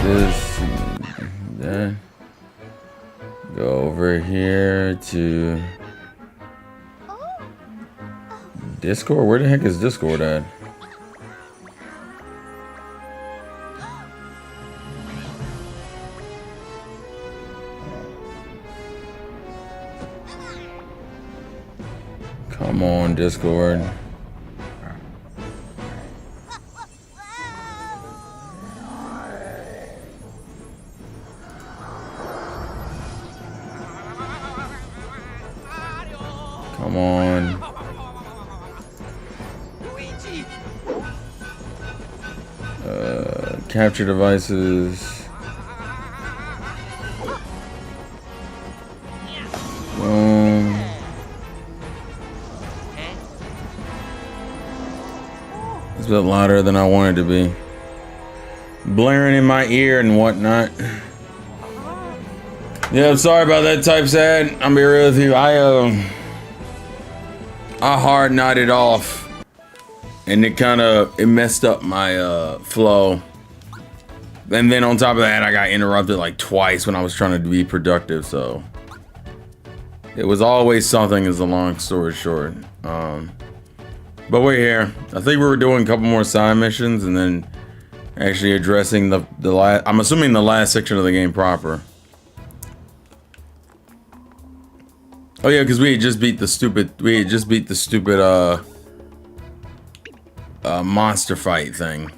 this and that. Go over here to Discord. Where the heck is Discord at? Come on, Discord. Come on. Luigi. Capture devices. Boom. It's a bit louder than I wanted to be. Blaring in my ear and whatnot. Yeah, I'm sorry about that, typeset. I'm be real with you. I hard nodded off, and it messed up my flow. And then on top of that, I got interrupted like twice when I was trying to be productive. So it was always something. Is a long story short. But we're here. I think we were doing a couple more side missions, and then actually addressing the last. I'm assuming the last section of the game proper. Oh yeah, because we had just beat the stupid monster fight thing.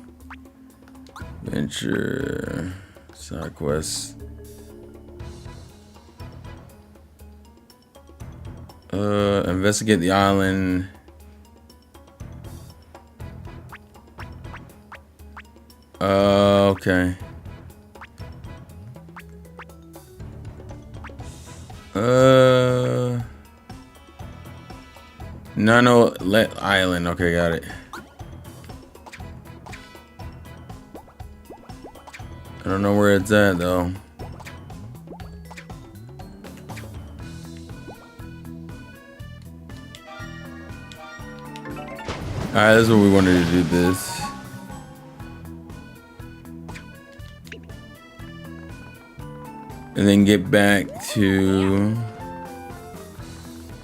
Venture, side quest. Investigate the island. Okay. Nano Let Island. Okay, got it. I don't know where it's at though. Alright, this is what we wanted to do this. And then get back to,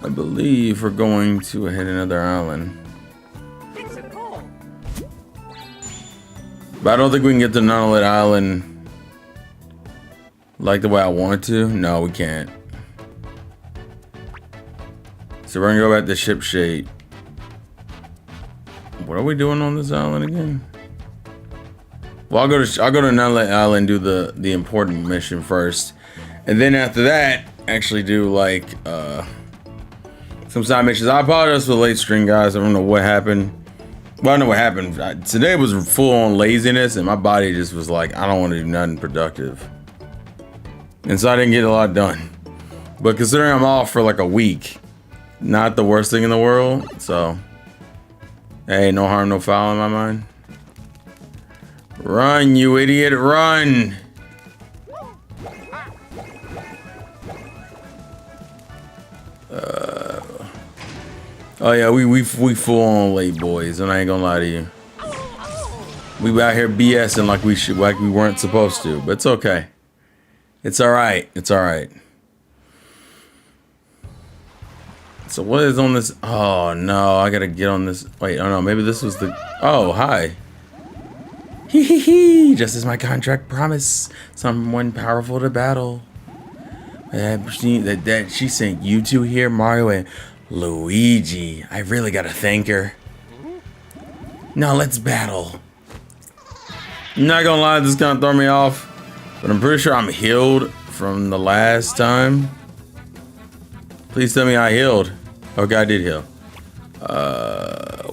I believe we're going to hit another island. But I don't think we can get to Nanolet Island like the way I want to. No, we can't. So we're gonna go back to Ship Shape. What are we doing on this island again? Well, I'll go to Nanolet Island, do the important mission first. And then after that, actually do like some side missions. I apologize for the late stream, guys. I don't know what happened. Well, I know what happened. Today was full on laziness, and my body just was like, I don't want to do nothing productive. And so I didn't get a lot done. But considering I'm off for like a week, not the worst thing in the world. So, hey, no harm, no foul in my mind. Run, you idiot, run! Oh yeah, we full on late, boys, and I ain't gonna lie to you. We out here BSing like we weren't supposed to, but it's okay. It's all right. It's all right. So what is on this? Oh no, I gotta get on this. Wait, oh no, maybe this was the. Oh hi. Hee hee hee. Just as my contract promised, someone powerful to battle. She sent you two here, Mario and Luigi. I really gotta thank her. Now let's battle. I'm not gonna lie, this kind of throw me off, but I'm pretty sure I'm healed from the last time. Please tell me I healed. Okay, I did heal.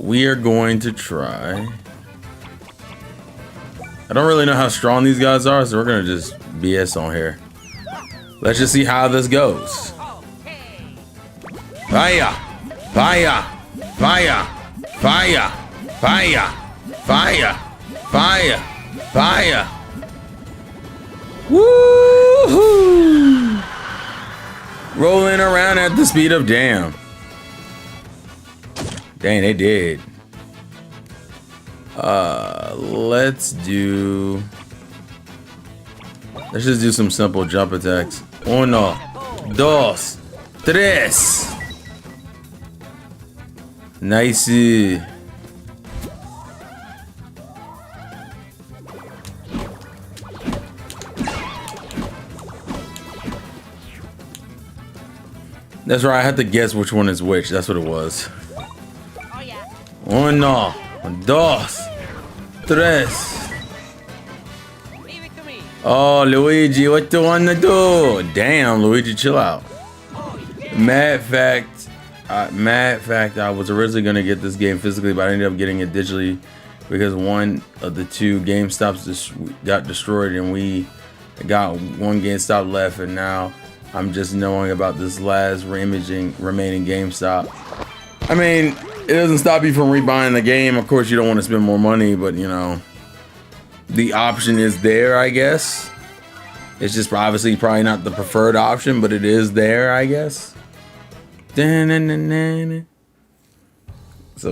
We are going to try. I don't really know how strong these guys are, so we're gonna just BS on here. Let's just see how this goes. Fire! Fire! Fire! Fire! Fire! Fire! Fire! Fire! Woohoo! Rolling around at the speed of damn. Dang, they did. Let's do. Let's just do some simple jump attacks. Uno, dos, tres. Nice. That's right, I had to guess which one is which. That's what it was. Oh yeah. Uno, dos, tres. Leave it to me. Oh, Luigi, what you wanna do? Damn, Luigi, chill out. Oh yeah. Mad fact, I was originally gonna get this game physically, but I ended up getting it digitally because one of the two GameStops just got destroyed, and we got one GameStop left, and now I'm just knowing about this last remaining GameStop. I mean, it doesn't stop you from rebuying the game. Of course, you don't want to spend more money, but you know, the option is there, I guess. It's just obviously probably not the preferred option, but it is there, I guess. So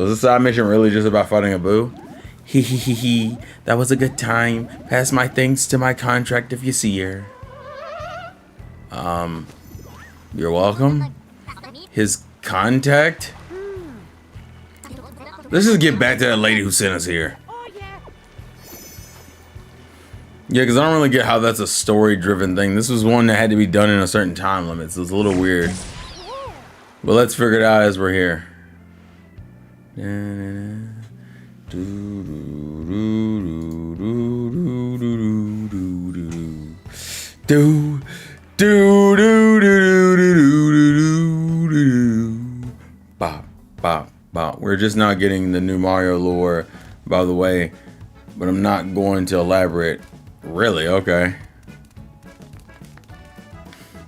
is this side mission really just about fighting a boo? Hee. That was a good time. Pass my thanks to my contract if you see her. You're welcome. His contact? Let's just get back to that lady who sent us here. Oh yeah. Yeah, because I don't really get how that's a story-driven thing. This was one that had to be done in a certain time limit, so it's a little weird. But let's figure it out as we're here. Bop, bop, bop. We're just not getting the new Mario lore, by the way, but I'm not going to elaborate. Really? Okay.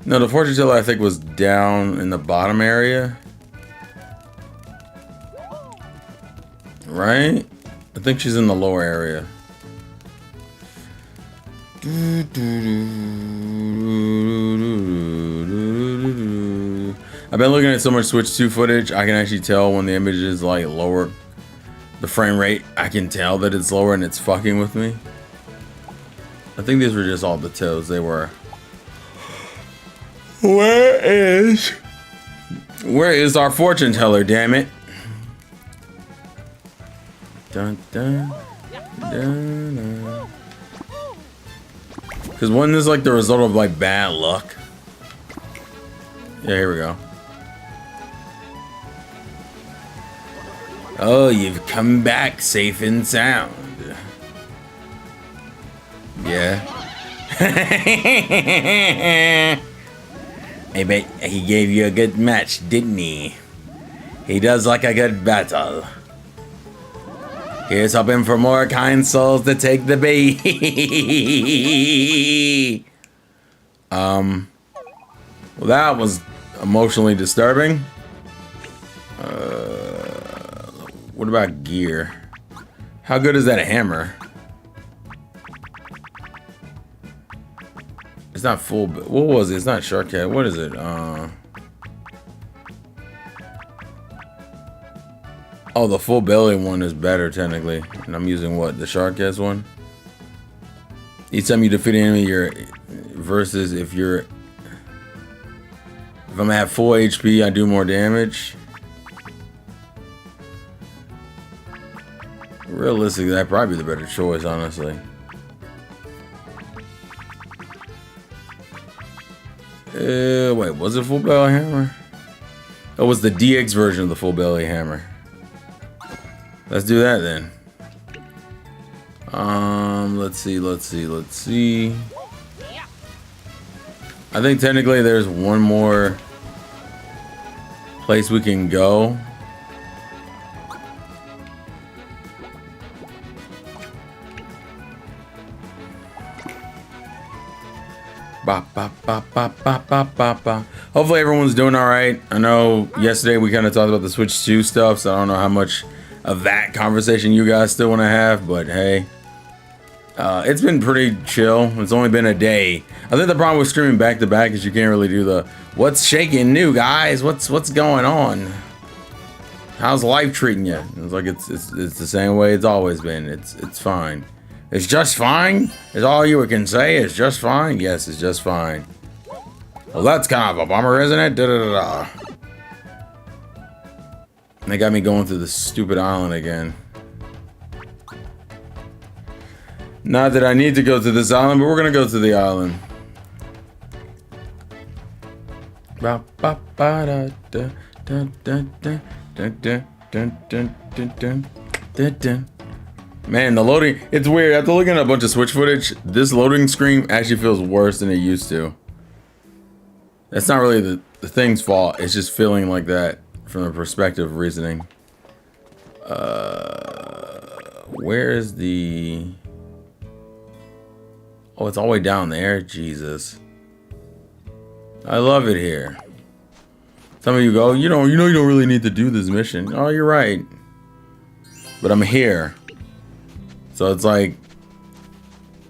No, the fortune teller I think was down in the bottom area. Right? I think she's in the lower area. I've been looking at so much Switch 2 footage, I can actually tell when the image is like lower. The frame rate, I can tell that it's lower and it's fucking with me. I think these were just all the toes. They were. Where is our fortune teller, damn it? Dun, dun, dun, dun. Because wasn't this like the result of like bad luck? Yeah, here we go. Oh, you've come back safe and sound. Yeah. I bet he gave you a good match, didn't he? He does like a good battle. Here's hoping for more kind souls to take the bait. Well, that was emotionally disturbing. What about gear? How good is that hammer? It's not full. What was it? It's not Shark Cat. What is it? Oh, the full belly one is better technically. And I'm using what? The Shark Cat's one? Each time you defeat an enemy, you're versus if I'm gonna have full HP, I do more damage. Realistically, that'd probably be the better choice, honestly. Wait, was it full belly hammer? It was the DX version of the full belly hammer. Let's do that then. Let's see. I think technically there's one more place we can go. Hopefully everyone's doing all right. I know yesterday we kind of talked about the Switch 2 stuff, so I don't know how much of that conversation you guys still want to have, but hey, it's been pretty chill. It's only been a day. I think the problem with streaming back to back is you can't really do the what's shaking new, guys. What's going on? How's life treating you? It's like it's the same way it's always been. It's fine. It's just fine? Is all you can say? It's just fine? Yes, it's just fine. Well, that's kind of a bummer, isn't it? Da-da-da-da. They got me going through the stupid island again. Not that I need to go to this island, but we're gonna go to the island. Man, the loading, it's weird. After looking at a bunch of Switch footage, this loading screen actually feels worse than it used to. That's not really the thing's fault. It's just feeling like that from the perspective of reasoning. Where is the... Oh, it's all the way down there? Jesus. I love it here. Some of you go, you don't really need to do this mission. Oh, you're right. But I'm here. So it's like,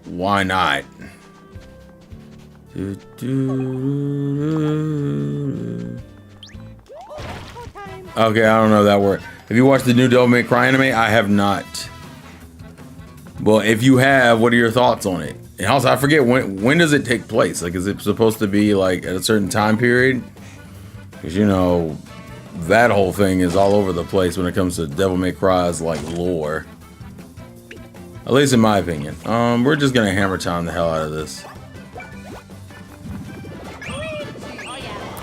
why not? Okay, I don't know that word. Have you watched the new Devil May Cry anime? I have not. Well, if you have, what are your thoughts on it? And also, I forget, when does it take place? Like, is it supposed to be like at a certain time period? Because, you know, that whole thing is all over the place when it comes to Devil May Cry's like lore. At least in my opinion. We're just gonna hammer time the hell out of this.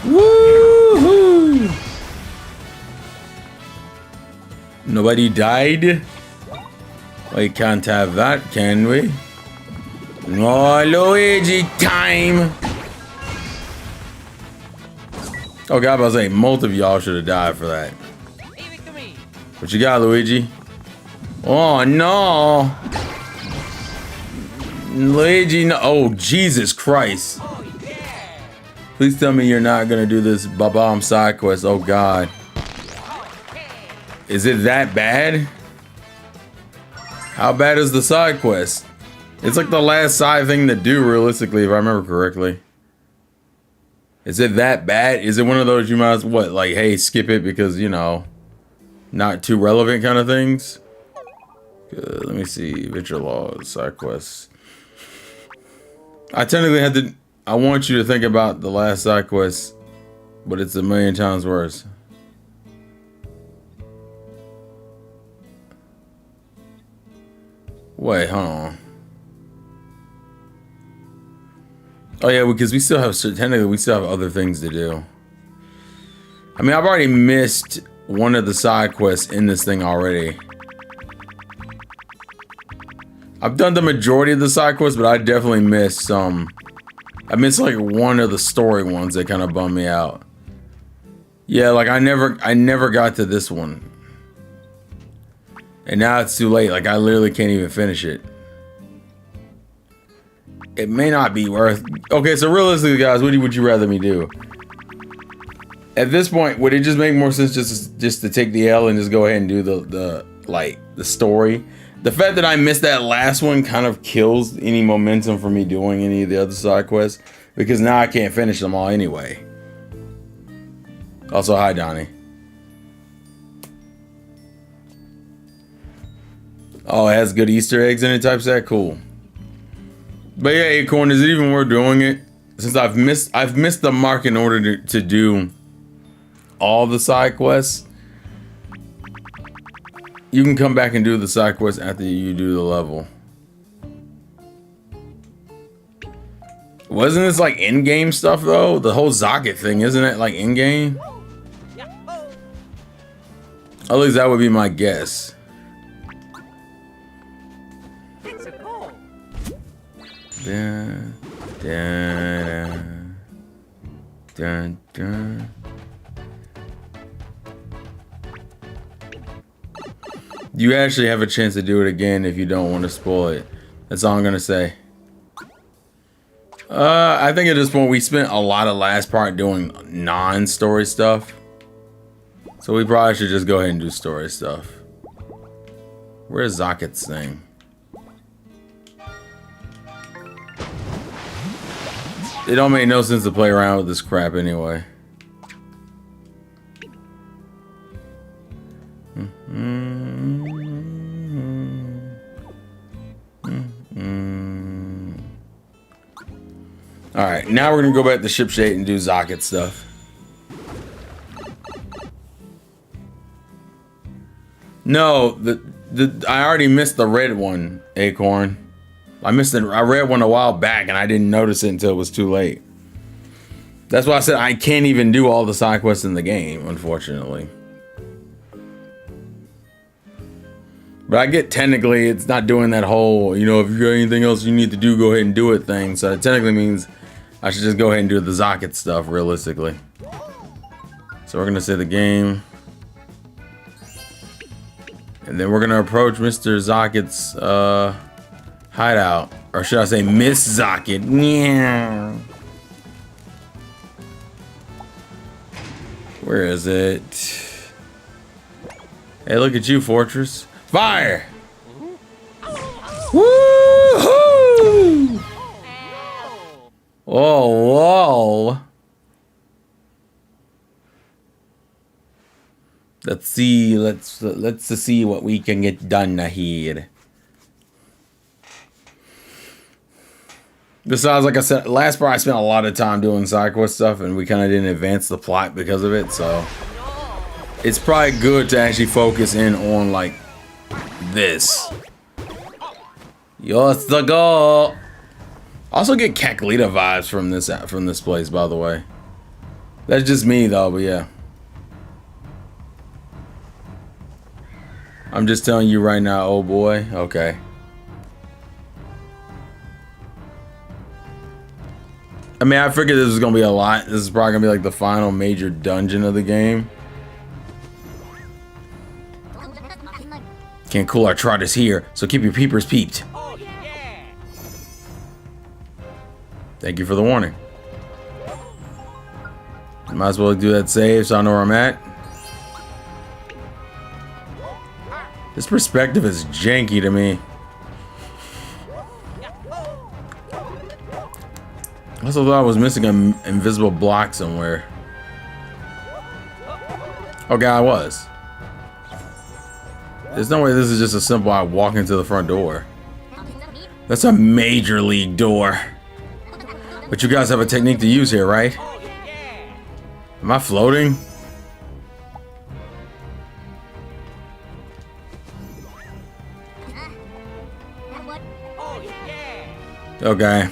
Woohoo! Nobody died? We can't have that, can we? No, Luigi time! Oh god, I was saying, most of y'all should have died for that. What you got, Luigi? Oh no! Luigi, no! Oh Jesus Christ! Please tell me you're not gonna do this bomb side quest. Oh god. Is it that bad? How bad is the side quest? It's like the last side thing to do, realistically, if I remember correctly. Is it that bad? Is it one of those you might as what, like, hey, skip it because, you know, not too relevant kind of things? Good. Let me see. Adventure Laws, side quests. I technically had to. I want you to think about the last side quest, but it's a million times worse. Wait, hold on. Oh yeah, because we still have, technically we still have other things to do. I mean, I've already missed one of the side quests in this thing already. I've done the majority of the side quests, but I definitely missed some. I missed like one of the story ones that kind of bummed me out. Yeah, like I never got to this one. And now it's too late. Like I literally can't even finish it. It may not be worth. Okay, so realistically, guys, what would you rather me do? At this point, would it just make more sense just to take the L and just go ahead and do the story? The fact that I missed that last one kind of kills any momentum for me doing any of the other side quests, because now I can't finish them all anyway. Also, hi Donnie. Oh, it has good Easter eggs in it, type set. Cool. But yeah, Acorn, is it even worth doing it? Since I've missed the mark in order to do all the side quests. You can come back and do the side quests after you do the level. Wasn't this like in-game stuff though? The whole Zocket thing, isn't it like in-game? At least that would be my guess. Dun, dun, dun, dun. You actually have a chance to do it again if you don't want to spoil it. That's all I'm gonna say. I think at this point we spent a lot of last part doing non-story stuff. So we probably should just go ahead and do story stuff. Where's Zocket's thing? It don't make no sense to play around with this crap anyway. All right, now we're gonna go back to ship shape and do Zocket stuff. No, I already missed the red one, Acorn. I read one a while back and I didn't notice it until it was too late. That's why I said I can't even do all the side quests in the game, unfortunately. But I get technically it's not doing that whole, you know, if you got anything else you need to do, go ahead and do it thing. So it technically means I should just go ahead and do the Zocket stuff realistically. So we're gonna say the game. And then we're gonna approach Mr. Zocket's hideout. Or should I say Miss Zocket? Yeah. Where is it? Hey, look at you, Fortress. Fire! Woo-hoo! Oh, whoa. Let's see. Let's see what we can get done here. Besides, like I said, last part I spent a lot of time doing side quest stuff, and we kind of didn't advance the plot because of it. So it's probably good to actually focus in on like this. Yes, the goal. Also get Kaklita vibes from this place, by the way. That's just me though, but yeah. I'm just telling you right now, oh boy. Okay. I mean, I figured this was gonna be a lot. This is probably gonna be like the final major dungeon of the game. Can't cool our trotters here, so keep your peepers peeped. Oh, yeah. Thank you for the warning. Might as well do that save so I know where I'm at. This perspective is janky to me. I also thought I was missing an invisible block somewhere. Okay, I was. There's no way this is just a simple I walk into the front door. That's a major league door. But you guys have a technique to use here, right? Am I floating? Okay.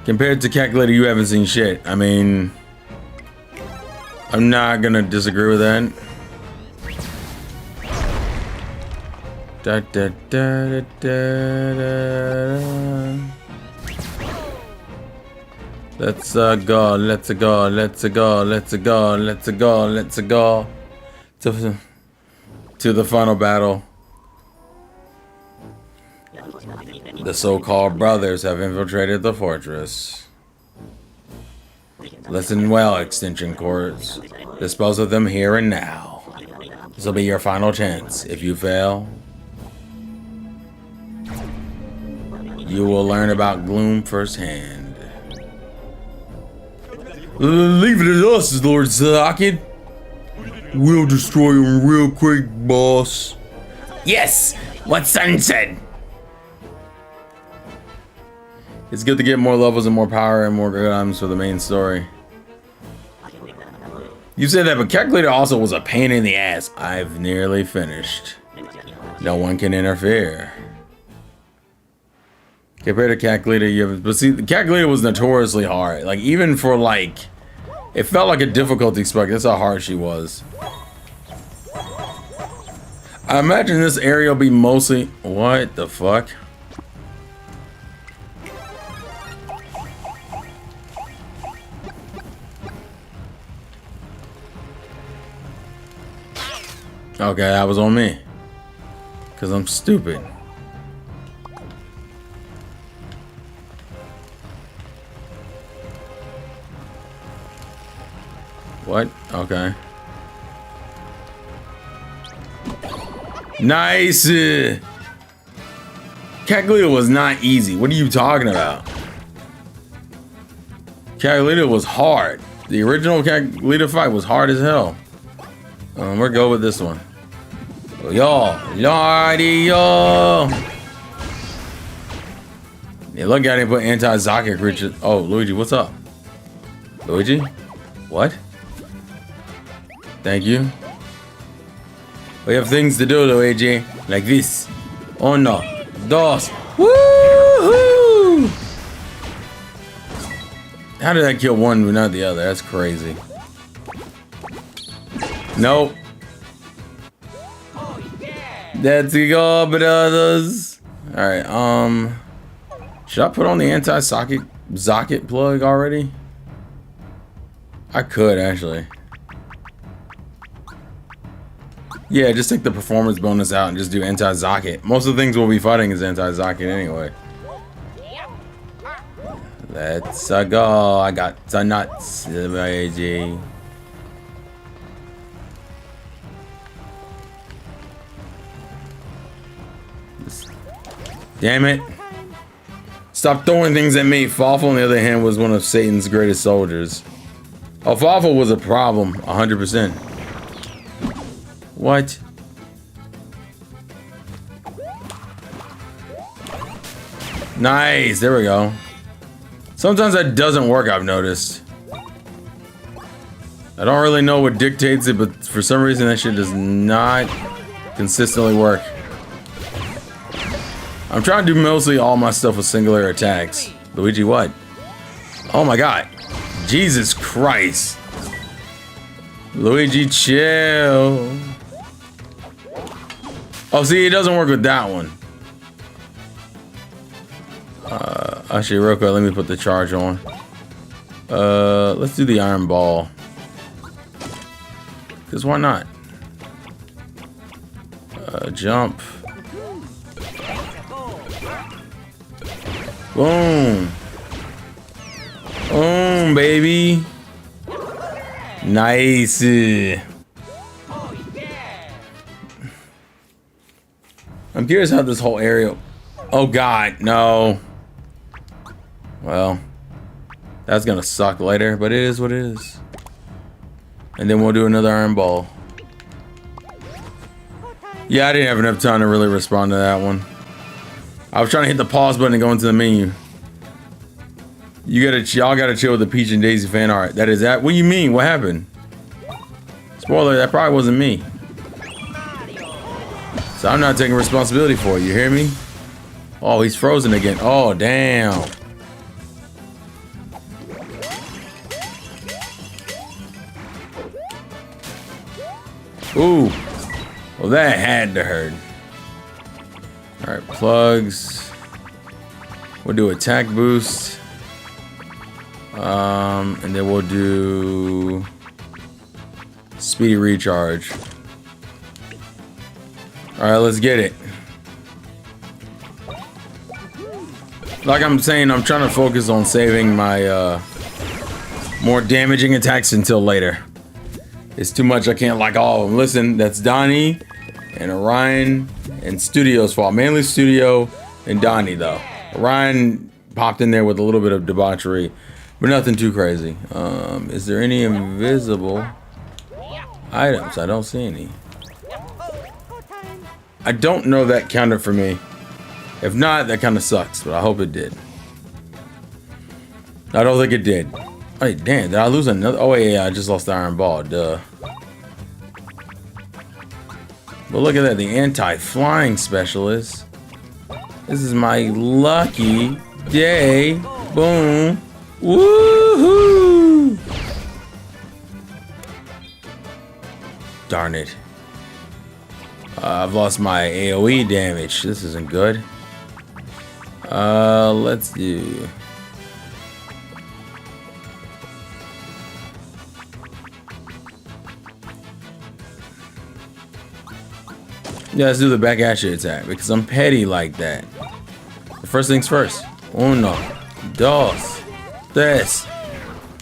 Compared to Calculator, you haven't seen shit. I mean, I'm not gonna disagree with that. Da, da, da, da, da, da. Let's go, let's go, let's go, let's go, let's go, let's go to the final battle. The so-called brothers have infiltrated the fortress. Listen well, Extension Corps. Dispose of them here and now. This will be your final chance. If you fail, you will learn about gloom firsthand. Leave it to us, Lord Zocket. We'll destroy him real quick, boss. Yes, what Sun said. It's good to get more levels and more power and more good items for the main story. You said that, but Calculator also was a pain in the ass. I've nearly finished. No one can interfere. Compared to Calculator, you have, but see, the Calculator was notoriously hard. Like, even for like, it felt like a difficulty spike. That's how hard she was. I imagine this area will be mostly, what the fuck? Okay, that was on me. Because I'm stupid. What? Okay. Nice! Calculator was not easy. What are you talking about? Calculator was hard. The original Calculator fight was hard as hell. We're go with this one. Yo, lordy, yo. Yeah, look at him put anti-Zaka creatures. Oh, Luigi, what's up? Luigi? What? Thank you. We have things to do, Luigi. Like this. Uno, dos. Woohoo! How did I kill one but not the other? That's crazy. Nope. Let's go, brothers. Alright, should I put on the anti-socket plug already? I could, actually. Yeah, just take the performance bonus out and just do anti-socket. Most of the things we'll be fighting is anti-socket anyway. Let's go. I got the nuts, Luigi. Damn it. Stop throwing things at me. Fawful, on the other hand, was one of Satan's greatest soldiers. Oh, Fawful was a problem, 100%. What? Nice, there we go. Sometimes that doesn't work, I've noticed. I don't really know what dictates it, but for some reason that shit does not consistently work. I'm trying to do mostly all my stuff with singular attacks. Luigi, what? Oh my god. Jesus Christ. Luigi, chill. Oh, see, it doesn't work with that one. Actually, real quick, let me put the charge on. Let's do the iron ball. Because why not? Jump. Boom. Boom, baby. Nice. I'm curious how this whole area... Oh, God, no. Well, that's gonna suck later, but it is what it is. And then we'll do another iron ball. Yeah, I didn't have enough time to really respond to that one. I was trying to hit the pause button and go into the menu. Y'all gotta chill with the Peach and Daisy fan art. That is that. What do you mean? What happened? Spoiler, that probably wasn't me. So I'm not taking responsibility for it. You hear me? Oh, he's frozen again. Oh, damn. Ooh. Well, that had to hurt. Alright, plugs. We'll do attack boost. And then we'll do speedy recharge. Alright, let's get it. Like I'm saying, I'm trying to focus on saving my more damaging attacks until later. It's too much, I can't like all of them. Listen, that's Donnie and Orion and Studio's fault. Mainly Studio and Donnie though. Orion popped in there with a little bit of debauchery, but nothing too crazy. Is there any invisible items? I don't see any. I don't know that counted for me. If not, that kind of sucks, but I hope it did. I don't think it did. Hey, damn, did I lose another? Oh, yeah, I just lost the iron ball, duh. But look at that, the anti-flying specialist. This is my lucky day. Boom. Woohoo! Darn it. I've lost my AoE damage. This isn't good. Let's do... Yeah, let's do the back at you attack because I'm petty like that. But first things first. Uno, dos, tres,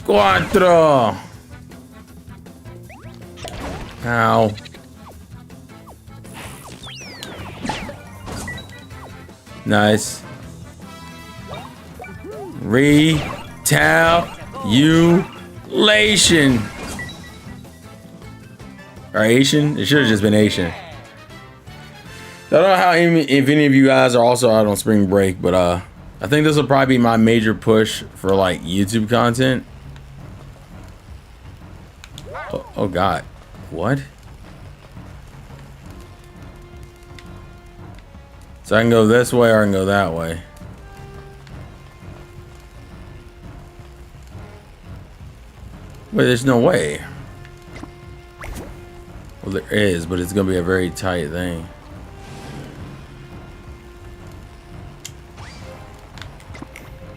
cuatro. Ow. Nice. Retaliation. Or Asian? It should have just been Asian. I don't know how if any of you guys are also out on spring break, but I think this will probably be my major push for like YouTube content. Oh God, what? So I can go this way or I can go that way. Wait, there's no way. Well, there is, but it's gonna be a very tight thing.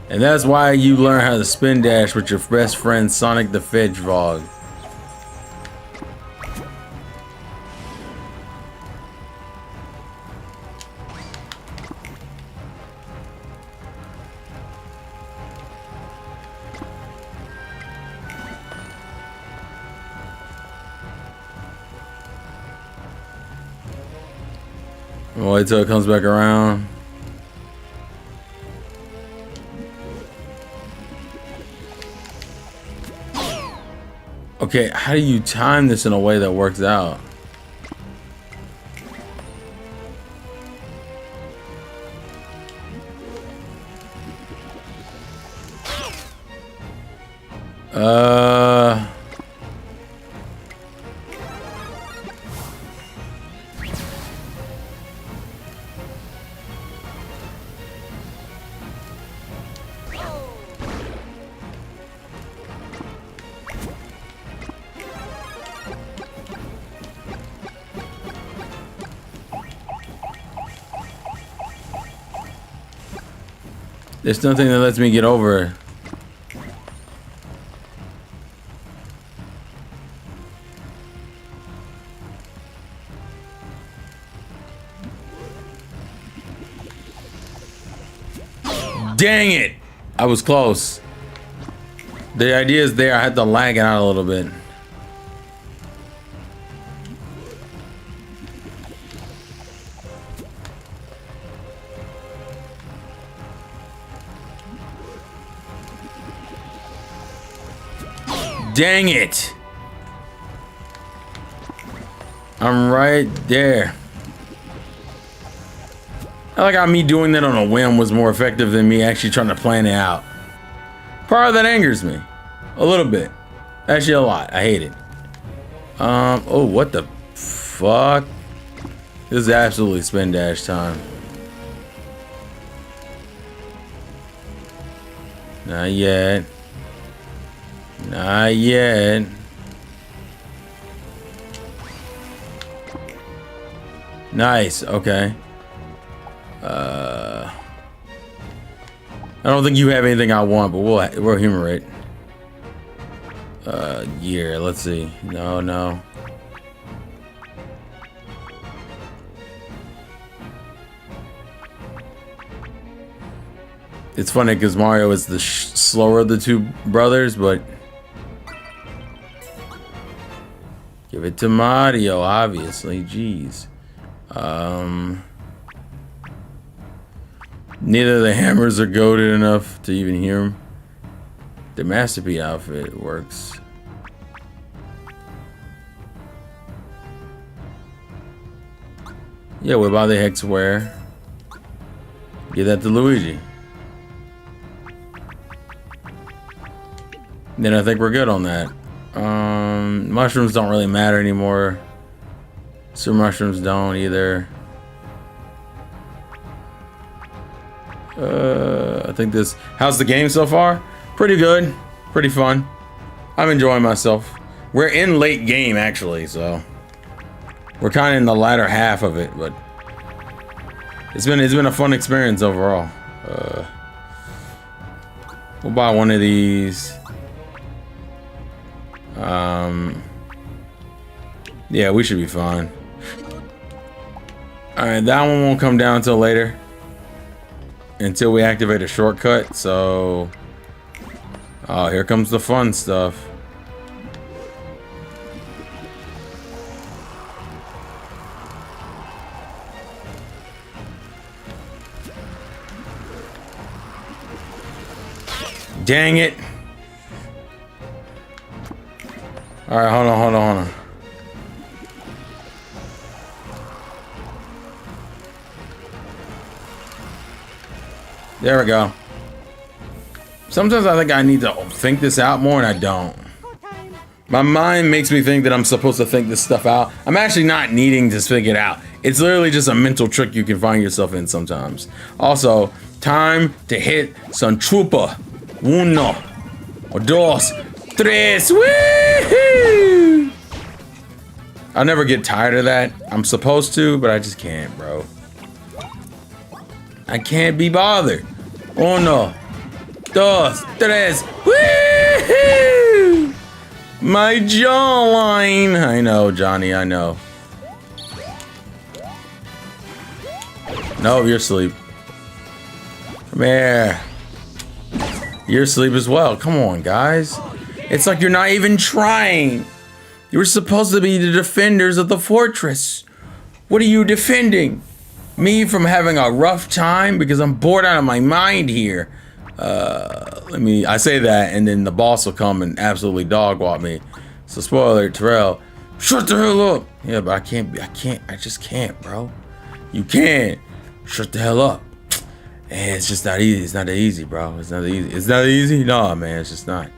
And that's why you learn how to spin dash with your best friend Sonic the Hedgehog. Wait till it comes back around. Okay, how do you time this in a way that works out? There's nothing that lets me get over. Dang it! I was close. The idea is there. I had to lag it out a little bit. Dang it! I'm right there. I like how me doing that on a whim was more effective than me actually trying to plan it out. Part of that angers me. A little bit. Actually a lot. I hate it. Oh, what the fuck? This is absolutely spin dash time. Not yet. Not yet. Nice, okay. I don't think you have anything I want, but we'll humor it. Yeah, let's see. No. It's funny because Mario is the slower of the two brothers, but give it to Mario, obviously. Jeez. Neither of the hammers are goated enough to even hear them. The Masterpiece outfit works. Yeah, what about the Hexware? Give that to Luigi. Then I think we're good on that. Mushrooms don't really matter anymore. Super mushrooms don't either. I think this... How's the game so far? Pretty good. Pretty fun. I'm enjoying myself. We're in late game, actually, so... We're kind of in the latter half of it, but... It's been a fun experience overall. We'll buy one of these. Yeah, we should be fine. Alright, that one won't come down until later. Until we activate a shortcut, so... Oh, here comes the fun stuff. Dang it. Alright, hold on. There we go. Sometimes I think I need to think this out more, and I don't. My mind makes me think that I'm supposed to think this stuff out. I'm actually not needing to think it out. It's literally just a mental trick you can find yourself in sometimes. Also, time to hit some chupa. Uno, dos, tres. Woohoo! I'll never get tired of that. I'm supposed to, but I just can't, bro. I can't be bothered. Uno, dos, tres. Woohoo! My jawline. I know, Johnny, I know. No, you're asleep. Come here. You're asleep as well. Come on, guys. It's like you're not even trying. You were supposed to be the defenders of the fortress. What are you defending? Me from having a rough time because I'm bored out of my mind here. I say that and then the boss will come and absolutely dog walk me. So spoiler alert, Terrell, shut the hell up. Yeah, but I just can't, bro. You can't. Shut the hell up. And it's just not easy. It's not that easy, bro. It's not that easy. It's not easy? No, man, it's just not.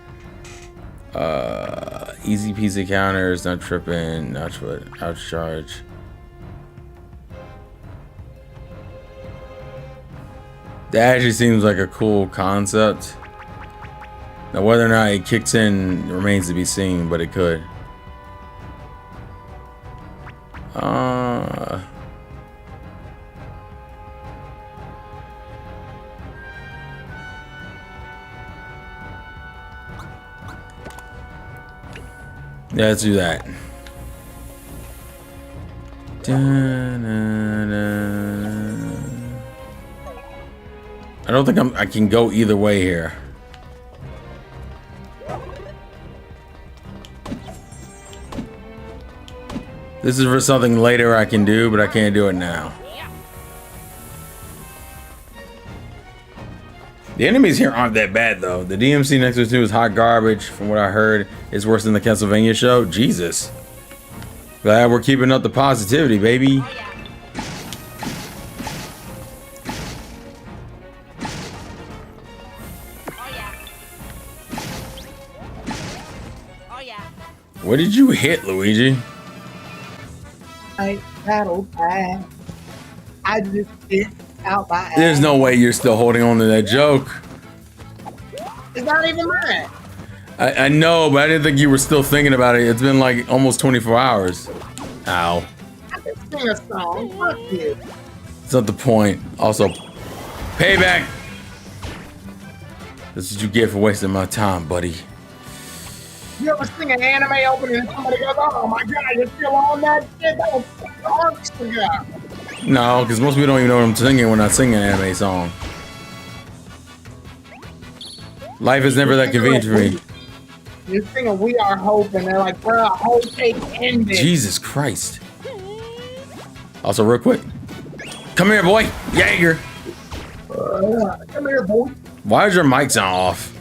Easy peasy counters, not tripping, not outcharge. That actually seems like a cool concept. Now, whether or not it kicks in remains to be seen, but it could. Yeah, let's do that. I don't think I can go either way here. This is for something later I can do, but I can't do it now. The enemies here aren't that bad, though. The DMC next to us is hot garbage. From what I heard, it's worse than the Castlevania show. Jesus. Glad we're keeping up the positivity, baby. What did you hit, Luigi? I battled back. I just hit out my ass. There's no way you're still holding on to that joke. It's not even mine. I know, but I didn't think you were still thinking about it. It's been like almost 24 hours. Ow. I can sing a song. Fuck you. It's not the point. Also, payback. This is what you get for wasting my time, buddy. You ever sing an anime opening and somebody goes, oh my god, you're still on that shit? That was arcs ago. No, because most people don't even know what I'm singing when I sing an anime song. Life is never that convenient for me. You're singing We Are Hope, and they're like, bro, Hope take ended. Jesus Christ. Also, real quick. Come here, boy. Jaeger. Come here, boy. Why is your mic sound off?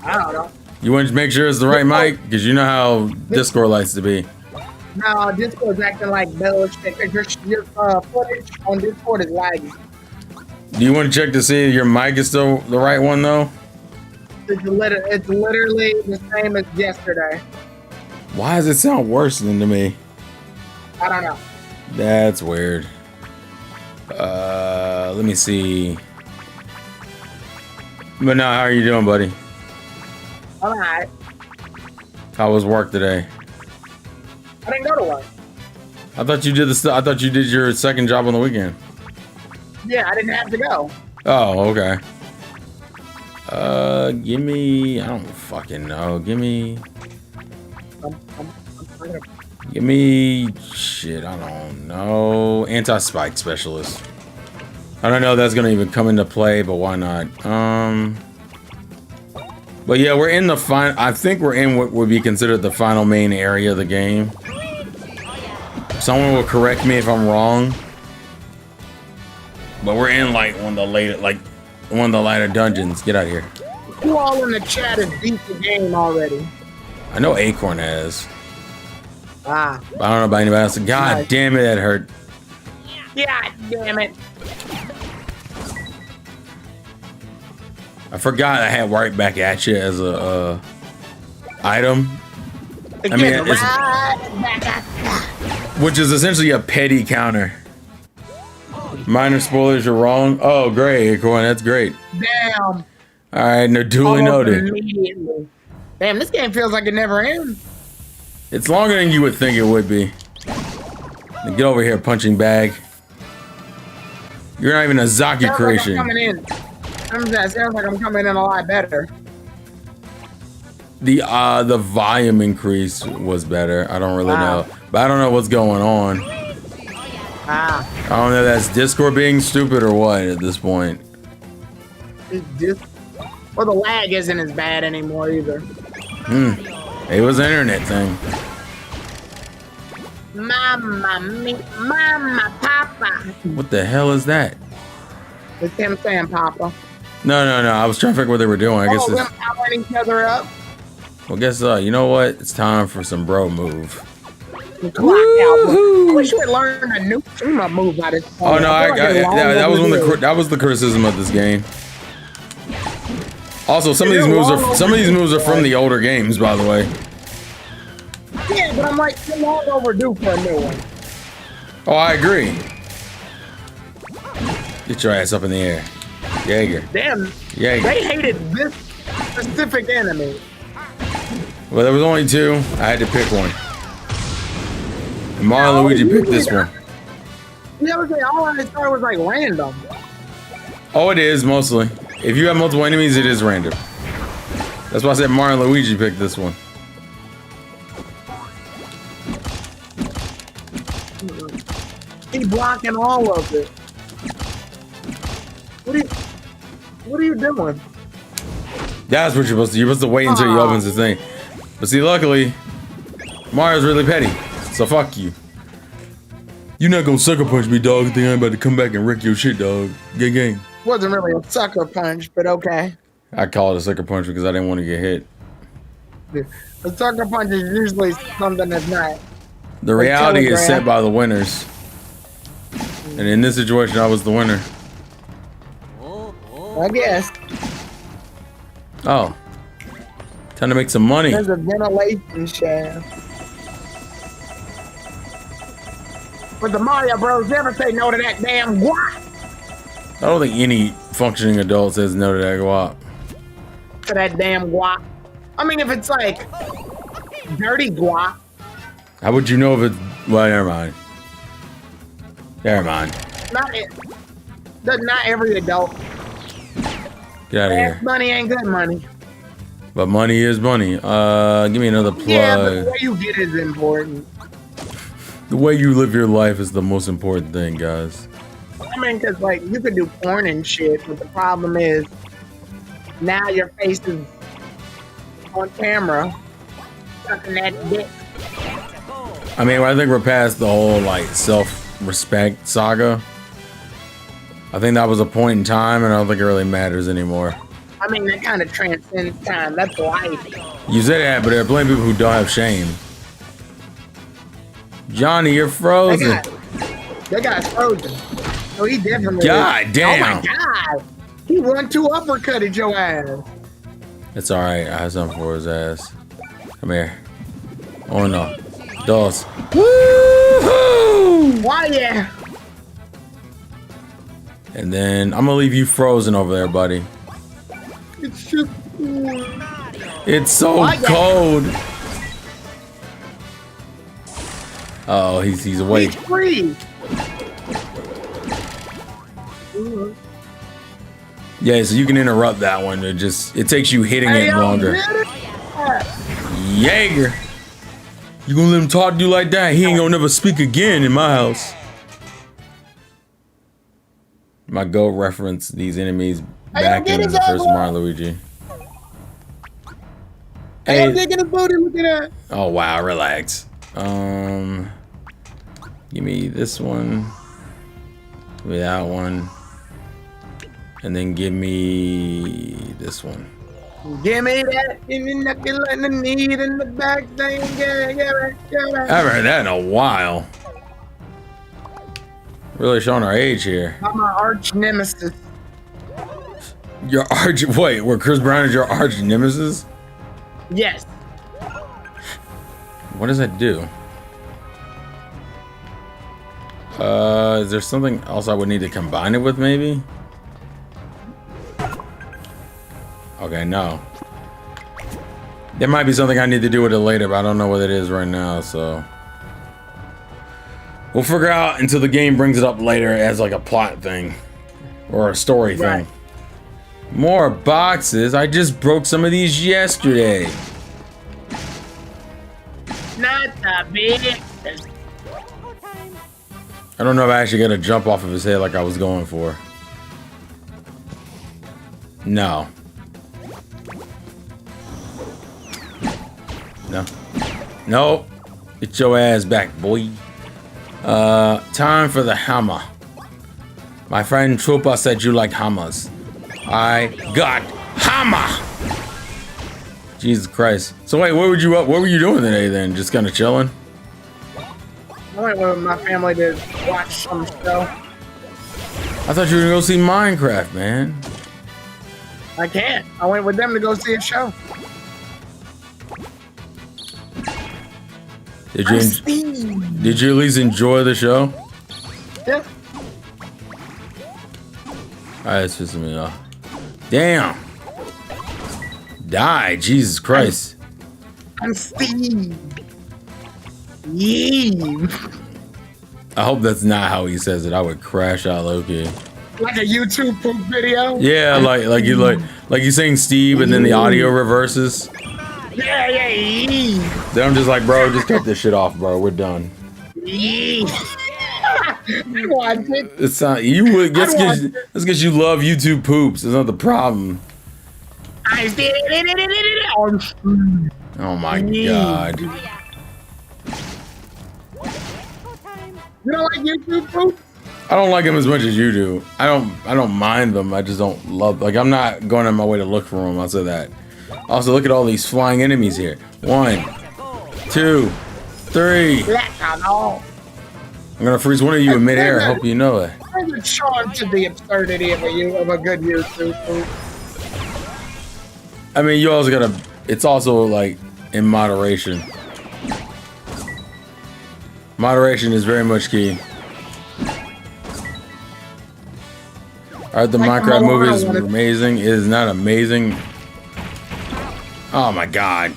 I don't know. You want to make sure it's the right mic? Because you know how Discord likes to be. No, Discord's acting like bullshit. Your footage on Discord is lagging. Do you want to check to see if your mic is still the right one, though? It's literally the same as yesterday. Why does it sound worse than to me? I don't know. That's weird. Let me see. But now, how are you doing, buddy? All right. How was work today? I didn't go to work. I thought you did I thought you did your second job on the weekend. Yeah, I didn't have to go. Oh, okay. Give me. I don't fucking know. Give me. Give me. Shit, I don't know. Anti-spike specialist. I don't know if that's gonna even come into play, but why not? But yeah, we're in the final. I think we're in what would be considered the final main area of the game. Someone will correct me if I'm wrong. But we're in like one of the lighter dungeons. Get out of here. Who all in the chat has beat the game already? I know Acorn has. Ah. But I don't know about anybody else. God Nice. damn it, that hurt. God damn it. I forgot I had right back at you as a item. I mean, it's, which is essentially a petty counter. Minor spoilers, you're wrong. Oh, great, Acorn, that's great. Damn. All right, no, duly Almost noted. immediately. Damn, this game feels like it never ends. It's longer than you would think it would be. Now get over here, punching bag. You're not even a Zaki creation. Like I'm coming in. Sounds like I'm coming in a lot better. The volume increase was better. I don't really know, but I don't know what's going on. I don't know if that's Discord being stupid or what at this point. Well, the lag isn't as bad anymore either. It was an internet thing. Mama, Papa. What the hell is that? It's him saying Papa. No. I was trying to figure out what they were doing. I guess them it's... powering each other up. Well, guess you know what? It's time for some bro move. I wish you had learned a new move by this point. Oh no, that was the criticism of this game. Also, some of these moves are from the older games, by the way. Yeah, but I'm like, you're long overdue for a new one. Oh, I agree. Get your ass up in the air, Jaeger. Damn, Jaeger. they hated this specific enemy. Well, there was only two. I had to pick one. And Mario and Luigi picked this one. The other thing, all I thought was like random. Oh, it is mostly. If you have multiple enemies, it is random. That's why I said Mario and Luigi picked this one. He's blocking all of it. What are you doing? That's what you're supposed to do. You're supposed to wait until he opens the thing. But see, luckily, Mario's really petty. So fuck you. You're not gonna sucker punch me, dog. Think I'm about to come back and wreck your shit, dog. Gang. Wasn't really a sucker punch, but okay. I call it a sucker punch because I didn't want to get hit. A sucker punch is usually something that's not. The reality is set by the winners. And in this situation, I was the winner. I guess. Oh. Time to make some money. There's a ventilation shaft. But the Mario Bros never say no to that damn guap. I don't think any functioning adult says no to that guap. To that damn guap. I mean, if it's like dirty guap. How would you know if it's... Well, never mind. Never mind. Not every adult. Get out of here. Money ain't good money. But money is money. Give me another plug. Yeah, but the way you get it is important. The way you live your life is the most important thing, guys. I mean, because, like, you could do porn and shit, but the problem is now your face is on camera sucking that dick. I mean, I think we're past the whole, like, self-respect saga. I think that was a point in time, and I don't think it really matters anymore. I mean, that kind of transcends time. That's life. You say that, but there are plenty of people who don't have shame. Johnny, you're frozen. That guy's frozen. Oh, he definitely. God damn. Oh my god. He 1-2 uppercutted your ass. It's alright. I have something for his ass. Come here. Oh no. Dos. Woohoo! Why, yeah. And then I'm gonna leave you frozen over there, buddy. It's just. It's so cold. Oh, he's awake. He's free. Yeah, so you can interrupt that one. It takes you hitting it longer. Jaeger. You gonna let him talk to you like that? He ain't gonna never speak again in my house. My goat reference these enemies back in the first Mario Luigi. Hey, I'm taking a photo. Look at that. Oh wow, relax. Give me this one. Give me that one. And then give me this one. Give me that in the knuckle and the knee in the back thing. I haven't heard that in a while. Really showing our age here. I'm my arch nemesis. Your arch. Wait, where Chris Brown is your arch nemesis? Yes. What does that do? Is there something else I would need to combine it with, maybe? Okay, no. There might be something I need to do with it later, but I don't know what it is right now, so... We'll figure out until the game brings it up later as like a plot thing. Or a story thing. More boxes? I just broke some of these yesterday. Not the big. I don't know if I actually got to jump off of his head like I was going for. No. No. No. Get your ass back, boy. Time for the hammer. My friend Troopa said you like hammers. I got hammer. Jesus Christ. So wait, what were you doing today then? Just kind of chilling? I went with my family to watch some show. I thought you were gonna go see Minecraft, man. I can't. I went with them to go see a show. Did you at least enjoy the show? Yeah. Alright, that's pissing me off. Damn. Die, Jesus Christ. I'm Steve. Yeah. I hope that's not how he says it. I would crash out low-key. Like a YouTube poop video? Yeah, like you saying Steve and then the audio reverses. Yeah. Then I'm just like, bro, just cut this shit off, bro. We're done. I watched it. It's not you would that's because you love YouTube poops. It's not the problem. I did it. Oh my god. Oh, yeah. You don't like YouTube poop? I don't like them as much as you do. I don't mind them. I just don't love. Like I'm not going on my way to look for them. I'll say that. Also, look at all these flying enemies here. 1, 2, 3. I'm gonna freeze one of you in midair. I hope you know it. There's a charm to the absurdity of a good YouTube poop. I mean, you also gotta. It's also like in moderation. Moderation is very much key. Alright, the Like Minecraft movie is Moana. amazing. It is not amazing. Oh my god.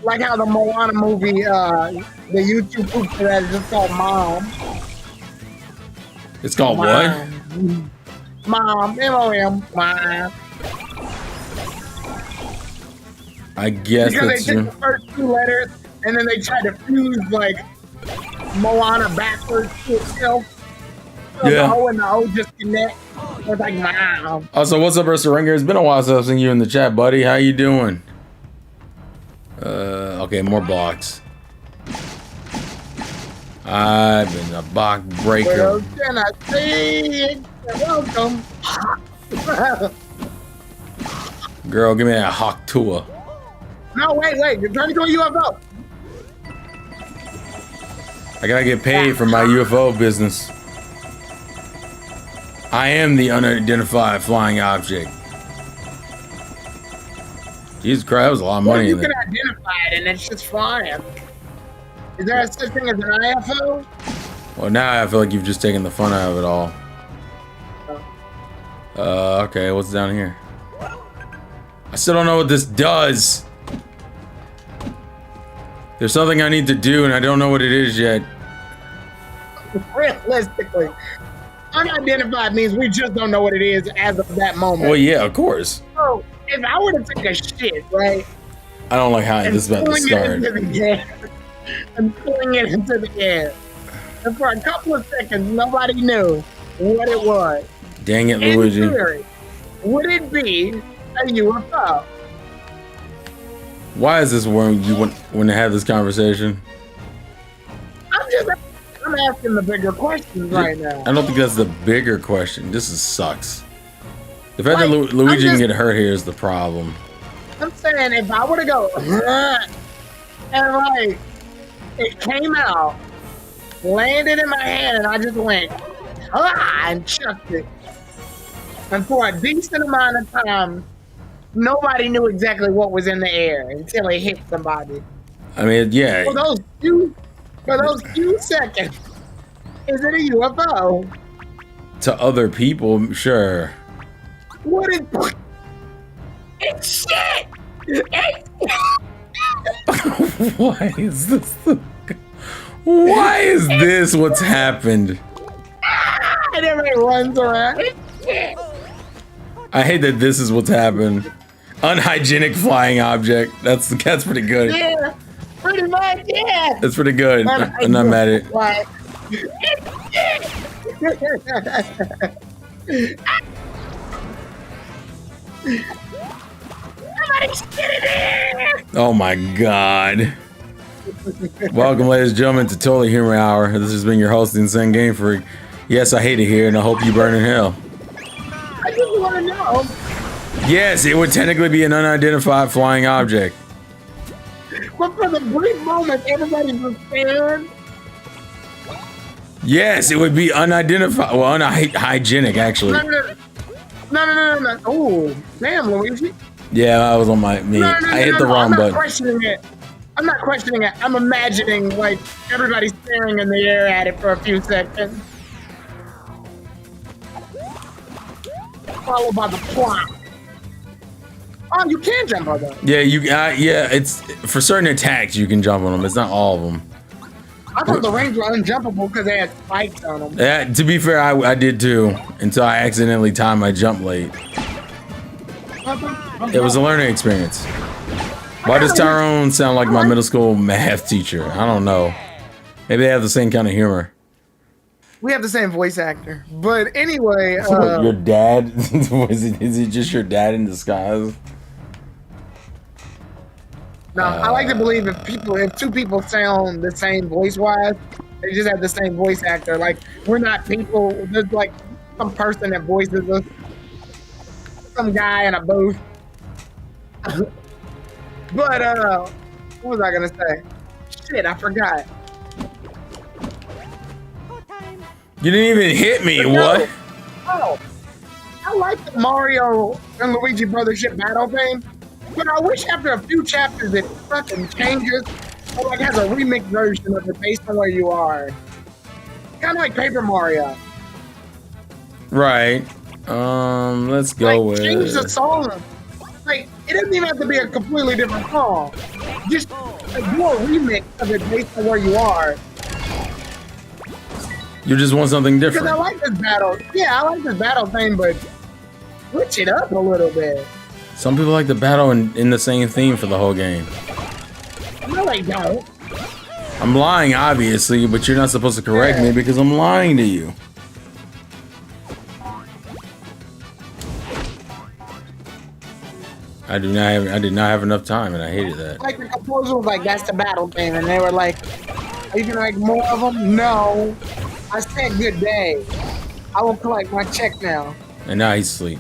Like how the Moana movie, the YouTube poop for that is just called Mom. It's called what? Mom. M-O-M. Mom. I guess Because that's they took true. the first 2 letters and then they tried to fuse like Moana backwards to itself. So Yeah. the O and the O just connect. It's like Mom. Also, what's up, Mr. Ringer? It's been a while since I've seen you in the chat, buddy. How you doing? Okay, more blocks. I've been a block breaker. Well, can I say welcome? Girl, give me that hawk tour. No, wait. You're trying to go UFO. I gotta get paid for my UFO business. I am the unidentified flying object. Jesus Christ, that was a lot of Well, money you in can there. identify it and it's just flying. Is there such thing as an IFO? Well, now I feel like you've just taken the fun out of it all. Okay, what's down here? I still don't know what this does. There's something I need to do and I don't know what it is yet. Realistically, unidentified means we just don't know what it is as of that moment. Well, yeah, of course. So if I were to take a shit, right, I don't like how and this is about to pulling it start. into the air, and pulling it into the air, and for a couple of seconds nobody knew what it was. Dang it, In Luigi. theory, would it be a UFO? Why is this where you want to have this conversation? I'm asking the bigger questions right now. I don't think that's the bigger question. This sucks. The fact that Like, Luigi I'm can just- get hurt here is the problem. I'm saying if I were to go and like it came out, landed in my hand, and I just went and chucked it. And for a decent amount of time, nobody knew exactly what was in the air until it hit somebody. I mean, yeah. For those few seconds, is it a UFO? To other people, sure. What is? It's shit. It's Why is this? Why is this what's happened? and everybody runs around. It's shit. I hate that this is what's happened. Unhygienic flying object. That's pretty good. Yeah, pretty much. Yeah. That's pretty good. I'm not mad at it. Like, somebody's getting there. Oh my god. Welcome, ladies and gentlemen, to Totally Humor Hour. This has been your host, the Insane Game Freak. Yes, I hate it here, and I hope you burn in hell. I just want to know. Yes, it would technically be an unidentified flying object. But for the brief moment, everybody was staring. Yes, it would be unidentified. Well, unhygienic, actually. No. Oh, damn, Luigi. Yeah, I was on me. I hit the wrong button. I'm not questioning it. I'm imagining, like, everybody staring in the air at it for a few seconds. Followed by the plot. Oh, you can jump on them. Yeah, yeah, it's for certain attacks you can jump on them. It's not all of them. I thought the rings were unjumpable because they had spikes on them. Yeah, to be fair, I did too, until I accidentally timed my jump late. It was a learning experience. Why does Tyrone sound like my middle school math teacher? I don't know. Maybe they have the same kind of humor. We have the same voice actor. But anyway... your dad? Is it just your dad in disguise? No, I like to believe if two people sound the same voice-wise, they just have the same voice actor. Like, we're not people. There's like some person that voices us. Some guy in a booth. But, what was I gonna say? Shit, I forgot. You didn't even hit me, what? Oh, I like the Mario and Luigi Brothership battle thing, but I wish after a few chapters it fucking changes or like has a remix version of it based on where you are. Kind of like Paper Mario. Right. Let's go with... Change the song. Like, it doesn't even have to be a completely different song. Just like, do a remix of it based on where you are. You just want something different. Because I like this battle. Yeah, I like this battle thing, but switch it up a little bit. Some people like the battle in the same theme for the whole game. No, they don't. I'm lying, obviously, but you're not supposed to correct me because I'm lying to you. I did not have enough time, and I hated that. Like the composer was like, "That's the battle thing," and they were like, "Are you gonna make more of them?" No. I said good day. I will collect my check now. And now he's asleep.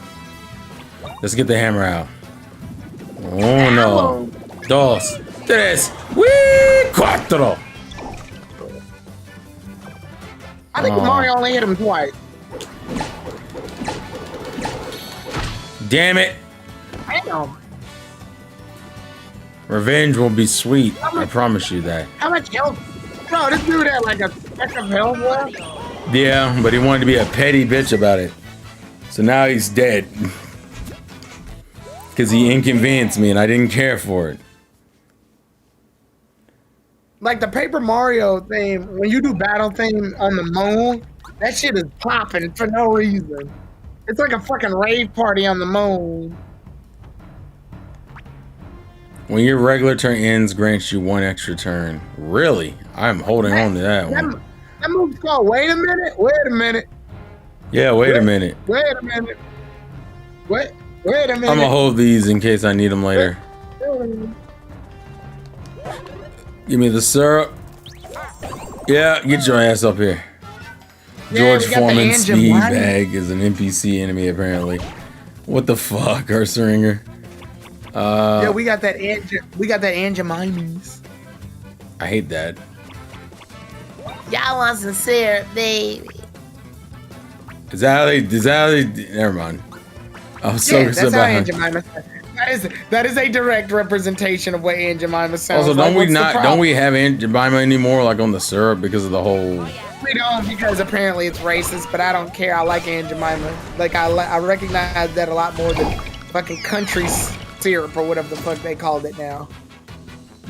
Let's get the hammer out. Oh no. Dos, tres, cuatro. I think Mario only hit him twice. Damn it. Damn. Revenge will be sweet. I promise you that. How much health? Bro, this dude had like a speck of health left. Yeah, but he wanted to be a petty bitch about it. So now he's dead. Because he inconvenienced me and I didn't care for it. Like the Paper Mario thing, when you do battle thing on the moon, that shit is popping for no reason. It's like a fucking rave party on the moon. When your regular turn ends, grants you one extra turn. Really? I'm holding on to that one. That move's called Wait a Minute? Wait a minute. Yeah, wait a minute. Wait a minute. Wait a minute. I'm gonna hold these in case I need them later. Give me the syrup. Yeah, get your ass up here. George Foreman Speed Bag is an NPC enemy apparently. What the fuck, Urseringer? Yeah, we got that Angemimes. I hate that. Y'all want some syrup, baby. Is that how they never mind. I was so Yeah, that's how about Aunt Jemima. That is a direct representation of what Aunt Jemima sounds Also, like. don't we What's the don't problem? we have Aunt Jemima anymore, like on the syrup because of the whole? We don't, because apparently it's racist, but I don't care. I like Aunt Jemima. Like, I recognize that a lot more than fucking country syrup or whatever the fuck they called it now.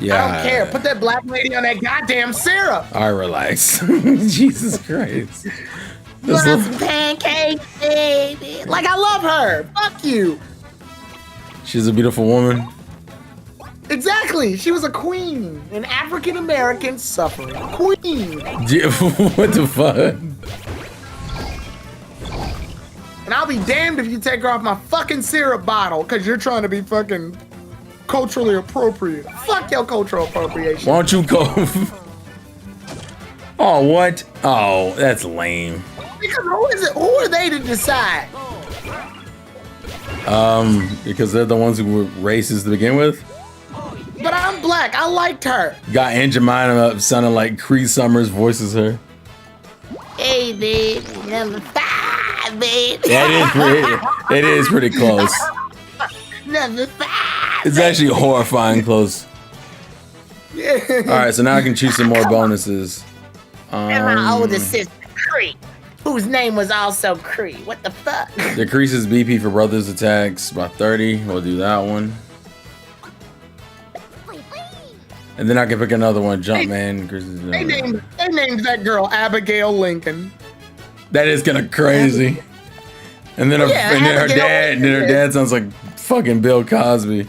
Yeah. I don't care. Put that black lady on that goddamn syrup. All right, relax. Jesus Christ. This Want some pancakes, baby? Like, I love her. Fuck you. She's a beautiful woman. Exactly. She was a queen. An African-American suffering queen. What the fuck? And I'll be damned if you take her off my fucking syrup bottle because you're trying to be fucking culturally appropriate. Fuck your cultural appropriation. Why don't you go? Oh, what? Oh, that's lame. Because who is it? Who are they to decide? Because they're the ones who were racist to begin with. But I'm black. I liked her. Got Aunt Jemima up sounding like Cree Summers voices her. Hey, babe. Number 5, babe. That is pretty close. Number 5. It's actually horrifying close. Yeah. All right, so now I can choose some more bonuses. And my older sister, Cree, whose name was also Cree. What the fuck? Decreases BP for brothers attacks by 30. We'll do that one. And then I can pick another one. Jumpman. They named that girl Abigail Lincoln. That is kind of crazy. And then her dad sounds like fucking Bill Cosby.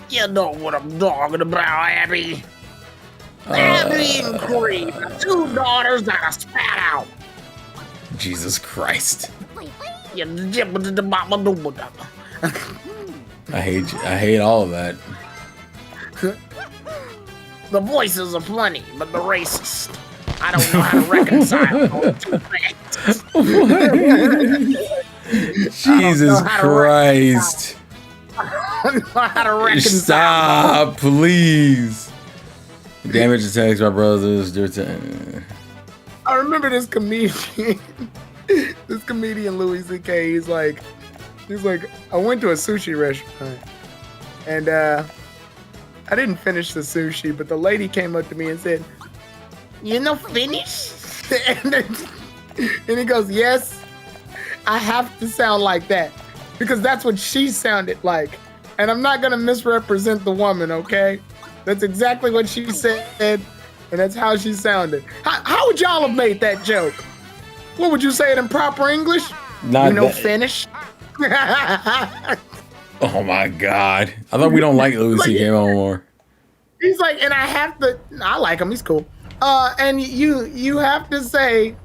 You know what I'm talking about, Abby. Abby and Cree, the 2 daughters that I spat out. Jesus Christ. You I hate all of that. The voices are plenty, but the racist. I don't know how to reconcile those 2 things. Jesus Christ. I don't know how to reconcile. Stop, please. Damage attacks by brothers. I remember this comedian. This comedian Louis C.K. He's like, I went to a sushi restaurant, and I didn't finish the sushi, but the lady came up to me and said, "You know finish?" and he goes, "Yes, I have to sound like that because that's what she sounded like, and I'm not gonna misrepresent the woman, okay? That's exactly what she said, and that's how she sounded. How would y'all have made that joke? What would you say it in proper English? Finish." Oh my God. I thought we don't like Louis C.K. no more. He's like, and I like him, he's cool. And you have to say,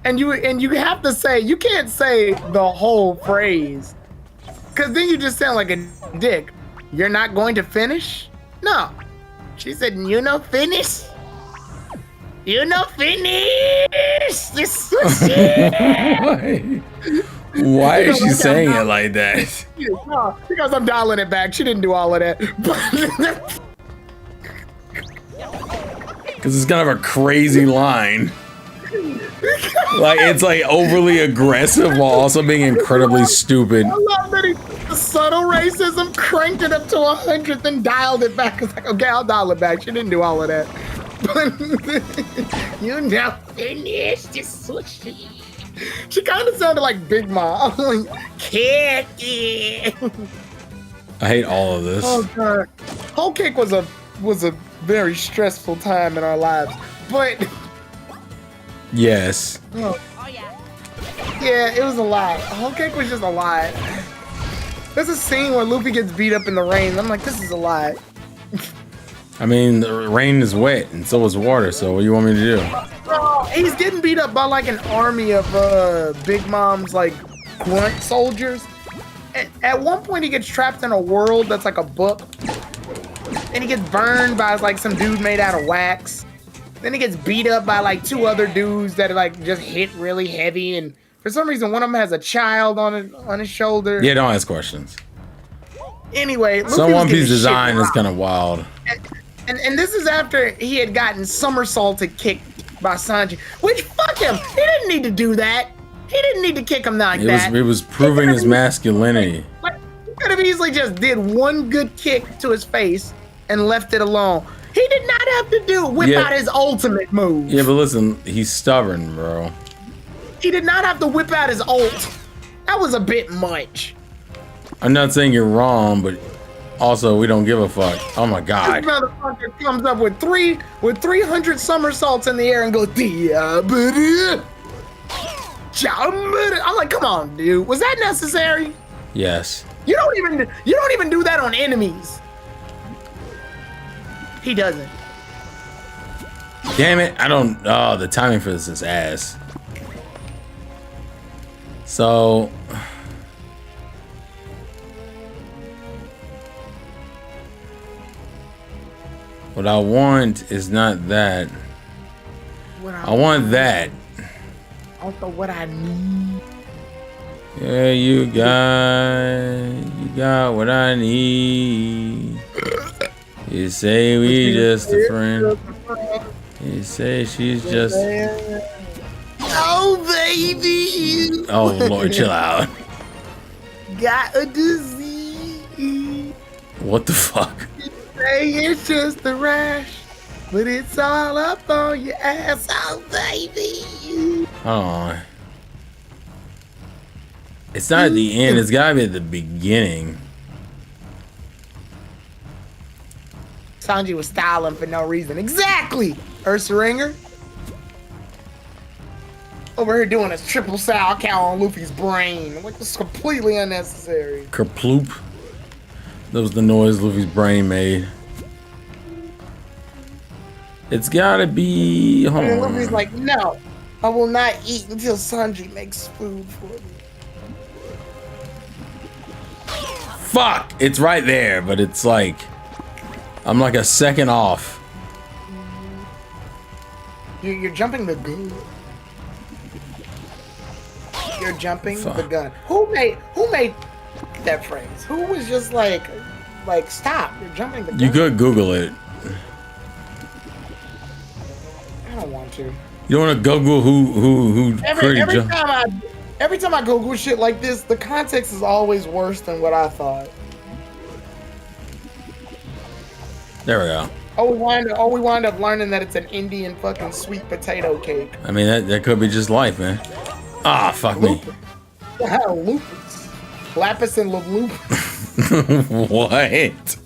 and you have to say, you can't say the whole phrase, because then you just sound like a dick. You're not going to finish? No. She said, finish? Finish this sushi. Why is she saying it like that? Because I'm dialing it back. She didn't do all of that. Because it's kind of a crazy line. Like, it's like overly aggressive while also being incredibly stupid. I love that the subtle racism cranked it up to 100th and dialed it back. It's like, okay, I'll dial it back. She didn't do all of that. Finish this sushi. She kind of sounded like Big Ma. I'm like, kick it. I hate all of this. Oh God, Whole Cake was a very stressful time in our lives, but yes. Yeah, it was a lot. Whole Cake was just a lot. There's a scene where Luffy gets beat up in the rain. I'm like, this is a lot. I mean, the rain is wet, and so is water, so what do you want me to do? He's getting beat up by like an army of Big Mom's like grunt soldiers. At one point, he gets trapped in a world that's like a book. And he gets burned by like some dude made out of wax. Then he gets beat up by like 2 other dudes that like just hit really heavy. And for some reason, one of them has a child on his shoulder. Yeah, don't ask questions. Anyway, some One Piece design is kind of wild. And this is after he had gotten somersaulted kicked by Sanji. Which, fuck him. He didn't need to do that. He didn't need to kick him like It that. was proving his masculinity. Like, he could have easily just did one good kick to his face and left it alone. He did not have to whip out his ultimate move. Yeah, but listen, he's stubborn, bro. He did not have to whip out his ult. That was a bit much. I'm not saying you're wrong, but also we don't give a fuck. Oh my god. This motherfucker comes up with 300 somersaults in the air and goes, I'm like, come on, dude. Was that necessary? Yes. You don't even do that on enemies. He doesn't. Damn it, I don't. Oh, the timing for this is ass. So. What I want is not that. I want that. Also, what I need. Yeah, you got what I need. You say we just a friend. You say she's just. Oh, baby. Oh, Lord, chill out. Got a disease. What the fuck? You say it's just a rash, but it's all up on your ass. Oh, baby. Hold on. It's not at the end. It's gotta be at the beginning. Sanji was styling for no reason. Exactly, Ursaringer. Over here doing a triple sour cow on Luffy's brain. Like, this is completely unnecessary. Kerploop. That was the noise Luffy's brain made. It's gotta be. Hold And on. Luffy's like, no, I will not eat until Sanji makes food for me. Fuck! It's right there, but it's like. I'm like a second off. You're jumping the gun. You're jumping the gun. Who made that phrase? Who was just like stop? You're jumping the gun. You could Google it. I don't want to. You don't want to Google who created jump. Every time I Google shit like this, the context is always worse than what I thought. There we go. Oh, we wind up learning that it's an Indian fucking sweet potato cake. I mean, that could be just life, man. Ah, fuck me. Lupus. Lapis and lupus. What?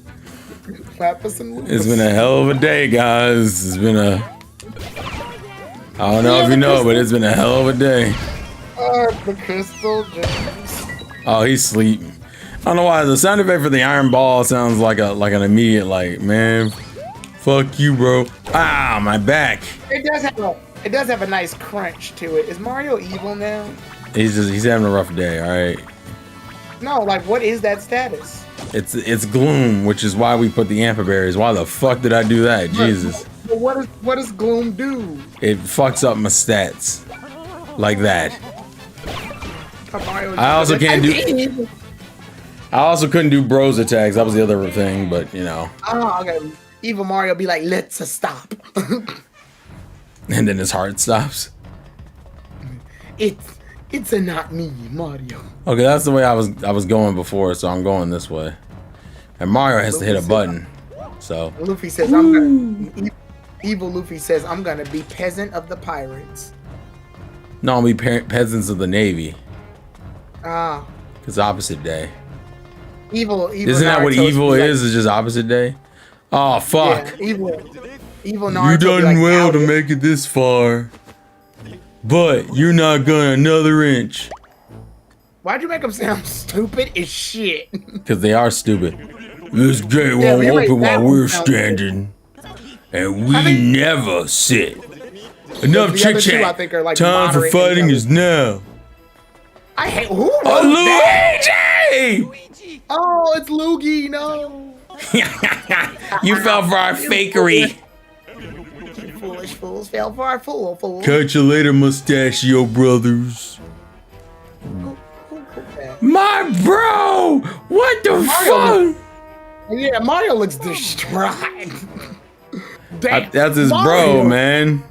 Lapis and lupus. It's been a hell of a day, guys. It's been a... I don't know if you know, but it's been a hell of a day. The crystal gems. Oh, he's asleep. I don't know why the sound effect for the iron ball sounds like an immediate man, fuck you, bro. Ah, my back. It does have a nice crunch to it. Is Mario evil now? He's having a rough day, all right. No, like what is that status? It's gloom, which is why we put the ampa berries. Why the fuck did I do that? Jesus. But what does gloom do? It fucks up my stats like that. I also can't do. I also couldn't do bros attacks. That was the other thing, but you know. Oh, okay. Evil Mario be like, let's stop. And then his heart stops. It's a not me, Mario. Okay, that's the way I was going before, so I'm going this way. And Mario has to hit a button. So Luffy says, Evil Luffy says, I'm gonna be peasant of the pirates. no, I'll be peasants of the Navy. Ah. It's opposite day. Evil. Isn't that what evil is? It's just opposite day? Oh, fuck. Yeah, evil Naruto You done like, well to make it this far. But you're not gonna another inch. Why'd you make them sound stupid as shit? Because they are stupid. This gate Yeah, won't you open made that while one we're sound standing. And we never sit. Enough The chit other two, I chat. think, are, like, Time for moderate fighting and is now. I hate who wrote that? Luigi! Oh, it's Luigi, no. You fell for our fakery. You foolish fools fell for our fool. Catch you later, Mustachio Brothers. Who put that? My bro! What the fuck? Yeah, Mario looks distraught. Damn, That's his Mario. bro, man.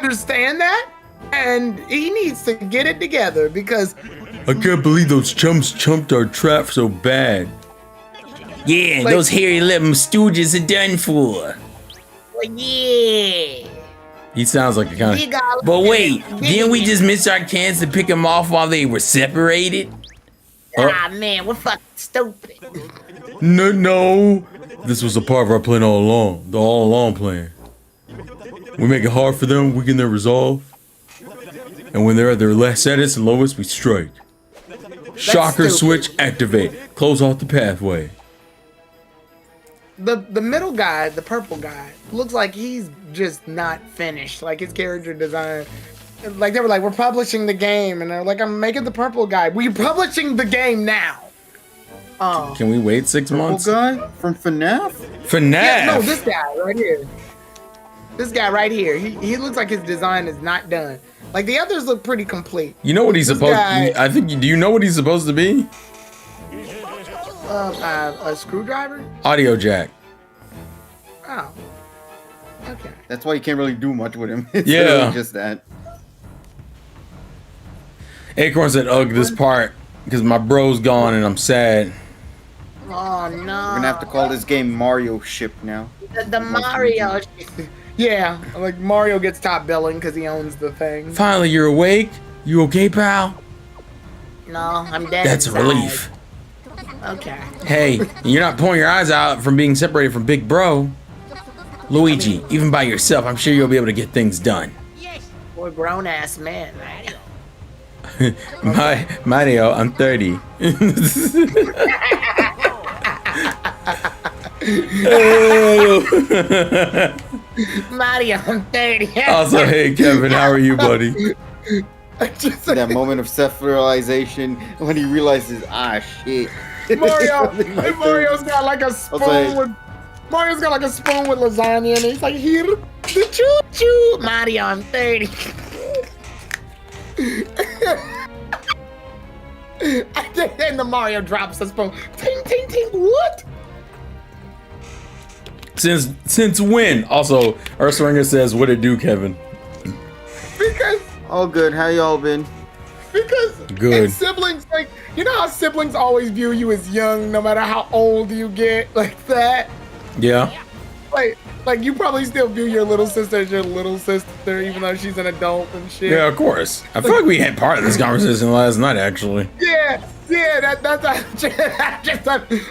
Understand that? And he needs to get it together because I can't believe those chumps chumped our trap so bad. Yeah, Like- those hairy little stooges are done for. yeah. He sounds like a kind Big of. ol' But wait, big didn't we big- just miss our chance to pick them off while they were separated? Ah man, we're fucking stupid. No. This was a part of our plan all along. The all along plan. We make it hard for them, weaken their resolve. And when they're at their saddest and lowest, we strike. Shocker stupid. switch activate. Close off the pathway. The middle guy, the purple guy, looks like he's just not finished. Like his character design. Like they were like, we're publishing the game, and they're like, I'm making the purple guy. We're publishing the game now. Oh. Can we wait 6 Purple months? guy from FNAF? FNAF! Yeah, no, this guy right here. This guy right here. He looks like his design is not done. Like the others look pretty complete. You know what he's This supposed guy- I think, do you know what he's supposed to be? A screwdriver? Audio jack. Oh. Okay. That's why you can't really do much with him. It's Yeah. really just that. Acorn said, ugh, this part, because my bro's gone and I'm sad. Oh no. We're gonna have to call this game Mario Ship now. the Mario. Yeah, like Mario gets top billing because he owns the thing. Finally, you're awake? You okay, pal? No, I'm dead. That's a inside. relief. Okay. Hey, you're not pulling your eyes out from being separated from Big Bro. Luigi, even by yourself, I'm sure you'll be able to get things done. We're grown ass men, right? Mario, I'm 30. Mario, I'm 30. Also, hey, Kevin, how are you, buddy? That moment of self-realization when he realizes, ah, shit. Mario, Like my Mario's got like a spoon like- with. Mario's got like a spoon with lasagna, and he's like, "Here, the choo choo." Mario, I'm 30. And the Mario drops the spoon. Ting ting ting. What? Since when? Also, Urswinger says, what it do, Kevin? Because All good. How y'all been? Good. and siblings, like, you know how siblings always view you as young no matter how old you get, like that. Yeah. Like you probably still view your little sister as your little sister, even though she's an adult and shit. Yeah, of course. I feel like we had part of this conversation last night, actually. Yeah.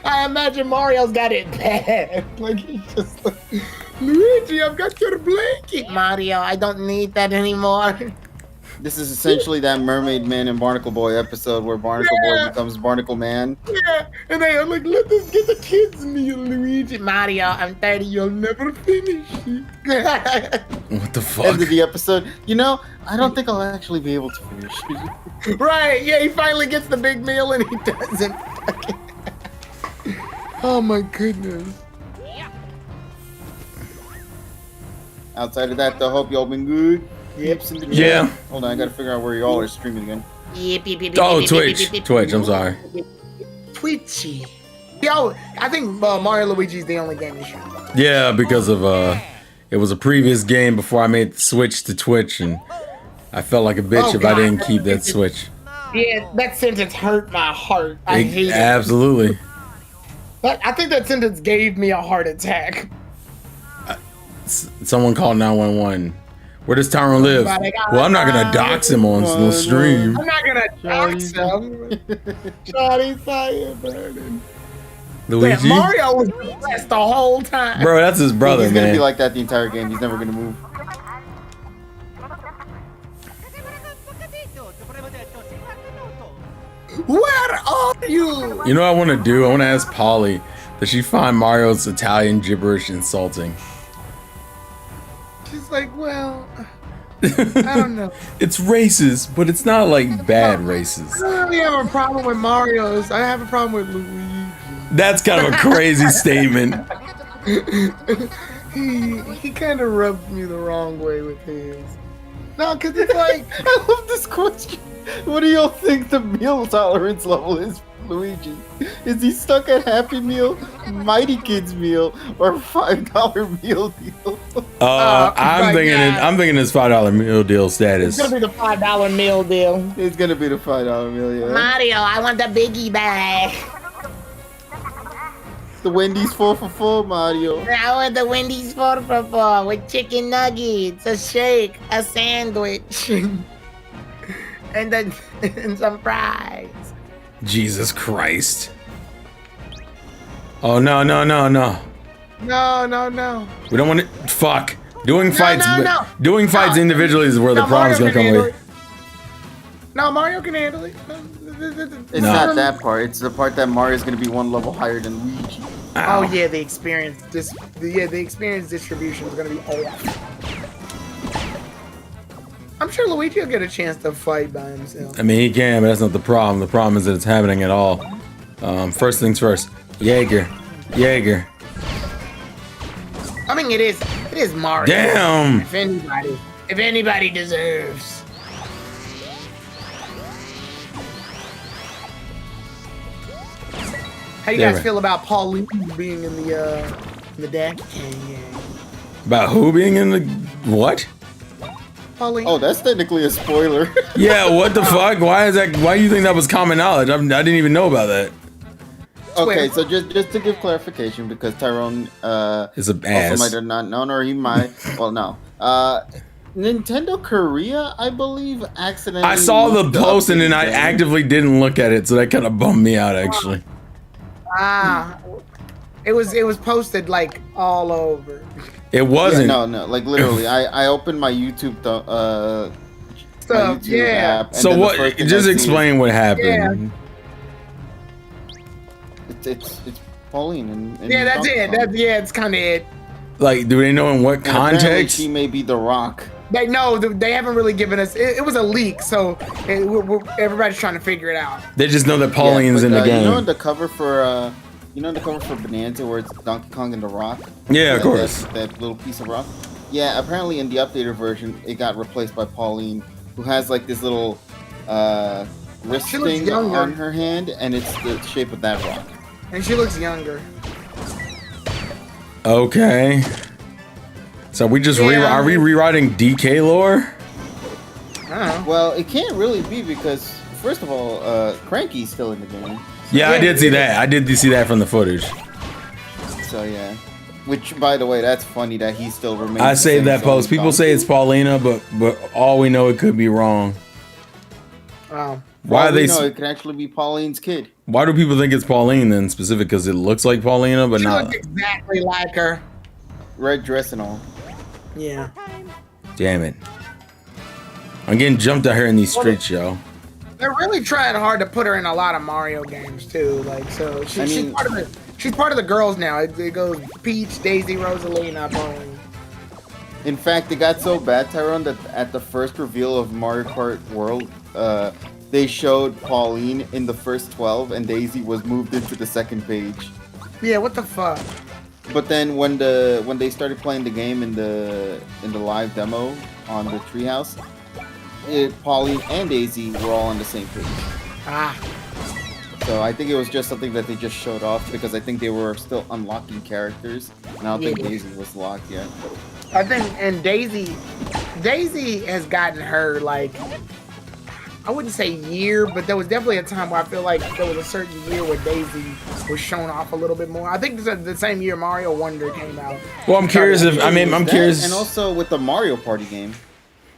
I imagine Mario's got it bad. Like he's just like, Luigi, I've got your blanket. Mario, I don't need that anymore. This is essentially that Mermaid Man and Barnacle Boy episode where Barnacle Boy Yeah. becomes Barnacle Man. Yeah, and they are like, let us get the kids meal, Luigi. Mario, I'm 30, you'll never finish it. What the End fuck? of the episode. You know, I don't think I'll actually be able to finish. Right, yeah, he finally gets the big meal and he doesn't. Oh my goodness. Outside of that, though, hope y'all been good. Yips in the chat. Yeah. Hold on, I gotta figure out where y'all are streaming again. Oh, Twitch. Twitch, I'm sorry. Twitchy. Yo, I think Mario Luigi's the only game you should. Yeah, because of, it was a previous game before I made the switch to Twitch, and I felt like a bitch Oh, if I God. didn't keep that switch. Yeah, that sentence hurt my heart. I hate it. Absolutely. I think that sentence gave me a heart attack. Someone called 911. Where does Tyrone live? Well, I'm not gonna dox him on the stream. I'm not gonna dox him. Johnny Fire burning. Luigi? Mario was blessed the whole time. Bro, that's his brother, He's gonna man. be like that the entire game. He's never gonna move. Where are you? You know what I want to do? I want to ask Polly, does she find Mario's Italian gibberish insulting? She's like, well, I don't know. It's racist, but it's not like bad racist. I don't really have a problem with Mario's. I have a problem with Luigi. That's kind of a crazy statement. He kind of rubs me the wrong way with his. No, because it's like, I love this question. What do y'all think the meal tolerance level is, Luigi? Is he stuck at Happy Meal, Mighty Kids Meal, or $5 meal deal? I'm thinking it's $5 meal deal status. It's gonna be the $5 meal deal. It's gonna be the $5 meal, yeah. Mario, I want the biggie bag. The Wendy's 4 for 4, Mario. I want the Wendy's 4 for 4 with chicken nuggets, a shake, a sandwich, and some fries. Jesus Christ. Oh, no. No. We don't want to. Fuck. Doing fights individually is where the problem's gonna come with. No, Mario can handle it. It's not that part. It's the part that Mario's gonna be one level higher than Luigi. Ow. Oh yeah, the experience distribution is gonna be off. I'm sure Luigi will get a chance to fight by himself. I mean, he can, but that's not the problem. The problem is that it's happening at all. First things first. Jaeger. I mean, it is Mario. Damn. If anybody deserves. How do you guys feel about Pauline being in the deck? Yeah. About who being in the what? Pauline. Oh, that's technically a spoiler. Yeah, what the fuck? Why do you think that was common knowledge? I didn't even know about that. Okay, so just to give clarification, because Tyrone is an ass. Also might have not known, or he might. Well, no. Nintendo Korea, I believe, accidentally. I saw the post and then I actively didn't look at it, so that kind of bummed me out actually. It was posted like all over. It wasn't. Yeah, no, like literally. I opened my YouTube app. So what? Just explain what happened. Yeah. It's Pauline and yeah, that's it. It's kind of it. Like, do they know in what context? She may be The Rock. They haven't really given us. It was a leak, so everybody's trying to figure it out. They just know that Pauline's in the game. You know the cover for Bonanza where it's Donkey Kong and The Rock? Yeah, of course. That little piece of rock. Yeah, apparently in the updated version, it got replaced by Pauline, who has like this little wrist thing on her hand, and it's the shape of that rock. And she looks younger. Okay. So we just are we rewriting DK lore? Well, it can't really be because first of all, Cranky's still in the game. Yeah, I did see that. I did see that from the footage. So yeah. Which, by the way, that's funny that he still remains. I saved that post. People say it's Paulina, but all we know, it could be wrong. Wow. Why are they? No, it could actually be Pauline's kid. Why do people think it's Pauline then, specific? Because it looks like Paulina, but not. She looks exactly like her. Red dress and all. Yeah. Damn it. I'm getting jumped out here in these streets, yo. They're really trying hard to put her in a lot of Mario games too. Like, so she's part of the girls now. It goes Peach, Daisy, Rosalina, Pauline. In fact, it got so bad, Tyrone, that at the first reveal of Mario Kart World, they showed Pauline in the first 12, and Daisy was moved into the second page. Yeah, what the fuck? But then when they started playing the game in the live demo on the treehouse, Pauline and Daisy were all on the same page. So I think it was just something that they just showed off because I think they were still unlocking characters, and I don't think Daisy was locked yet. I think, and Daisy has gotten her, like, I wouldn't say year, but there was definitely a time where I feel like there was a certain year where Daisy was shown off a little bit more. I think the same year Mario Wonder came out. Well, I'm curious I'm curious. And also with the Mario Party game.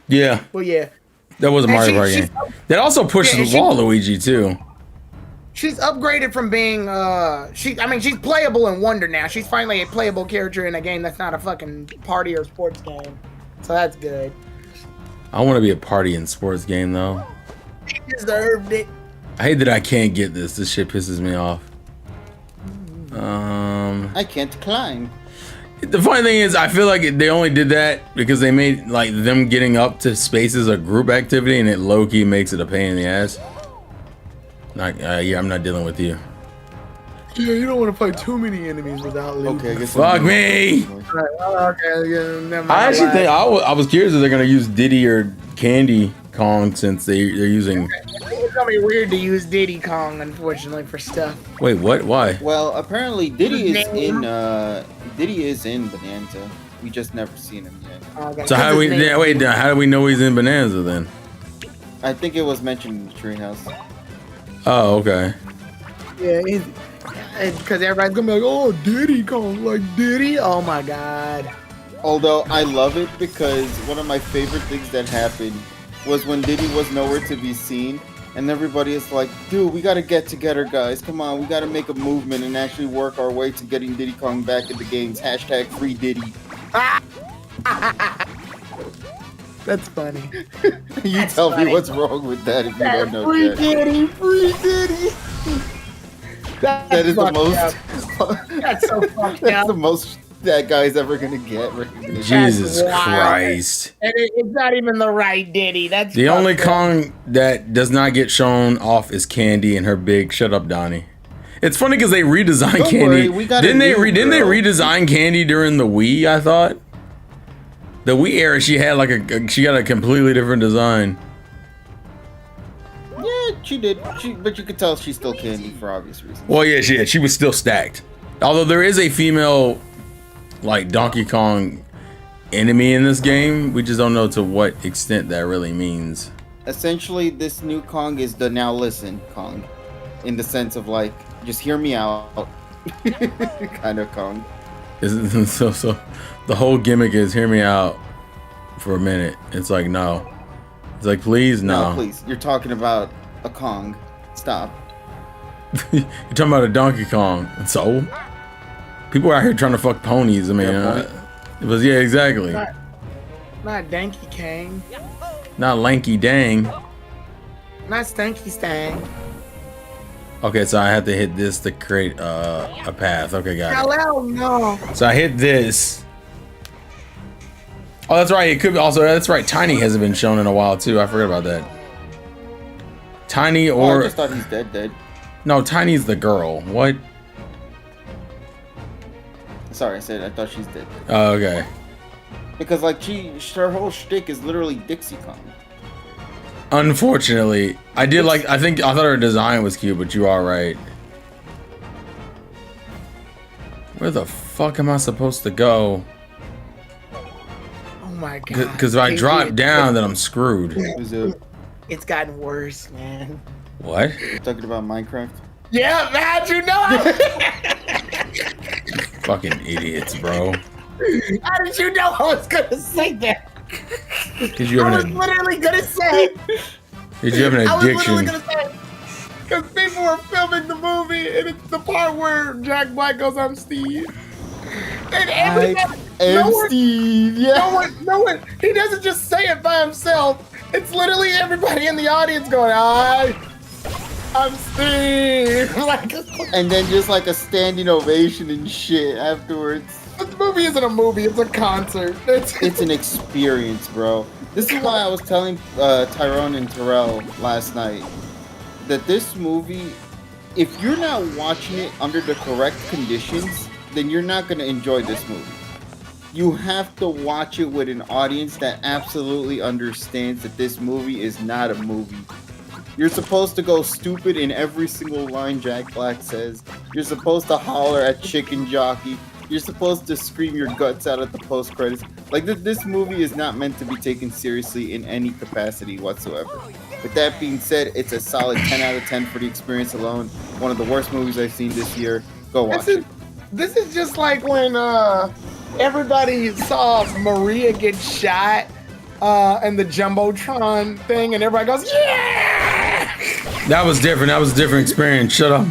Yeah. Well, yeah. That was a Mario Party game. That also pushed the wall, Luigi, too. She's upgraded from being, she's playable in Wonder now. She's finally a playable character in a game that's not a fucking party or sports game. So that's good. I want to be a party and sports game, though. She deserved it. I hate that I can't get this. This shit pisses me off. I can't climb. The funny thing is, I feel like they only did that because they made like them getting up to spaces a group activity, and it low-key makes it a pain in the ass. I'm not dealing with you. Yeah, you don't want to fight too many enemies without losing. Okay, I guess fuck me. Okay, yeah, never mind. I actually think I was curious if they're gonna use Diddy or Candy Kong since they're using. It's gonna be weird to use Diddy Kong, unfortunately, for stuff. Wait, what? Why? Well, apparently Diddy His is name? in Bonanza. We just never seen him yet. Okay, So how do we? his name- Yeah, wait, how do we know he's in Bonanza then? I think it was mentioned in the treehouse. Oh, okay. Yeah, because everybody's gonna be like, "Oh, Diddy Kong, like Diddy." Oh my God. Although I love it because one of my favorite things that happened was when Diddy was nowhere to be seen, and everybody is like, "Dude, we gotta get together, guys. Come on, we gotta make a movement and actually work our way to getting Diddy Kong back in the games." Hashtag free Diddy. That's funny. You That's tell funny. me what's wrong with that if you don't know Free that. Diddy, free Diddy. That is the fucked most. up. That's so fucked That's up. the most that guy's ever gonna get. Recognition. Jesus wild. Christ. And it's not even the right Diddy. That's The only fucked up. Kong that does not get shown off is Candy and her big "Shut up, Donnie." It's funny because they redesigned Don't Candy. worry, we got a Didn't they new girl. redesign Candy during the Wii? I thought the Wii era she had like she got a completely different design. Yeah, she did. But you could tell she's still Candy for obvious reasons. Well, yeah, she was still stacked. Although there is a female like Donkey Kong enemy in this game, we just don't know to what extent that really means. Essentially, this new Kong is the now listen Kong, in the sense of like, just hear me out, kind of Kong. So the whole gimmick is hear me out for a minute. It's like no. It's like please no. No, please. You're talking about a Kong. Stop. You're talking about a Donkey Kong. And so people are out here trying to fuck ponies. I mean, Fair point. it was yeah, exactly. Not Danky Kang. Not lanky dang. Not Stanky Stang. Okay, so I had to hit this to create a path. Okay, got it. Hello, no. So I hit this. Oh, that's right. It could be also. That's right. Tiny hasn't been shown in a while too. I forgot about that. Tiny Oh, I or just thought he's dead. no? Tiny's the girl. What? Sorry, I thought she's dead. Oh, okay. Because like her whole shtick is literally Dixie Kong. Unfortunately, I did like. I thought her design was cute, but you are right. Where the fuck am I supposed to go? Oh my God. Because if I drop down, then I'm screwed. Who's It's gotten worse, man. What? talking about Minecraft? Yeah, how'd you know? Fucking idiots, bro. How did you know I was gonna say that? Did you I have was an? literally gonna say. Did you have an I was literally addiction? gonna say. Because people were filming the movie, and it's the part where Jack Black goes, "I'm Steve," and everybody, no one, Steve. Yeah. no one. He doesn't just say it by himself. It's literally everybody in the audience going, I'm Steve. Like, And then just like a standing ovation and shit afterwards. this movie isn't a movie; it's a concert. It's an experience, bro. This is why I was telling Tyrone and Terrell last night that this movie, if you're not watching it under the correct conditions, then you're not going to enjoy this movie. You have to watch it with an audience that absolutely understands that this movie is not a movie. You're supposed to go stupid in every single line Jack Black says. You're supposed to holler at Chicken Jockey. You're supposed to scream your guts out at the post credits. Like this movie is not meant to be taken seriously in any capacity whatsoever. With that being said, it's a solid 10 out of 10 for the experience alone. One of the worst movies I've seen this year. Go watch it. This is just like when everybody saw Maria get shot and the Jumbotron thing, and everybody goes, "Yeah!" That was different. That was a different experience. Shut up.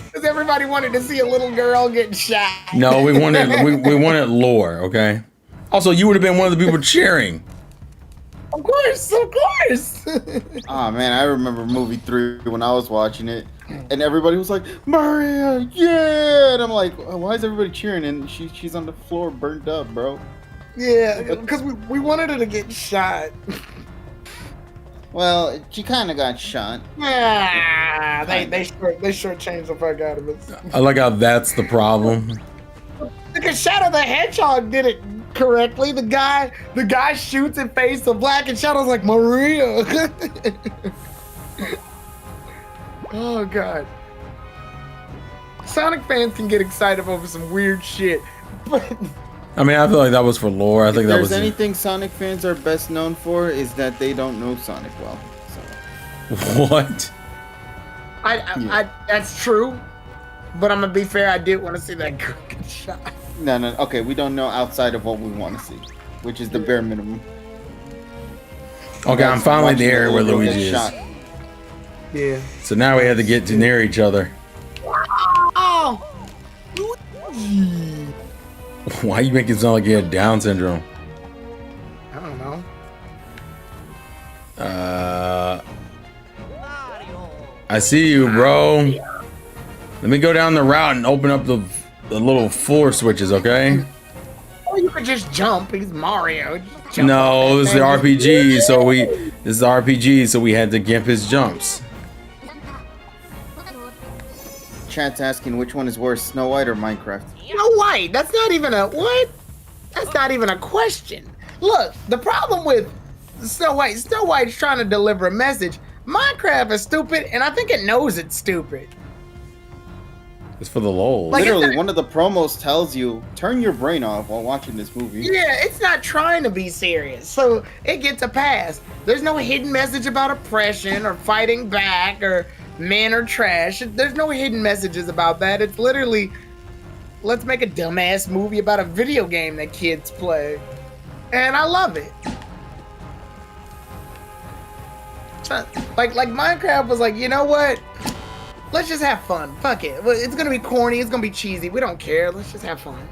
Because everybody wanted to see a little girl get shot. No, we wanted lore. Okay. Also, you would have been one of the people cheering. Of course. Ah man, I remember movie 3 when I was watching it, and everybody was like, "Maria, yeah!" And I'm like, "Why is everybody cheering?" And she's on the floor, burnt up, bro. Yeah, because we wanted her to get shot. Well, she kind of got shot. Ah, they sure changed the fuck out of it. I like how that's the problem. Because Shadow the Hedgehog did it correctly. The guy shoots and fades to black, and Shadow's like Maria. Oh god. Sonic fans can get excited over some weird shit, but I mean, I feel like that was for lore. I think that If was. there's anything Sonic fans are best known for is that they don't know Sonic well. So. What? I that's true. But I'm gonna be fair. I did want to see that good shot. No. Okay, we don't know outside of what we want to see, which is the bare minimum. Okay, I'm finally there where Luigi is. Shot. Yeah. So now we have to get to near each other. Oh. Why you make it sound like you had Down syndrome? I don't know. I see you, bro. Let me go down the route and open up the little floor switches, okay? Or you could just jump. He's Mario. Just jump No, off this is that the thing. RPG, so we had to gimp his jumps. Chat's asking which one is worse, Snow White or Minecraft. Snow White. That's not even a what? That's not even a question. Look, the problem with Snow White's trying to deliver a message. Minecraft is stupid, and I think it knows it's stupid. It's for the lol. Like, Literally, one of the promos tells you, turn your brain off while watching this movie. Yeah, it's not trying to be serious, so it gets a pass. There's no hidden message about oppression or fighting back or men are trash. There's no hidden messages about that. It's literally, let's make a dumbass movie about a video game that kids play. And I love it. Like Minecraft was like, you know what? Let's just have fun. Fuck it. It's gonna be corny. It's gonna be cheesy. We don't care. Let's just have fun.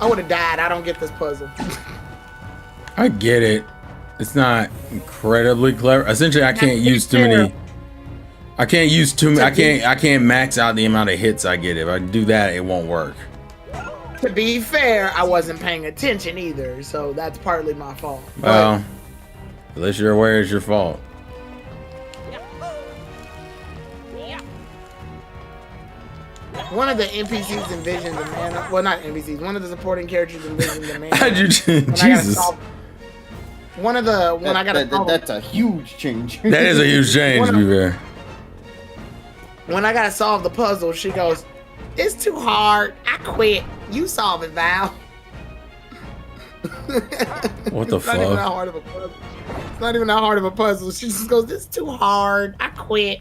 I would have died. I don't get this puzzle. I get it. It's not incredibly clever. Essentially, I can't use too many. I can't use too many. I can't max out the amount of hits I get. If I do that, it won't work. To be fair, I wasn't paying attention either, so that's partly my fault. Well, unless you're aware, it's your fault. One of the NPCs envisioned the man. Well, not NPCs. One of the supporting characters envisioned the man. How'd you? Jesus. When I gotta solve, That's a huge change. That is a huge change, to be fair. when I gotta solve the puzzle, she goes, "It's too hard. I quit. You solve it, Val." What the It's not even that fuck? hard of a puzzle. It's not even that hard of a puzzle. She just goes, "It's too hard. I quit."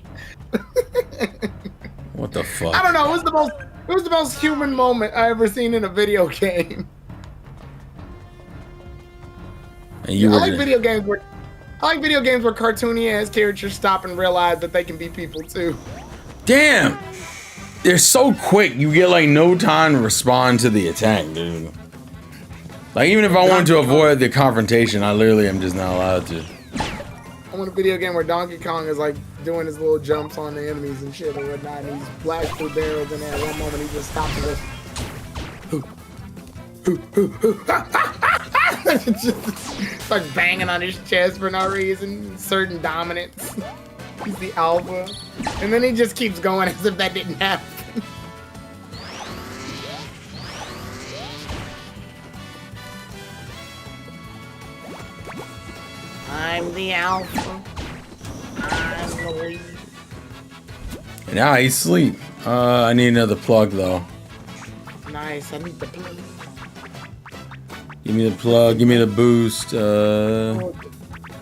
What the fuck? I don't know. It was the most human moment I ever seen in a video game. And you I were like just- video games where cartoony ass characters stop and realize that they can be people too. Damn! They're so quick. You get like no time to respond to the attack, dude. Like even if I wanted to avoid the confrontation, I literally am just not allowed to. I want a video game where Donkey Kong is like doing his little jumps on the enemies and shit or whatnot, and he's blast through barrels, and at one moment he just stops and goes, just like banging on his chest for no reason, certain dominance. He's the alpha, and then he just keeps going as if that didn't happen. I'm the alpha. I'm the lead. And now he's asleep. I need another plug though. Nice. I need the plug. Give me the plug. Give me the boost.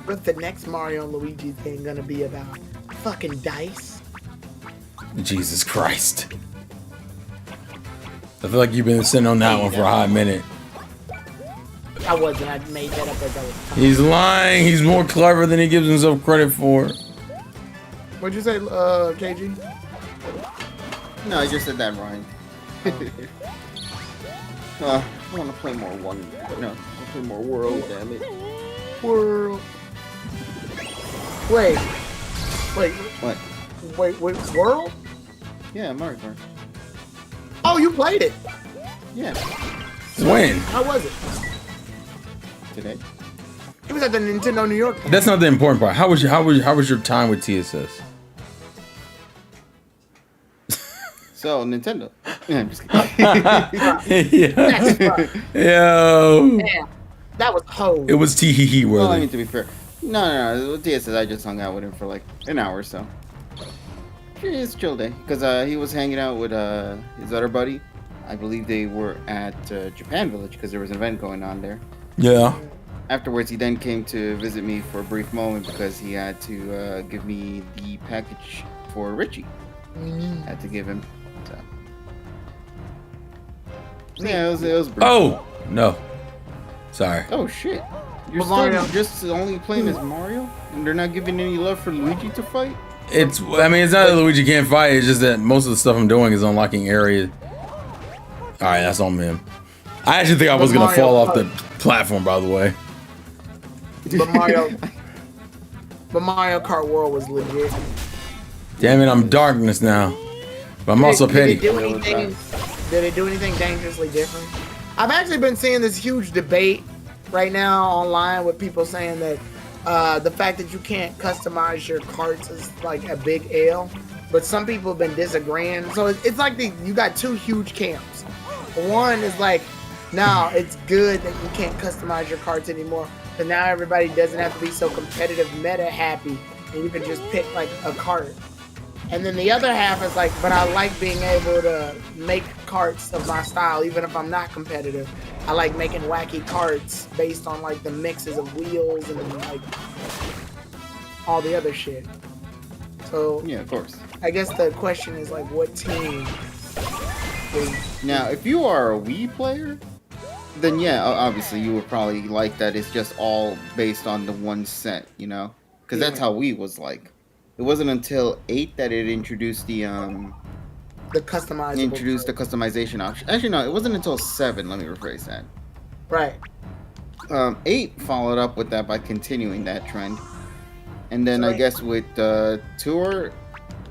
What's the next Mario and Luigi thing gonna be about? Fucking dice. Jesus Christ. I feel like you've been sitting on that one for a hot minute. I wasn't. I made that up as I was talking. He's lying. He's more clever than he gives himself credit for. What'd you say, KG? No, I just said that, Ryan. I want to play more one. No, I want to play more World. Damn it. World. Wait. What? Wait. World? Yeah, Mario Kart. Oh, you played it. Yeah, When? How was it? today. It was at the Nintendo New York. That's not the important part. How was your time with TSS? So Nintendo. Yeah, I'm just kidding. Yeah. Yo. Damn, that was whole. It was tee hee hee Well, I worthy. mean, to be fair, no. With DSS, I just hung out with him for like an hour or so. It's a chill day because he was hanging out with his other buddy. I believe they were at Japan Village because there was an event going on there. Yeah. Afterwards, he then came to visit me for a brief moment because he had to give me the package for Richie. Had to give him. So. Yeah, it was brief. Oh no. Sorry. Oh shit! You're Mario. still just only playing as Mario, and they're not giving any love for Luigi to fight. It's. I mean, it's not that Luigi can't fight. It's just that most of the stuff I'm doing is unlocking areas. All right, that's on him. I actually think I was gonna fall off the platform. By the way. But Mario Kart World was legit. Damn it! I'm darkness now. But I'm also petty. Did it do anything dangerously different? I've actually been seeing this huge debate right now online with people saying that the fact that you can't customize your carts is like a big L, but some people have been disagreeing. So it's like you got two huge camps. One is like, no, it's good that you can't customize your carts anymore, but now everybody doesn't have to be so competitive meta happy, and you can just pick like a cart. And then the other half is like, but I like being able to make carts of my style, even if I'm not competitive. I like making wacky carts based on like the mixes of wheels and like all the other shit. So Yeah, of course. I guess the question is like, what team? Now, if you are a Wii player, then yeah, obviously you would probably like that. It's just all based on the one set, you know, because that's how Wii was like. It wasn't until 8 that it introduced the customizable. Introduced the customization option. Actually, no, it wasn't until 7. Let me rephrase that. Right. 8 followed up with that by continuing that trend, and then Right. I guess with Tour,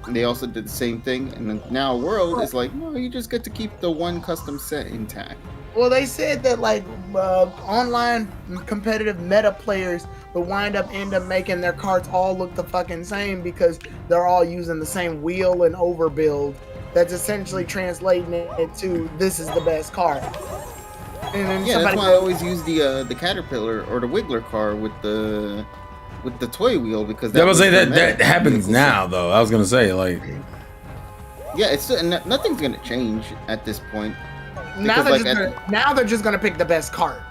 they also did the same thing. And then now World is like, no, you just get to keep the one custom set intact. Well, they said that like online competitive meta players would end up making their carts all look the fucking same because they're all using the same wheel and overbuild. That's essentially translating it to this is the best cart. And then Yeah, that's why I always use the Caterpillar or the Wiggler car with the toy wheel because I was was saying the that meta. happens now though. I was gonna say like. Yeah, it's nothing's gonna change at this point. now Because, they're just gonna pick the best cart.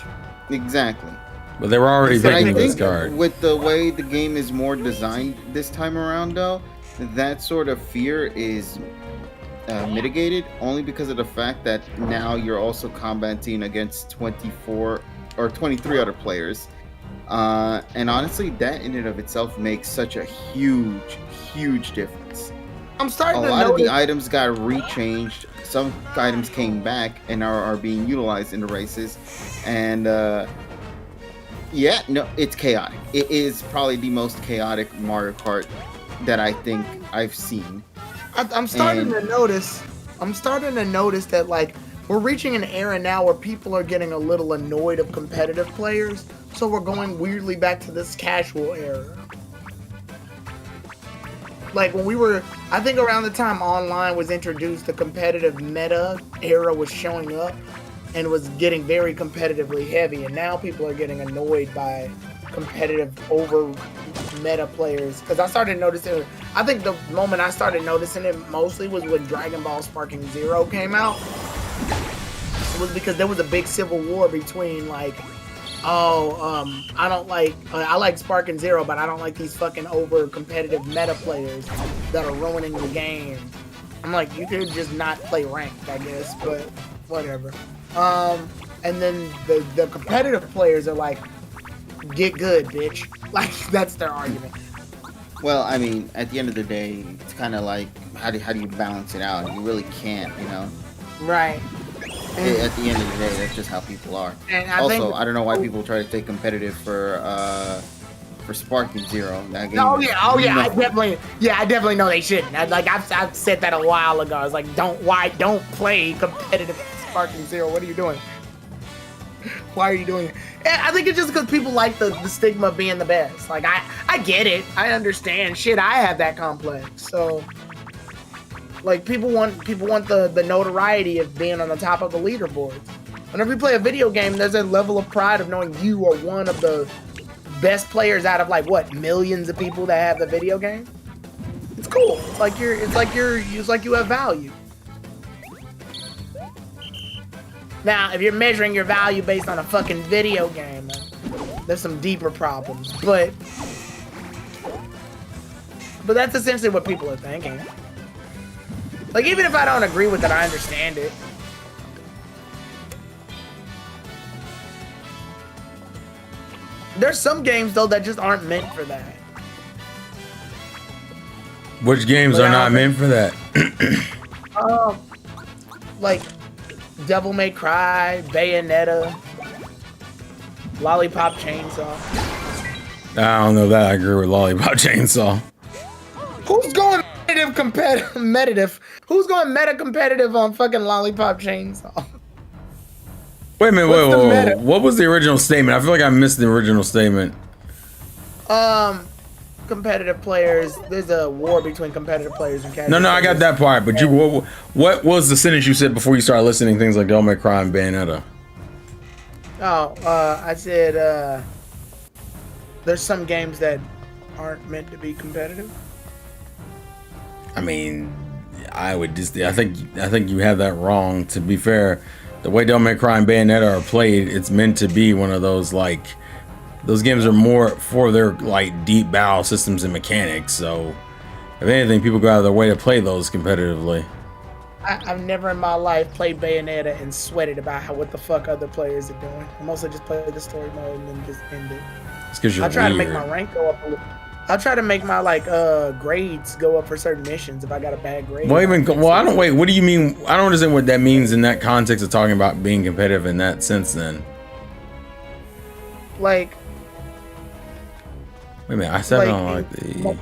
Exactly. But they were already But I picking this think card. with the way the game is more designed this time around, though, that sort of fear is mitigated only because of the fact that now you're also combating against 24 or 23 other players. And honestly, that in and of itself makes such a huge difference. I'm starting A to lot of notice. the items got rechanged. Some items came back and are being utilized in the races. And yeah, no, it's chaotic. It is probably the most chaotic Mario Kart that I think I've seen. I'm starting to notice. I'm starting to notice that like we're reaching an era now where people are getting a little annoyed of competitive players. So we're going weirdly back to this casual era. Like when we were, I think around the time online was introduced, the competitive meta era was showing up and was getting very competitively heavy. And now people are getting annoyed by competitive over meta players. Because I started noticing, I think the moment I started noticing it mostly was when Dragon Ball Sparking Zero came out. It was because there was a big civil war between like, I don't like, I like Sparking Zero, but I don't like these fucking over competitive meta players that are ruining the game. I'm like, you could just not play ranked, I guess, but whatever. And then the competitive players are like, get good, bitch. Like, that's their argument. Well, I mean, at the end of the day, it's kind of like, how do you balance it out? You really can't, you know? Right. At the end of the day, that's just how people are. And I don't know why people try to stay competitive for Sparking Zero. That game Oh is yeah, nothing. I definitely know they shouldn't. I've said that a while ago. I was like, don't play competitive Sparking Zero. What are you doing? Why are you doing it? I think it's just because people like the stigma of being the best. Like I get it. I understand. Shit, I have that complex. So Like people want the notoriety of being on the top of the leaderboards. Whenever you play a video game, there's a level of pride of knowing you are one of the best players out of like what, millions of people that have the video game. It's cool. It's like you have value. Now, if you're measuring your value based on a fucking video game, there's some deeper problems. But that's essentially what people are thinking. Like, even if I don't agree with it, I understand it. There's some games, though, that just aren't meant for that. Which games are not meant for that? Like Devil May Cry, Bayonetta, Lollipop Chainsaw. I don't know that I agree with Lollipop Chainsaw. Who's going competitive? Who's going meta competitive on fucking Lollipop Chainsaw? Wait a minute, wait. What was the original statement? I feel like I missed the original statement. Competitive players. There's a war between competitive players and casual. No, I got that part. But what was the sentence you said before you started listening things like Devil May Cry and Bayonetta? I said there's some games that aren't meant to be competitive. I mean, I think you have that wrong. To be fair, the way Devil May Cry and Bayonetta are played, it's meant to be one of those like. Those games are more for their like deep battle systems and mechanics. So, if anything, people go out of their way to play those competitively. I've never in my life played Bayonetta and sweated about what the fuck other players are doing. I mostly just play the story mode and then just end it. It's because you're I try weird. to make my rank go up a little. I try to make my like grades go up for certain missions if I got a bad grade. What do you mean? I don't understand what that means in that context of talking about being competitive in that sense. Then, like. Wait a minute, I said I don't like the.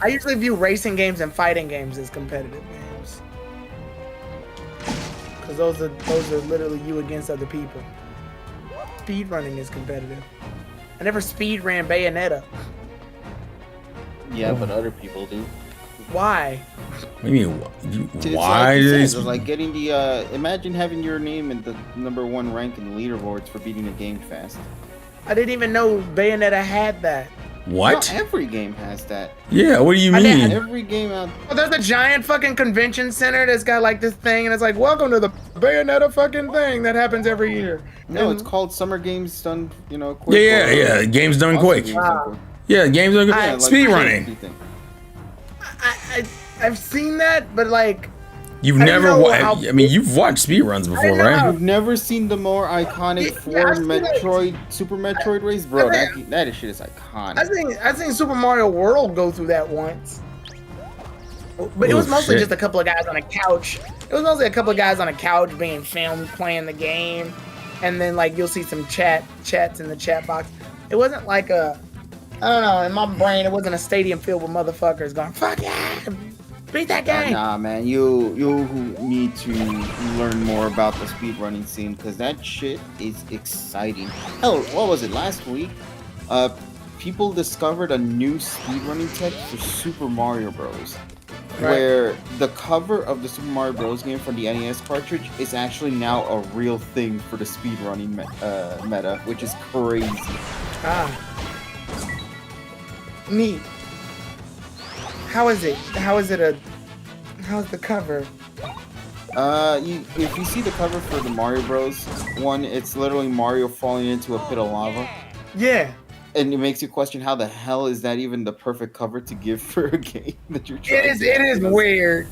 I usually view racing games and fighting games as competitive games, because those are literally you against other people. Speedrunning is competitive. I never speed ran Bayonetta. Yeah, but other people do. Why? What do you mean? Why? It's like getting the. Imagine having your name in the #1 rank in the leaderboards for beating a game fast. I didn't even know Bayonetta had that. What? No, every game has that. Yeah, what do you mean? Every game out. Oh, there's a giant fucking convention center that's got like this thing, and it's like, welcome to the Bayonetta fucking thing that happens every year. No, it's called Summer Games Done, quick. Yeah. Games done quick. Yeah, games done quick. Like Speedrunning. I've seen that, but like. You've never I mean, you've watched speedruns before, right? You've never seen the more iconic Super Metroid race? Bro, that shit is iconic. I seen Super Mario World go through that once. But it was mostly just a couple of guys on a couch. It was mostly a couple of guys on a couch being filmed playing the game. And then like you'll see some chats in the chat box. It wasn't like I don't know, in my brain it wasn't a stadium filled with motherfuckers going, fuck yeah! Beat that game. Nah, man, you need to learn more about the speedrunning scene because that shit is exciting. Hell, what was it last week? People discovered a new speedrunning tech for Super Mario Bros. Right. Where the cover of the Super Mario Bros. Game for the NES cartridge is actually now a real thing for the speedrunning meta, which is crazy. Neat. How is it? How's the cover? If you see the cover for the Mario Bros. One, it's literally Mario falling into a pit of lava. Yeah. And it makes you question how the hell is that even the perfect cover to give for a game that you're trying to It is weird.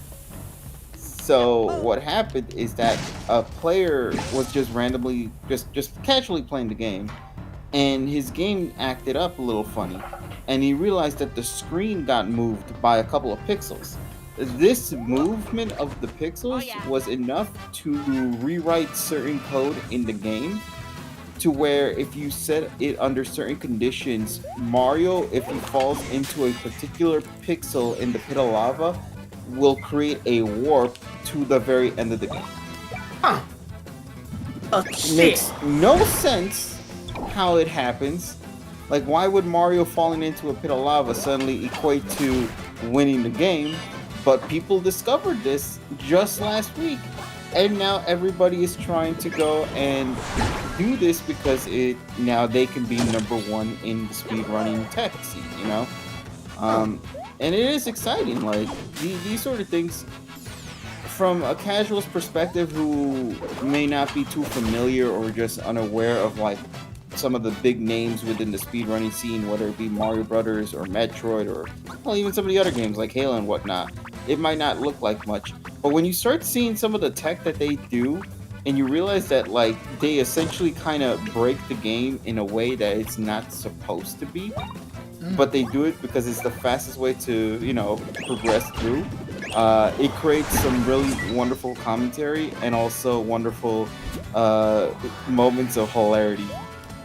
So what happened is that a player was just randomly, just casually playing the game, and his game acted up a little funny. And he realized that the screen got moved by a couple of pixels. This movement of the pixels was enough to rewrite certain code in the game to where if you set it under certain conditions, Mario, if he falls into a particular pixel in the pit of lava, will create a warp to the very end of the game. Huh. Makes no sense how it happens. Like, why would Mario falling into a pit of lava suddenly equate to winning the game? But people discovered this just last week, and now everybody is trying to go and do this because now they can be number one in the speedrunning tech scene, you know. And it is exciting, like these sort of things. From a casual's perspective who may not be too familiar or just unaware of like some of the big names within the speedrunning scene, whether it be Mario Brothers or Metroid or well, even some of the other games like Halo and whatnot, it might not look like much. But when you start seeing some of the tech that they do, and you realize that like they essentially kind of break the game in a way that it's not supposed to be, but they do it because it's the fastest way to, you know, progress through. It creates some really wonderful commentary and also wonderful moments of hilarity.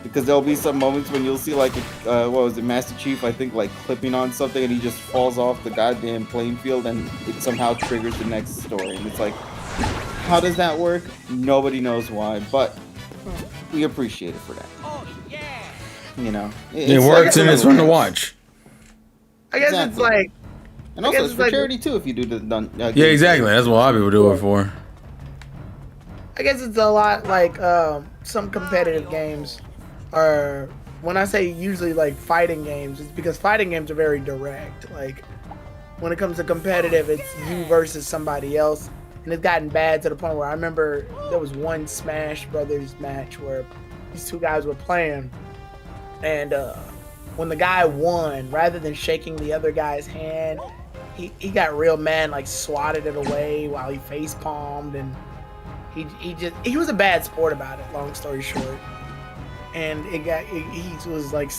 Because there'll be some moments when you'll see like, what was it, Master Chief, I think, like clipping on something and he just falls off the goddamn playing field and it somehow triggers the next story. And it's like, how does that work? Nobody knows why, but we appreciate it for that. You know, It works and it's fun to watch. I guess it's like, and also it's for charity too if you do the yeah, exactly. That's what a lot of people do it for. I guess it's a lot like some competitive games are, when I say usually like fighting games, it's because fighting games are very direct. Like when it comes to competitive, it's you versus somebody else, and it's gotten bad to the point where I remember there was one Smash Brothers match where these two guys were playing, and when the guy won, rather than shaking the other guy's hand, he got real mad, like swatted it away while he face palmed, and he was a bad sport about it. Long story short, and he was like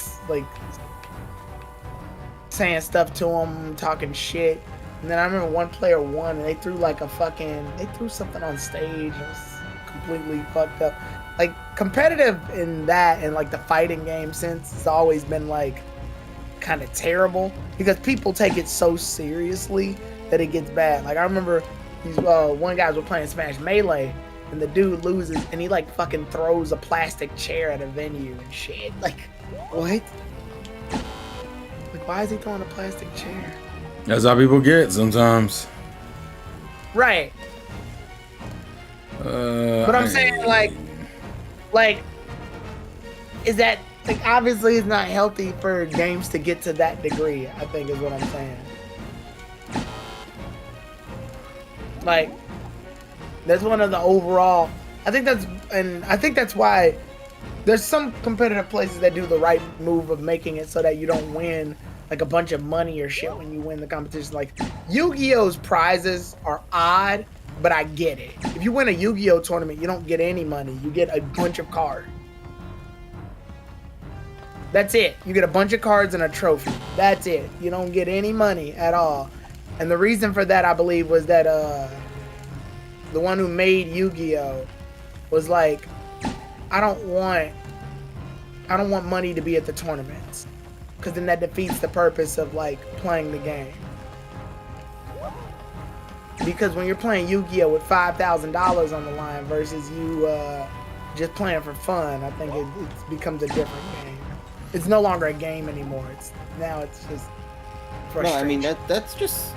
saying stuff to him, talking shit, and then I remember one player won, and they threw something on stage. It was completely fucked up. Like competitive in that and like the fighting game sense has always been like kind of terrible because people take it so seriously that it gets bad. Like I remember these one guys were playing Smash Melee and the dude loses and he like fucking throws a plastic chair at a venue and shit. Like what? Like why is he throwing a plastic chair? That's how people get sometimes. Right. But I'm saying like, is that like obviously it's not healthy for games to get to that degree, I think is what I'm saying. Like, that's one of the overall. I think that's why there's some competitive places that do the right move of making it so that you don't win like a bunch of money or shit when you win the competition. Like Yu-Gi-Oh's prizes are odd, but I get it. If you win a Yu-Gi-Oh tournament, you don't get any money. You get a bunch of cards. That's it. You get a bunch of cards and a trophy. That's it. You don't get any money at all. And the reason for that, I believe, was that the one who made Yu-Gi-Oh was like, I don't want money to be at the tournaments, because then that defeats the purpose of like playing the game. Because when you're playing Yu-Gi-Oh with $5,000 on the line versus you just playing for fun, I think it becomes a different game. It's no longer a game anymore. It's just frustration. No, I mean that's just.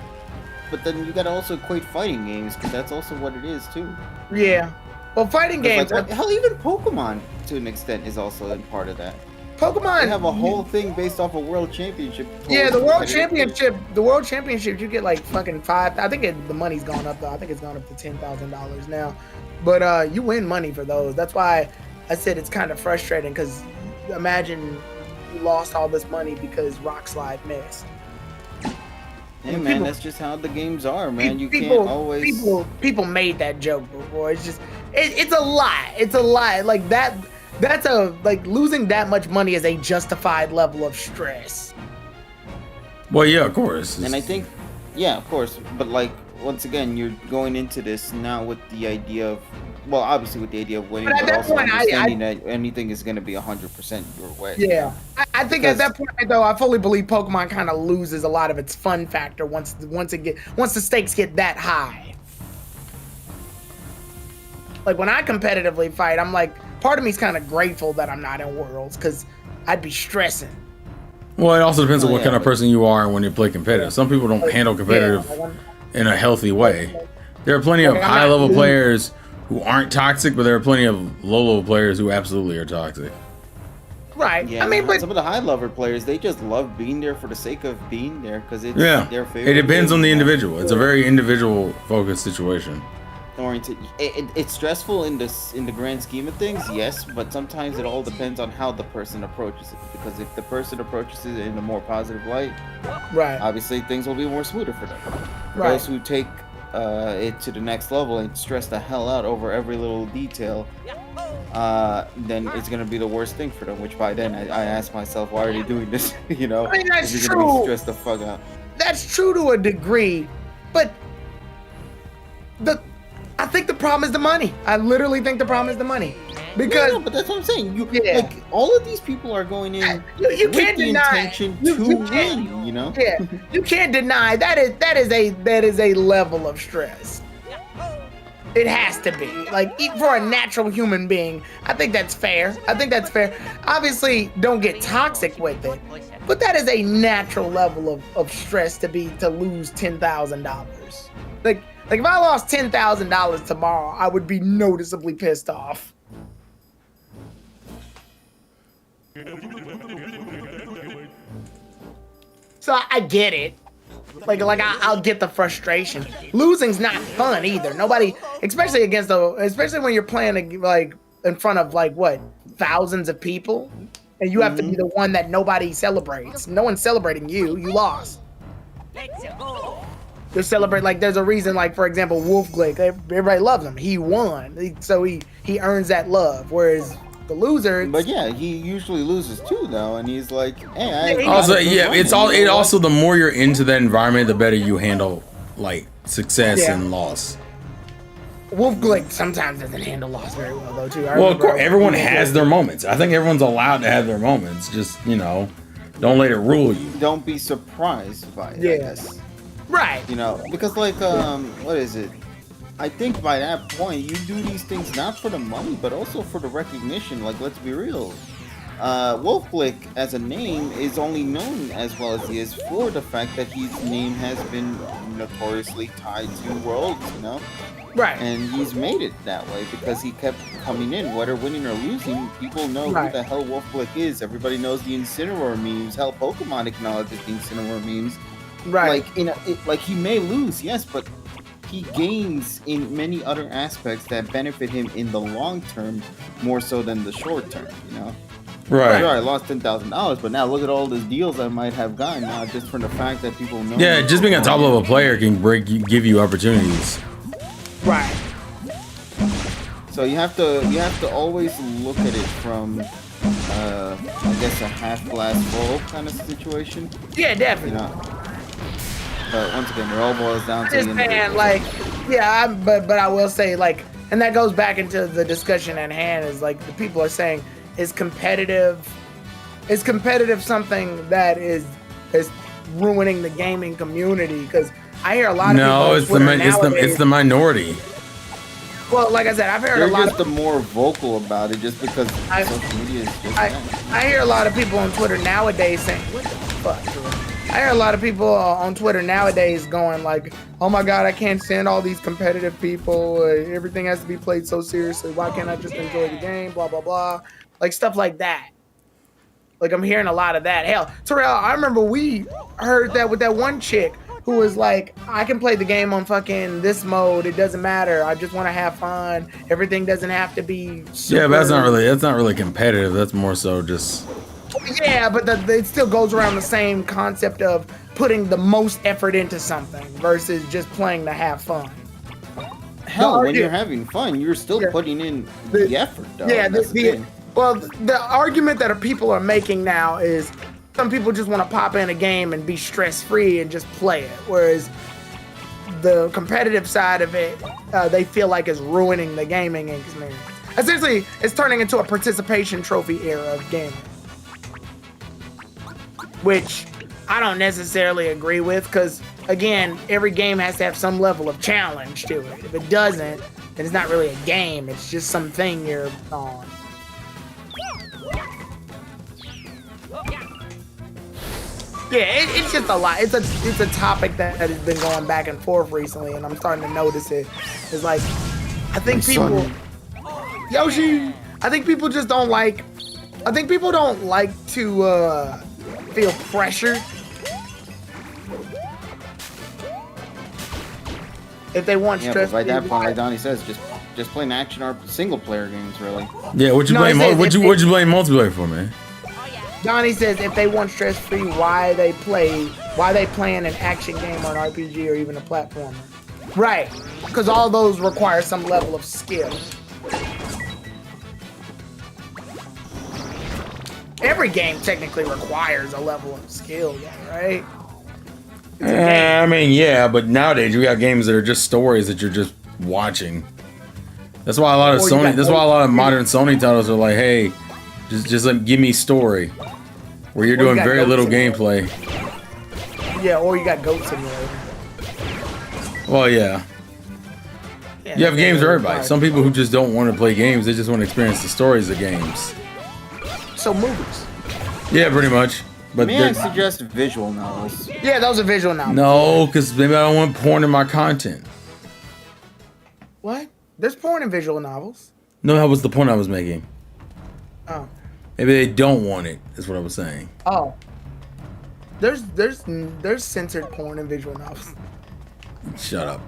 But then you gotta also equate fighting games because that's also what it is too. Yeah. Well, fighting games. Like, hell, even Pokemon to an extent is also a part of that. Pokemon. They have a whole thing based off a world championship. Yeah, the world championship. The world championship, you get like fucking $5,000. I think the money's gone up though. I think it's gone up to $10,000 now. But you win money for those. That's why I said it's kind of frustrating because imagine you lost all this money because Rock Slide missed. Hey man, that's just how the games are, man. You can't always. People made that joke before. It's just it's a lie. It's a lie. Like that. That's like losing that much money is a justified level of stress. Well, yeah, of course. And I think, yeah, of course. But like once again, you're going into this now with the idea of, well, obviously with the idea of winning, but also understanding that anything is going to be 100% your way. Yeah, I think at that point though, I fully believe Pokemon kind of loses a lot of its fun factor once the stakes get that high. Like when I competitively fight, I'm like, part of me is kind of grateful that I'm not in Worlds because I'd be stressing. Well, it also depends on what kind of person you are when you play competitive. Some people don't handle competitive in a healthy way. There are plenty of high-level players who aren't toxic, but there are plenty of low-level players who absolutely are toxic. Right. Yeah, I mean, but some of the high-level players, they just love being there for the sake of being there because it's their favorite. It depends on the game. individual. It's a very individual-focused situation. Oriented. It's stressful in the grand scheme of things, yes, but sometimes it all depends on how the person approaches it. Because if the person approaches it in a more positive light, right. obviously things will be more smoother for them. For Right. those who take it to the next level and stress the hell out over every little detail, then it's gonna be the worst thing for them. Which by then I ask myself, why are they doing this? You know, I mean, that's if you're gonna be true. stressed the fuck out. That's true to a degree, but I think the problem is the money. I literally think the problem is the money. Because No, but that's what I'm saying. Yeah. Like all of these people are going in you with can't the deny intention you to can't- win. You know. yeah, you can't deny that is a level of stress. It has to be. Like for a natural human being, I think that's fair. Obviously, don't get toxic with it, but that is a natural level of stress to lose $10,000. Like if I lost $10,000 tomorrow, I would be noticeably pissed off. So I get it. Like I'll get the frustration. Losing's not fun either. Nobody, especially when you're playing like in front of like what, thousands of people, and you have to be the one that nobody celebrates. No one's celebrating you. You lost. They celebrate, like there's a reason, like for example, Wolfglick, everybody loves him. He won, so he earns that love. Whereas the loser, But yeah, he usually loses too, though, and he's like, "Hey, Also, it also the more you're into that environment, the better you handle like success and loss. Wolfglick sometimes doesn't handle loss very well though too. Well, of course, everyone has their moments. I think everyone's allowed to have their moments. Just don't let it rule you. Don't be surprised by it. I guess. Right. Because like, what is it? I think by that point, you do these things not for the money, but also for the recognition. Like, let's be real. Wolfglick, as a name, is only known as well as he is for the fact that his name has been notoriously tied to worlds, Right. And he's made it that way because he kept coming in, whether winning or losing. People know who the hell Wolfglick is. Everybody knows the Incineroar memes. Hell, Pokemon acknowledges the Incineroar memes. Right. Like he may lose, yes, but he gains in many other aspects that benefit him in the long term more so than the short term. Right. Sure, I lost $10,000, but now look at all these deals I might have gotten now just from the fact that people know. Yeah, just being a top level player can give you opportunities. Right. So you have to always look at it from I guess a half glass full kind of situation. Yeah, definitely. But once again, it all boils down to Just saying, like, yeah, but I will say, like, and that goes back into the discussion at hand, is like the people are saying, is competitive something that is ruining the gaming community? Because I hear a lot of people on Twitter it's the minority. Well, like I said, I've heard a lot of the more vocal about it just because social media is just I hear a lot of people on Twitter nowadays saying, what the fuck, dude? I hear a lot of people on Twitter nowadays going like, oh my god, I can't stand all these competitive people. Everything has to be played so seriously. Why can't I just enjoy the game? Blah, blah, blah. Like stuff like that. Like I'm hearing a lot of that. Hell, Terrell, I remember we heard that with that one chick who was like, I can play the game on fucking this mode. It doesn't matter. I just want to have fun. Everything doesn't have to be super. Yeah, but that's not really competitive. That's more so just. Yeah, but it still goes around the same concept of putting the most effort into something versus just playing to have fun. Hell, when you're having fun, you're still putting in the effort, though. Yeah, the argument that people are making now is some people just want to pop in a game and be stress-free and just play it, whereas the competitive side of it, they feel like is ruining the gaming experience. Essentially, it's turning into a participation trophy era of gaming, which I don't necessarily agree with, because again, every game has to have some level of challenge to it. If it doesn't, then it's not really a game. It's just something you're on. Yeah, it's just a lot. It's a topic that has been going back and forth recently, and I'm starting to notice it. It's like, I think people, Yoshi, I think people just don't like. I think people don't like to feel pressured. If they want Yeah, stress. but by that point, like Donnie says, just playing action or single player games, really. Yeah, what you No, playing? it says What you playing multiplayer for, man? Donnie says if they want stress free, why they playing an action game or an RPG or even a platformer? Right, because all those require some level of skill. Every game technically requires a level of skill, though, right? I mean, yeah, but nowadays you got games that are just stories that you're just watching. That's why a lot of Sony. That's why a lot of modern Sony titles are like, hey, just like, give me story, where you're doing very little gameplay. Yeah, or you got Goat Simulator. Well, yeah. You have games for everybody. Some people who just don't want to play games, they just want to experience the stories of games. So movies. Yeah, pretty much. But May I suggest visual novels? Yeah, those are visual novels. No, because maybe I don't want porn in my content. What? There's porn in visual novels. No, that was the point I was making. Oh. Maybe they don't want it, is what I was saying. Oh. There's censored porn in visual novels. Shut up.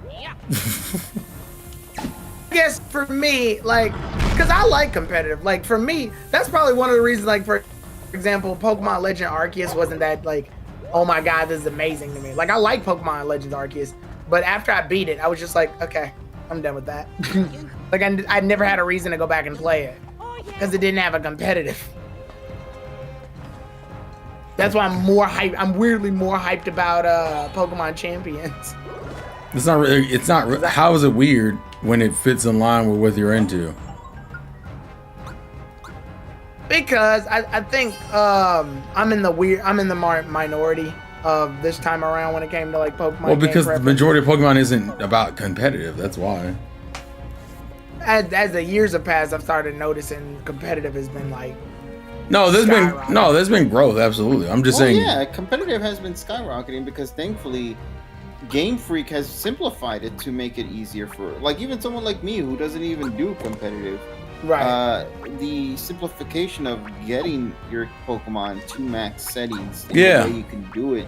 I guess for me, like, because I like competitive. Like, for me, that's probably one of the reasons, like, for example, Pokemon Legend Arceus wasn't that, like, oh my god, this is amazing to me. Like, I like Pokemon Legends Arceus, but after I beat it, I was just like, okay, I'm done with that. Like, I never had a reason to go back and play it because it didn't have a competitive. That's why I'm more hyped. I'm weirdly more hyped about Pokemon Champions. It's not really. It's not. How is it weird when it fits in line with what you're into? Because I think I'm in the minority of this time around when it came to like Pokemon. Well, because the majority of Pokemon isn't about competitive. That's why. As the years have passed, I've started noticing competitive has been like. No, there's been growth. Absolutely, I'm just saying. Yeah, competitive has been skyrocketing because thankfully, Game Freak has simplified it to make it easier for like even someone like me who doesn't even do competitive. Right. The simplification of getting your Pokemon to max settings, and yeah, the way you can do it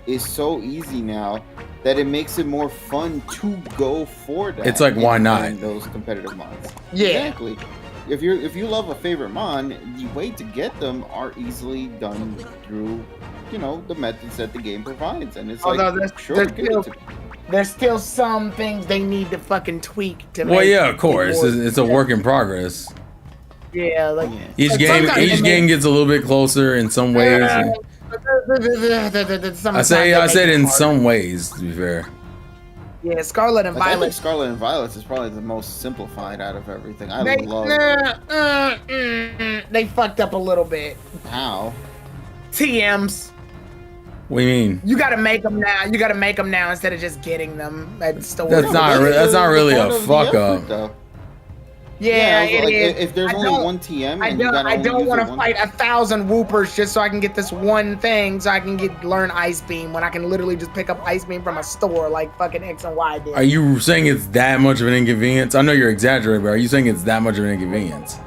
is so easy now that it makes it more fun to go for that. It's like, why not? Those competitive mods. Yeah. Exactly. If you love a favorite mon, the way to get them are easily done through, the methods that the game provides, and it's there's still some things they need to fucking tweak to. Well, yeah, of course, it's a work in progress. Yeah, like each game gets a little bit closer in some ways. I said in some ways, to be fair. Yeah, Scarlet and Violet. I think Scarlet and Violet is probably the most simplified out of everything. They fucked up a little bit. How? TMs. What do you mean? You gotta make them now. You gotta make them now instead of just getting them at stores. That's not really a fuck up. Yeah, it like, is. If there's only one TM, I don't want to fight 1,000 Whoopers just so I can get this one thing, so I can learn Ice Beam when I can literally just pick up Ice Beam from a store like fucking X and Y did. Are you saying it's that much of an inconvenience? I know you're exaggerating, but are you saying it's that much of an inconvenience?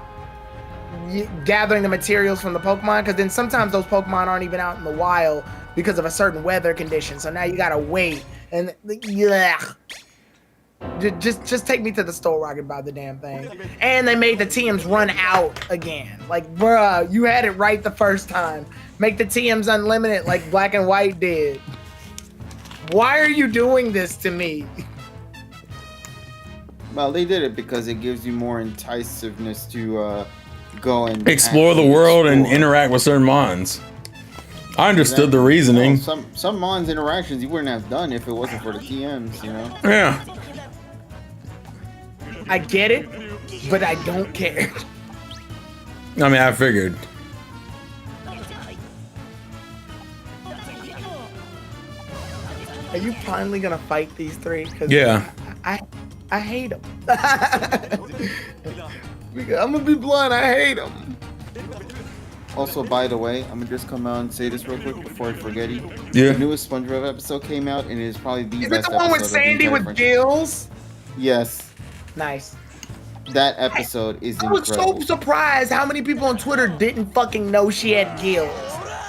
Gathering the materials from the Pokemon, because then sometimes those Pokemon aren't even out in the wild because of a certain weather condition. So now you gotta wait, and yeah. Just take me to the store where I can buy the damn thing. And they made the TMs run out again. Like, bruh, you had it right the first time. Make the TMs unlimited like Black and White did. Why are you doing this to me? Well, they did it because it gives you more incisiveness to go and explore the world and interact with certain mons. I understood the reasoning. Well, some mons interactions you wouldn't have done if it wasn't for the TMs, Yeah. I get it, but I don't care. I mean, I figured. Are you finally gonna fight these three? Yeah. I hate them. I'm gonna be blunt. I hate them. Also, by the way, I'm gonna just come out and say this real quick before I forget it. Yeah. The newest SpongeBob episode came out, and it is probably the Is it best the one episode with of the Sandy entire with franchise. gills? Yes, Nice. that episode is I was so incredible. surprised how many people on Twitter didn't fucking know she had gills.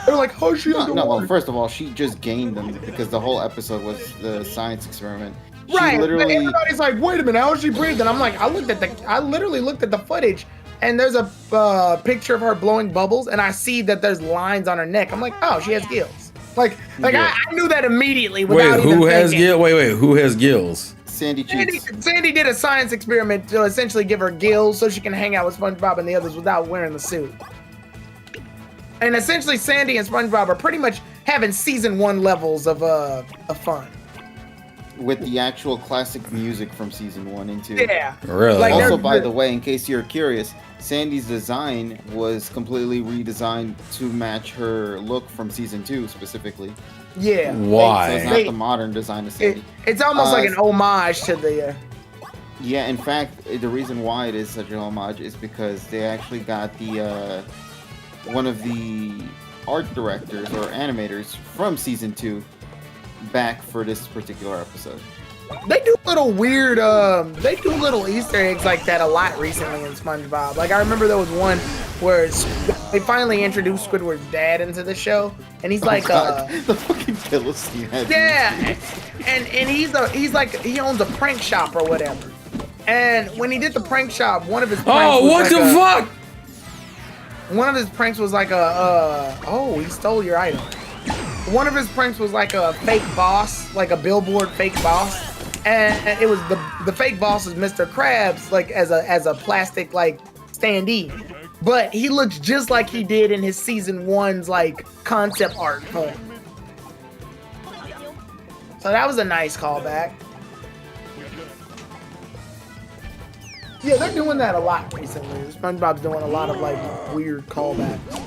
They were like, "How's she No, well, underwater?" first of all, she just gained them because the whole episode was the science experiment. She Right, but literally, everybody's like, "Wait a minute, how is she breathing?" I'm like, I literally looked at the footage, and there's a picture of her blowing bubbles, and I see that there's lines on her neck. I'm like, "Oh, she has gills." Like Yeah. I knew that immediately without Wait, even who has thinking. gills? Wait, who has gills? Sandy cheats. Sandy did a science experiment to essentially give her gills so she can hang out with SpongeBob and the others without wearing the suit. And essentially, Sandy and SpongeBob are pretty much having season 1 levels of fun. With the actual classic music from season 1 and 2. Yeah. Really? Like, Also, they're- by the way, in case you're curious, Sandy's design was completely redesigned to match her look from season 2 specifically. Yeah. Why? So it's not the modern design of Sandy. It's almost like an homage to the. Yeah, in fact, the reason why it is such a homage is because they actually got the one of the art directors or animators from season 2 back for this particular episode. They do little weird, they do little Easter eggs like that a lot recently in SpongeBob. Like I remember there was one where they finally introduced Squidward's dad into the show, and he's like, God, the fucking pillow scene. yeah, and he's like he owns a prank shop or whatever. And when he did the prank shop, one of his pranks Oh, was what like the fuck? One of his pranks was like oh, he stole your item. One of his pranks was like a fake boss, like a billboard fake boss, and it was the fake boss is Mr. Krabs, like as a plastic like standee, but he looks just like he did in his season 1's like concept art form. So that was a nice callback. Yeah, they're doing that a lot recently. SpongeBob's doing a lot of like weird callbacks.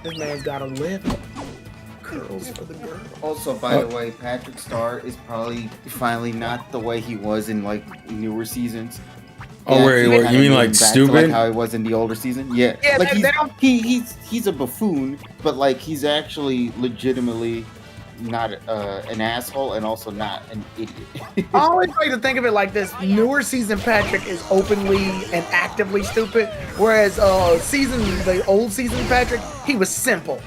This man's got a lip. Curls for the girl. Also, by the way, Patrick Star is probably finally not the way he was in like newer seasons. Oh, Yeah, wait, he what, kinda you mean getting like back to, stupid? like how he was in the older season? Yeah, Yeah, like they he's a buffoon, but like he's actually legitimately not an asshole and also not an idiot. I always like to think of it like this: newer season Patrick is openly and actively stupid, whereas the old season Patrick, he was simple.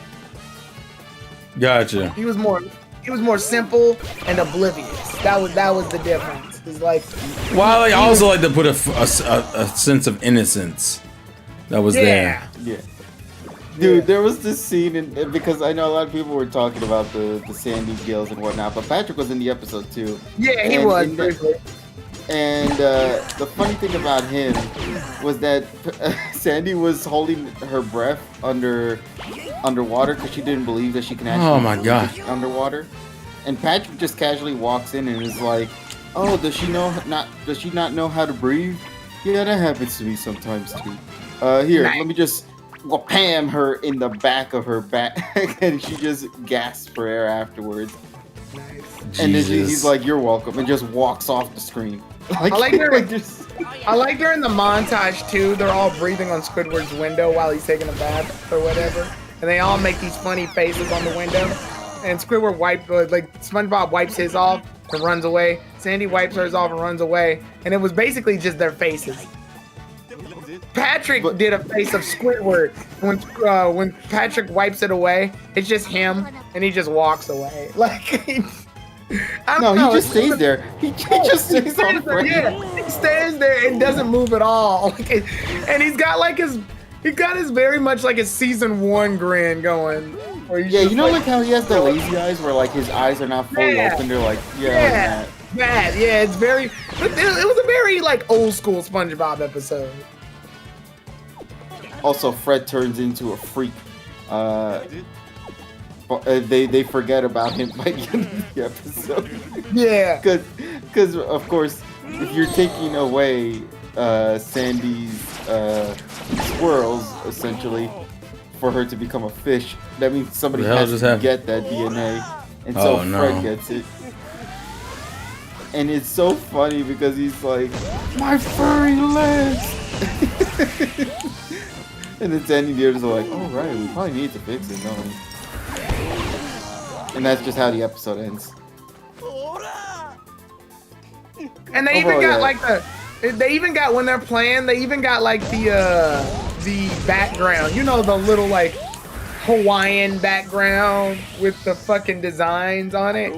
Gotcha. He was more simple and oblivious. That was the difference. It's like Well, I also like to put a sense of innocence that was there. yeah. Yeah. Dude, there was this scene, because I know a lot of people were talking about the Sandy Gills and whatnot, but Patrick was in the episode too. Yeah, he And was. in the- And the funny thing about him was that Sandy was holding her breath underwater because she didn't believe that she can actually Oh my breathe God. underwater. And Patrick just casually walks in and is like, "Oh, does she not know how to breathe? Yeah, that happens to me sometimes too. Here, Nice. let me just pam her in the back of her back," and she just gasps for air afterwards. And then Jesus. he's like, "You're welcome," and just walks off the screen. I like their- just, I like during the montage too, they're all breathing on Squidward's window while he's taking a bath or whatever. And they all make these funny faces on the window. And Squidward SpongeBob wipes his off and runs away. Sandy wipes hers off and runs away. And it was basically just their faces. Patrick did a face of Squidward. When Patrick wipes it away, it's just him and he just walks away. Like, I don't know, he just it's- stays there. He just stays on frame. Yeah, he stands there and doesn't move at all. Like, and he's got his very much like his season 1 grin going. Where he's Yeah, just you know like how he has the lazy eyes where like his eyes are not fully Yeah. open. They're like, yeah, like yeah, that. bad. Yeah, it's very. But it was a very like old school SpongeBob episode. Also, Fred turns into a freak. They forget about him by the end of the episode. Yeah, Because of course, if you're taking away Sandy's squirrels, essentially, for her to become a fish, that means somebody The hell has just to happened? get that DNA, and so Oh, no. Fred gets it. And it's so funny because he's like, "My furry legs." And then Sandy and the others are like, oh right, we probably need to fix it, don't we? And that's just how the episode ends. And they even got like they even got when they're playing, they even got like the background. You know, the little like Hawaiian background with the fucking designs on it.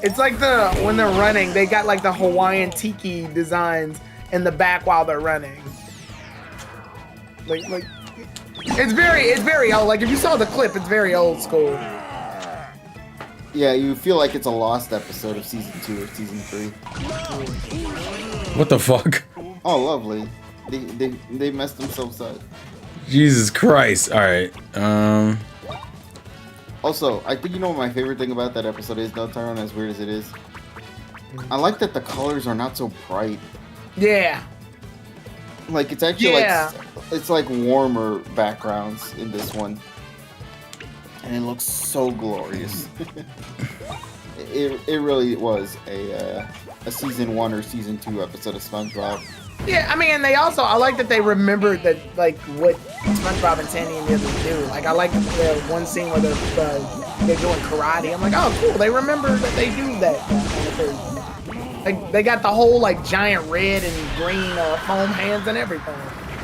It's like when they're running, they got like the Hawaiian tiki designs in the back while they're running. Like it's very old. Like if you saw the clip, it's very old school. Yeah, you feel like it's a lost episode of season 2 or season 3. What the fuck? Oh, lovely. They messed themselves up. Jesus Christ. All right. Also, I think you know what my favorite thing about that episode is, though, Tyrone, as weird as it is? I like that the colors are not so bright. Yeah. Like, it's actually it's like warmer backgrounds in this one. And it looks so glorious. it really was a season 1 or season 2 episode of SpongeBob. Yeah, I mean, I like that they remembered that, like, what SpongeBob and Sandy and the others do. Like, I like the one scene where they're doing karate. I'm like, oh, cool, they remember that they do that. Like, they got the whole, like, giant red and green foam hands and everything.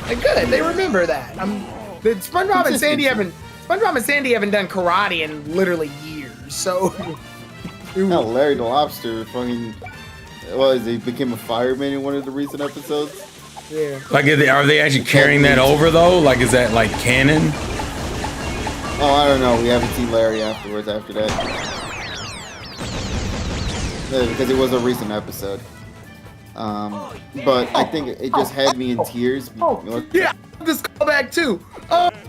Like, good, they remember that. SpongeBob and Sandy haven't done karate in literally years, so... Hell, Larry the Lobster fucking... he became a fireman in one of the recent episodes? Yeah. Like, are they actually carrying that over, though? Like, is that, like, canon? Oh, I don't know. We haven't seen Larry afterwards after that. Because it was a recent episode. But I think it just had me in tears. Yeah, this callback, too.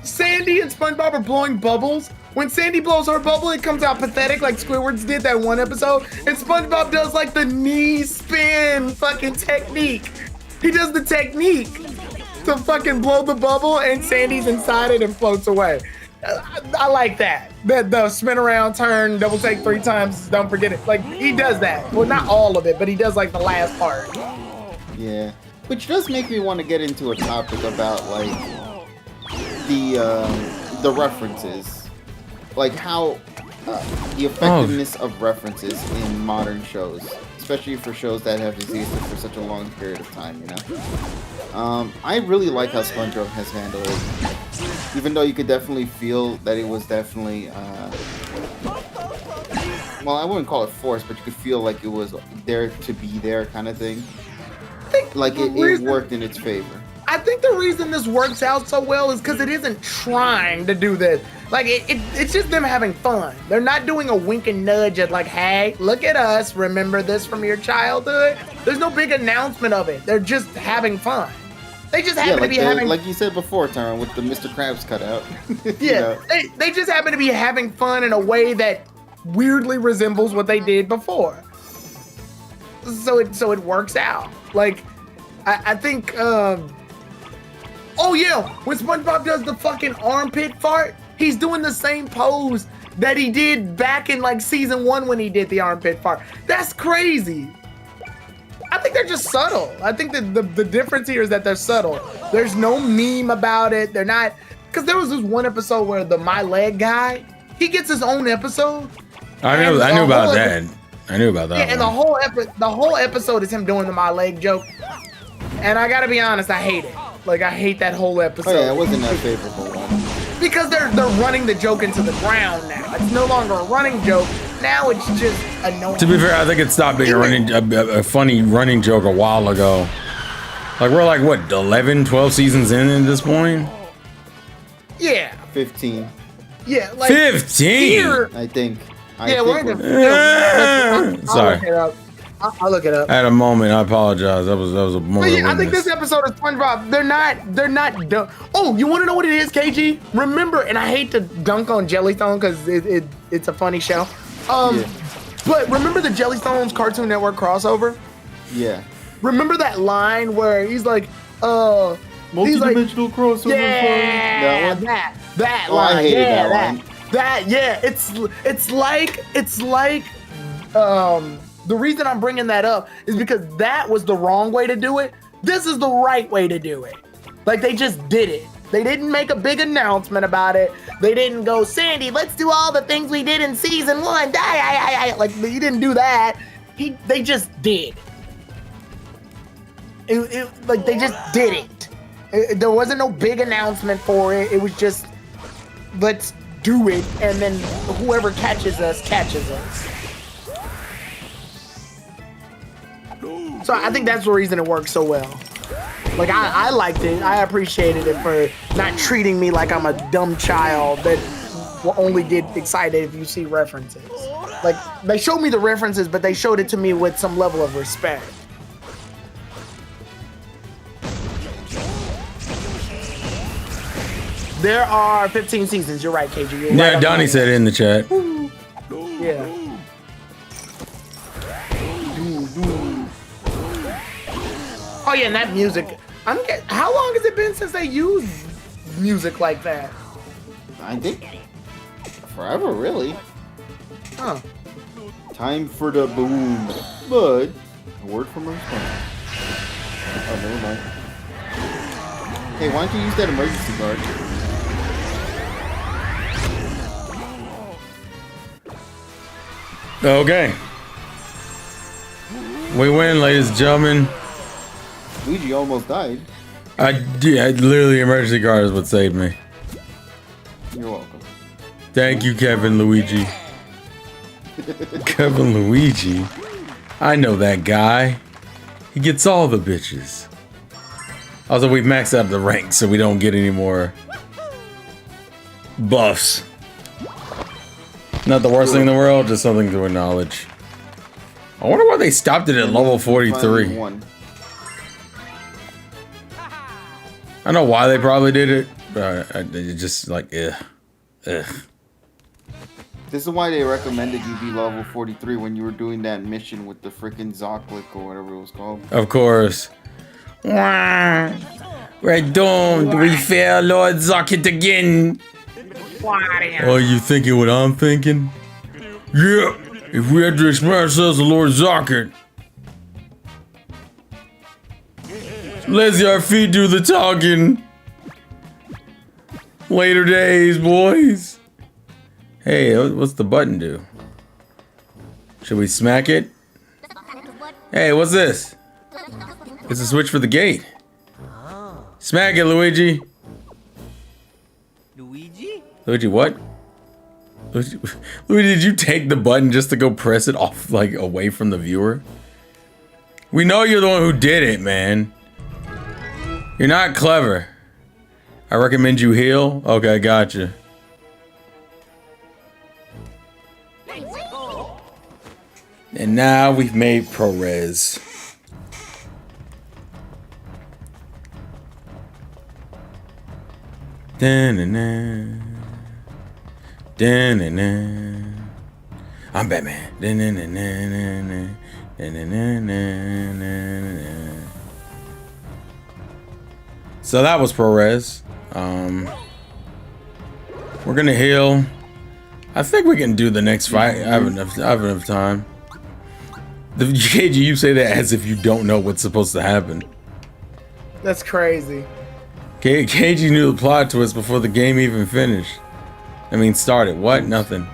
Sandy and SpongeBob are blowing bubbles. When Sandy blows her bubble, it comes out pathetic like Squidward's did that one episode. And SpongeBob does like the knee spin fucking technique. He does the technique to fucking blow the bubble and Sandy's inside it and floats away. I like that. The spin around, turn, double take 3 times, don't forget it. Like, he does that. Well, not all of it, but he does like the last part. Yeah. Which does make me want to get into a topic about like the references. Like how the effectiveness of references in modern shows, especially for shows that have existed for such a long period of time, you know? I really like how SpongeBob has handled it. Even though you could definitely feel that it was definitely, well, I wouldn't call it forced, but you could feel like it was there to be there kind of thing. Like it worked in its favor. I think the reason this works out so well is because it isn't trying to do this. Like, it's just them having fun. They're not doing a wink and nudge at like, hey, look at us. Remember this from your childhood? There's no big announcement of it. They're just having fun. They just happen to be having... Like you said before, Tyrone, with the Mr. Krabs cutout. Yeah, they just happen to be having fun in a way that weirdly resembles what they did before. So it works out. Like, I think... Oh yeah, when SpongeBob does the fucking armpit fart, he's doing the same pose that he did back in like season 1 when he did the armpit fart. That's crazy. I think they're just subtle. I think that the difference here is that they're subtle. There's no meme about it. They're not, because there was this one episode where the My Leg guy, he gets his own episode. I knew about that. I knew about that. Yeah, and the whole episode is him doing the My Leg joke. And I gotta be honest, I hate it. Like, I hate that whole episode. Oh yeah, it wasn't that favorable one. Because they're running the joke into the ground now. It's no longer a running joke. Now it's just annoying. To be fair, I think it stopped being a funny running joke a while ago. Like, we're like, what, 11, 12 seasons in at this point? Yeah. 15. Yeah, like 15? I think. We're in the... Sorry. I'll look it up. I had a moment. I apologize. That was a moment. Yeah, I think this episode of SpongeBob, they're not done. Oh, you want to know what it is, KG? Remember, and I hate to dunk on Jellystone because it's a funny show. But remember the Jellystones Cartoon Network crossover? Yeah. Remember that line where he's like, multi-dimensional crossover. Yeah, that line. I hated that line. It's like the reason I'm bringing that up is because that was the wrong way to do it, this is the right way to do it. Like, they just did it. They didn't make a big announcement about it. They didn't go, Sandy, let's do all the things we did in season 1. Like, he didn't do that. They just did. Like, they just did it. There wasn't no big announcement for it. It was just, let's do it, and then whoever catches us. So I think that's the reason it works so well. Like, I liked it. I appreciated it for not treating me like I'm a dumb child that will only get excited if you see references. Like, they showed me the references, but they showed it to me with some level of respect. There are 15 seasons. You're right, KG. You're Yeah, right, Donnie said it in the chat. Yeah. Oh yeah, and that music. How long has it been since they used music like that? I think forever, really. Huh. Time for the boom. But a word from our sponsor. Oh, never mind. Hey, why don't you use that emergency guard? Okay. We win, ladies and gentlemen. Luigi almost died. Literally, emergency guard is what saved me. You're welcome. Thank you, Kevin Luigi. Kevin Luigi? I know that guy. He gets all the bitches. Also, we've maxed out the ranks, so we don't get any more buffs. Not the worst thing in the world, just something to acknowledge. I wonder why they stopped it at level 43. I know why they probably did it, but it's just like, ugh. This is why they recommended you be level 43 when you were doing that mission with the freaking Zoklik or whatever it was called. Of course. We're doomed. We fail Lord Zocket again. Oh, you thinking what I'm thinking? Yeah, if we had to explain ourselves to Lord Zocket. Let's our feet do the talking. Later days, boys. Hey, what's the button do? Should we smack it? Hey, what's this? It's a switch for the gate. Smack it, Luigi. Luigi? Luigi, what? Luigi, did you take the button just to go press it off, like, away from the viewer? We know you're the one who did it, man. You're not clever. I recommend you heal. Okay, gotcha. And now we've made ProRes. Da-na-na. Da-na-na. I'm Batman. Da-na-na-na-na. Da-na-na-na-na-na. So that was ProRes. We're gonna heal. I think we can do the next fight. I have enough time. The KG, you say that as if you don't know what's supposed to happen. That's crazy. KG knew the plot twist before the game even finished. I mean, started. What? Nothing.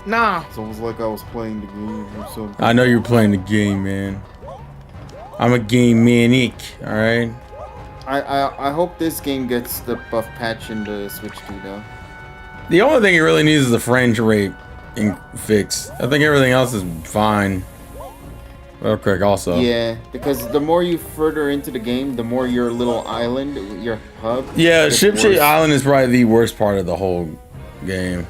Nah. It's almost like I was playing the game or something. I know you're playing the game, man. I'm a game maniac, alright? I hope this game gets the buff patch in the Switch 2 though. The only thing it really needs is the frame rate fix. I think everything else is fine. Well, correct also. Yeah, because the more you further into the game, the more your little island, your hub. Yeah, gets Ship worse. Island is probably the worst part of the whole game.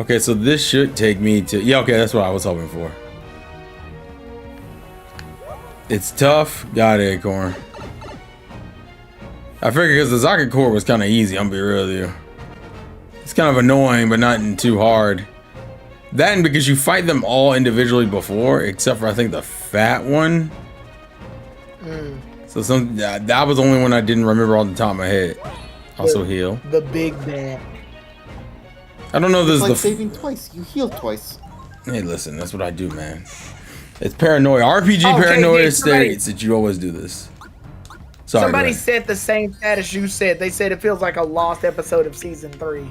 Okay, so this should take me to... Yeah, okay, that's what I was hoping for. It's tough. Got it, Acorn. I figured because the Zocket core was kind of easy, I'm gonna be real with you. It's kind of annoying, but not too hard. That and because you fight them all individually before, except for I think the fat one. So that was the only one I didn't remember off the top of my head. Also heal. The big bad. I don't know if this It's is like the... saving twice. You heal twice. Hey, listen, that's what I do, man. It's paranoia. RPG Okay, paranoia yeah, somebody- states that you always do this. Sorry. Somebody go ahead. said the same stat as you said. They said it feels like a lost episode of season 3.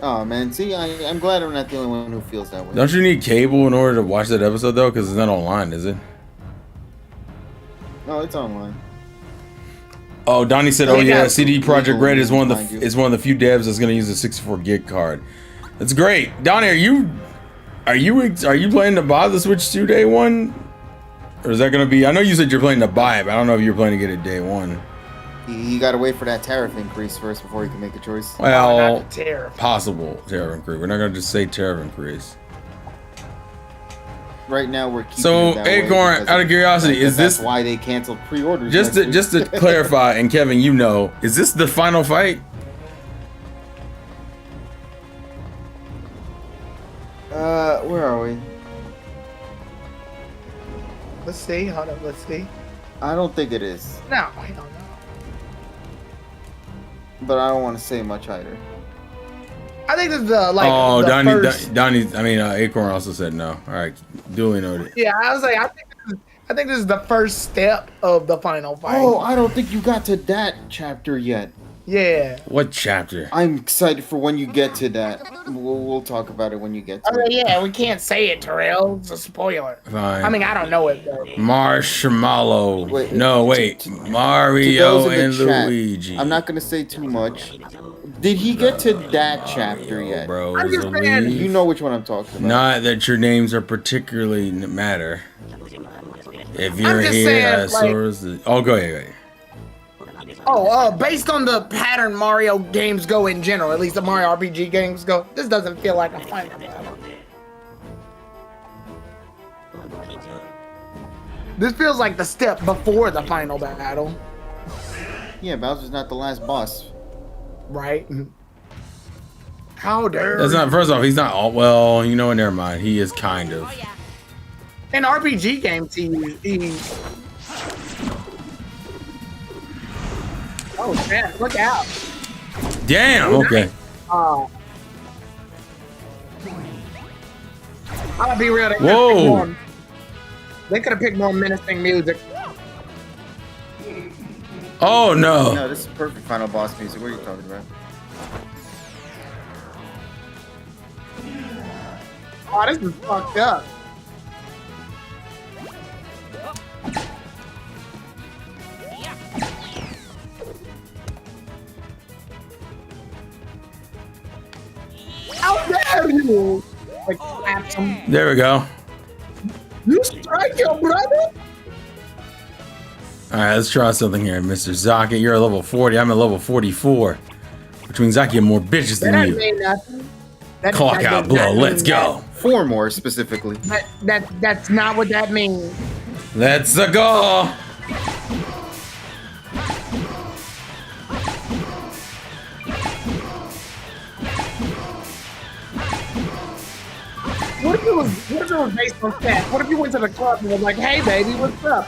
Oh man, see, I'm glad I'm not the only one who feels that way. Don't you need cable in order to watch that episode though? Because it's not online, is it? No, it's online. Oh, Donnie said, "Oh They yeah, got CD Projekt Red is one of behind the you. is one of the few devs that's gonna use a 64 gig card. That's great, Donnie. Are you planning to buy the Switch 2 day one, or is that gonna be? I know you said you're planning to buy it, but I don't know if you're planning to get it day one. You gotta wait for that tariff increase first before you can make a choice. Well, Not the tariff. possible tariff increase. We're not gonna just say tariff increase. Right now, we're keeping So, it that way Acorn, because out of curiosity, because is this that's why they canceled pre-orders? just next to week. clarify? And Kevin, you know, is this the final fight? Where are we? Let's see. Hold on. Let's see. I don't think it is, No, I don't know. but I don't want to say much either. I think this is the like. Oh, the first, Donnie. I mean, Acorn also said no. All right, duly noted. Yeah, I was like, I think this is the first step of the final fight. Oh, I don't think you got to that chapter yet. Yeah. What chapter? I'm excited for when you get to that. We'll talk about it when you get to Oh it. yeah, we can't say it, Terrell. It's a spoiler. Fine. I mean, I don't know it though. Marshmallow. Wait, No, wait. To Mario those in and the chat, Luigi. I'm not gonna say too much. Did he get to that chapter yet? Bro, I'm just saying- You know which one I'm talking about. Not that your names are particularly matter. If you're just here, saying, like- oh, go ahead. Oh, based on the pattern Mario games go in general, at least the Mario RPG games go, this doesn't feel like a final battle. This feels like the step before the final battle, Yeah, Bowser's not the last boss. right? How dare That's not. First off, he's not all. Well, you know what? Never mind. He is kind of. in RPG games he Oh man, look out. Damn. Okay. I'll be real. Whoa. They could have picked more menacing music. Oh no. No, this is perfect final boss music. What are you talking about? Oh, this is fucked up. How dare you? Like, slaps him. There we go. You strike your brother? All right, let's try something here, Mr. Zaki. You're at level 40. I'm at level 44, which means I get more bitches That than doesn't you. mean nothing. Clock that out does blow. not mean Let's go. 4 more specifically. That's not what that means. Let's go. What if it was based on stats? What if you went to the club and was like, hey baby, what's up?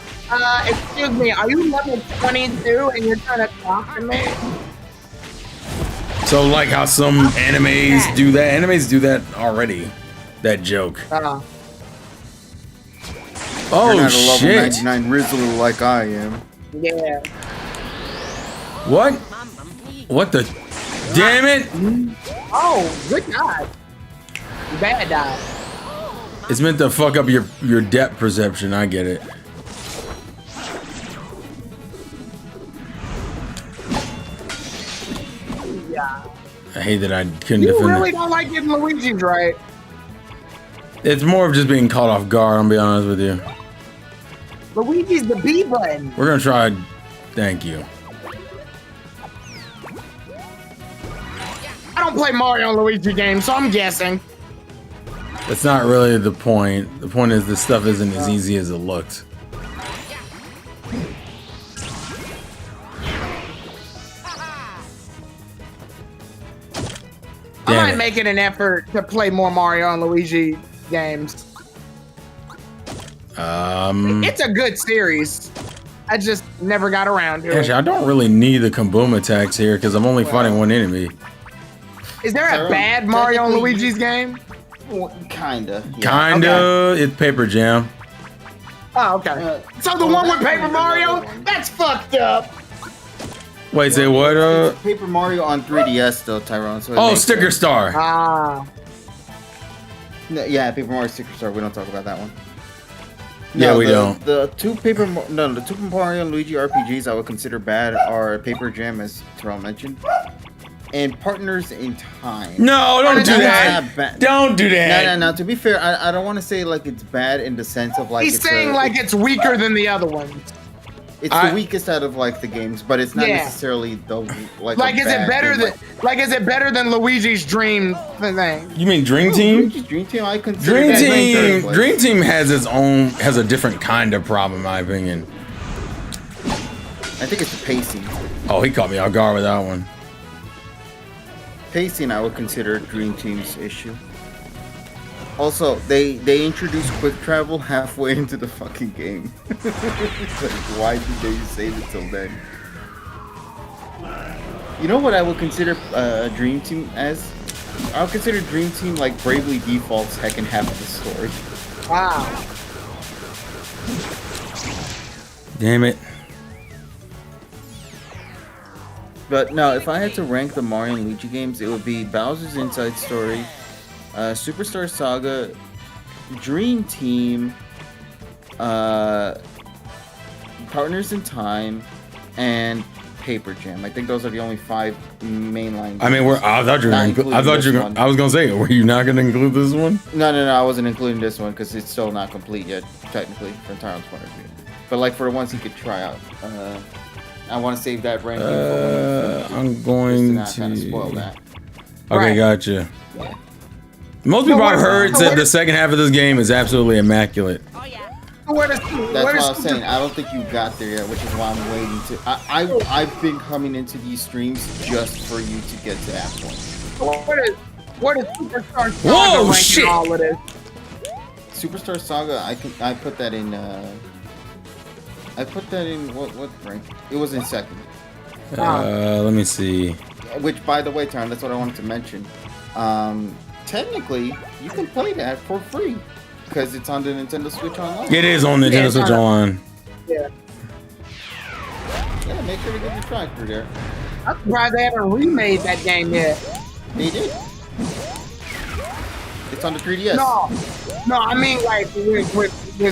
Excuse me, are you level 22 and you're trying to talk to me? So like how some animes do that. Animes do that already. That joke. You're Oh not a level shit. 99 Rizzler like I am. Yeah. What? What the? Damn it! Oh, good God. Bad die. It's meant to fuck up your depth perception. I get it. Yeah. I hate that I couldn't You defend really it. don't like getting Luigi's right. It's more of just being caught off guard. I'll be honest with you. Luigi's the B button. We're gonna try. Thank you. I don't play Mario and Luigi games, so I'm guessing. That's not really the point. The point is this stuff isn't as easy as it looks. I Damn might it. make it an effort to play more Mario and Luigi games. It's a good series. I just never got around to Actually, it. I don't really need the Kaboom attacks here because I'm only fighting one enemy. Is there a Tyrone, bad Mario and technically- Luigi's game? Well, kinda. Yeah. Kinda. It's Paper Jam. Oh, okay. So the one with Paper Mario? That's fucked up. Wait, say what? It's Paper Mario on 3DS though, Tyrone. So Oh, Sticker Star. Ah. No, yeah, Paper Mario Sticker Star. We don't talk about that one. Yeah, we don't. The two Paper Mario and Luigi RPGs I would consider bad are Paper Jam, as Tyrell mentioned, and Partners in Time. No, don't do that. Don't do that. No. To be fair, I don't want to say like it's bad in the sense of like He's saying like it's weaker than the other ones. It's the weakest out of like the games, but it's not necessarily the like. Is it better than is it better than Luigi's Dream thing? You mean Dream Team? Luigi's Dream Team, I consider Dream Team has a different kind of problem, in my opinion. I think it's the pacing. Oh, he caught me off guard with that one. Pacing, I would consider Dream Team's issue. Also, they introduced quick travel halfway into the fucking game. Like, why did they save it till then? You know what I would consider Dream Team as? I would consider Dream Team like Bravely Default's second half of the story. Wow. Damn it. But no, if I had to rank the Mario and Luigi games, it would be Bowser's Inside Story, Superstar Saga, Dream Team, Partners in Time, and Paper Jam. I think those are the only 5 mainline games. I mean, I thought you were. I was gonna say, were you not gonna include this one? No, I wasn't including this one because it's still not complete yet, technically, from Tyron's point of view. But like for the ones he could try out, I want to save that ranking for when I'm going to kind of spoil that. Okay, gotcha. Yeah. Most people I've heard said the second half of this game is absolutely immaculate. Oh yeah. That's what I was saying. I don't think you got there yet, which is why I'm waiting to. I've been coming into these streams just for you to get to that point. What is Superstar Saga? Whoa, shit! All of this? Superstar Saga, I put that in. I put that in what rank? It was in second. Let me see. Which, by the way, Tyron, that's what I wanted to mention. Technically, you can play that for free because it's on the Nintendo Switch Online. It is on Nintendo Switch Online. Yeah. Yeah, make sure to get the track through there. I'm surprised they haven't remade that game yet. They did. It's on the 3DS. No, I mean like with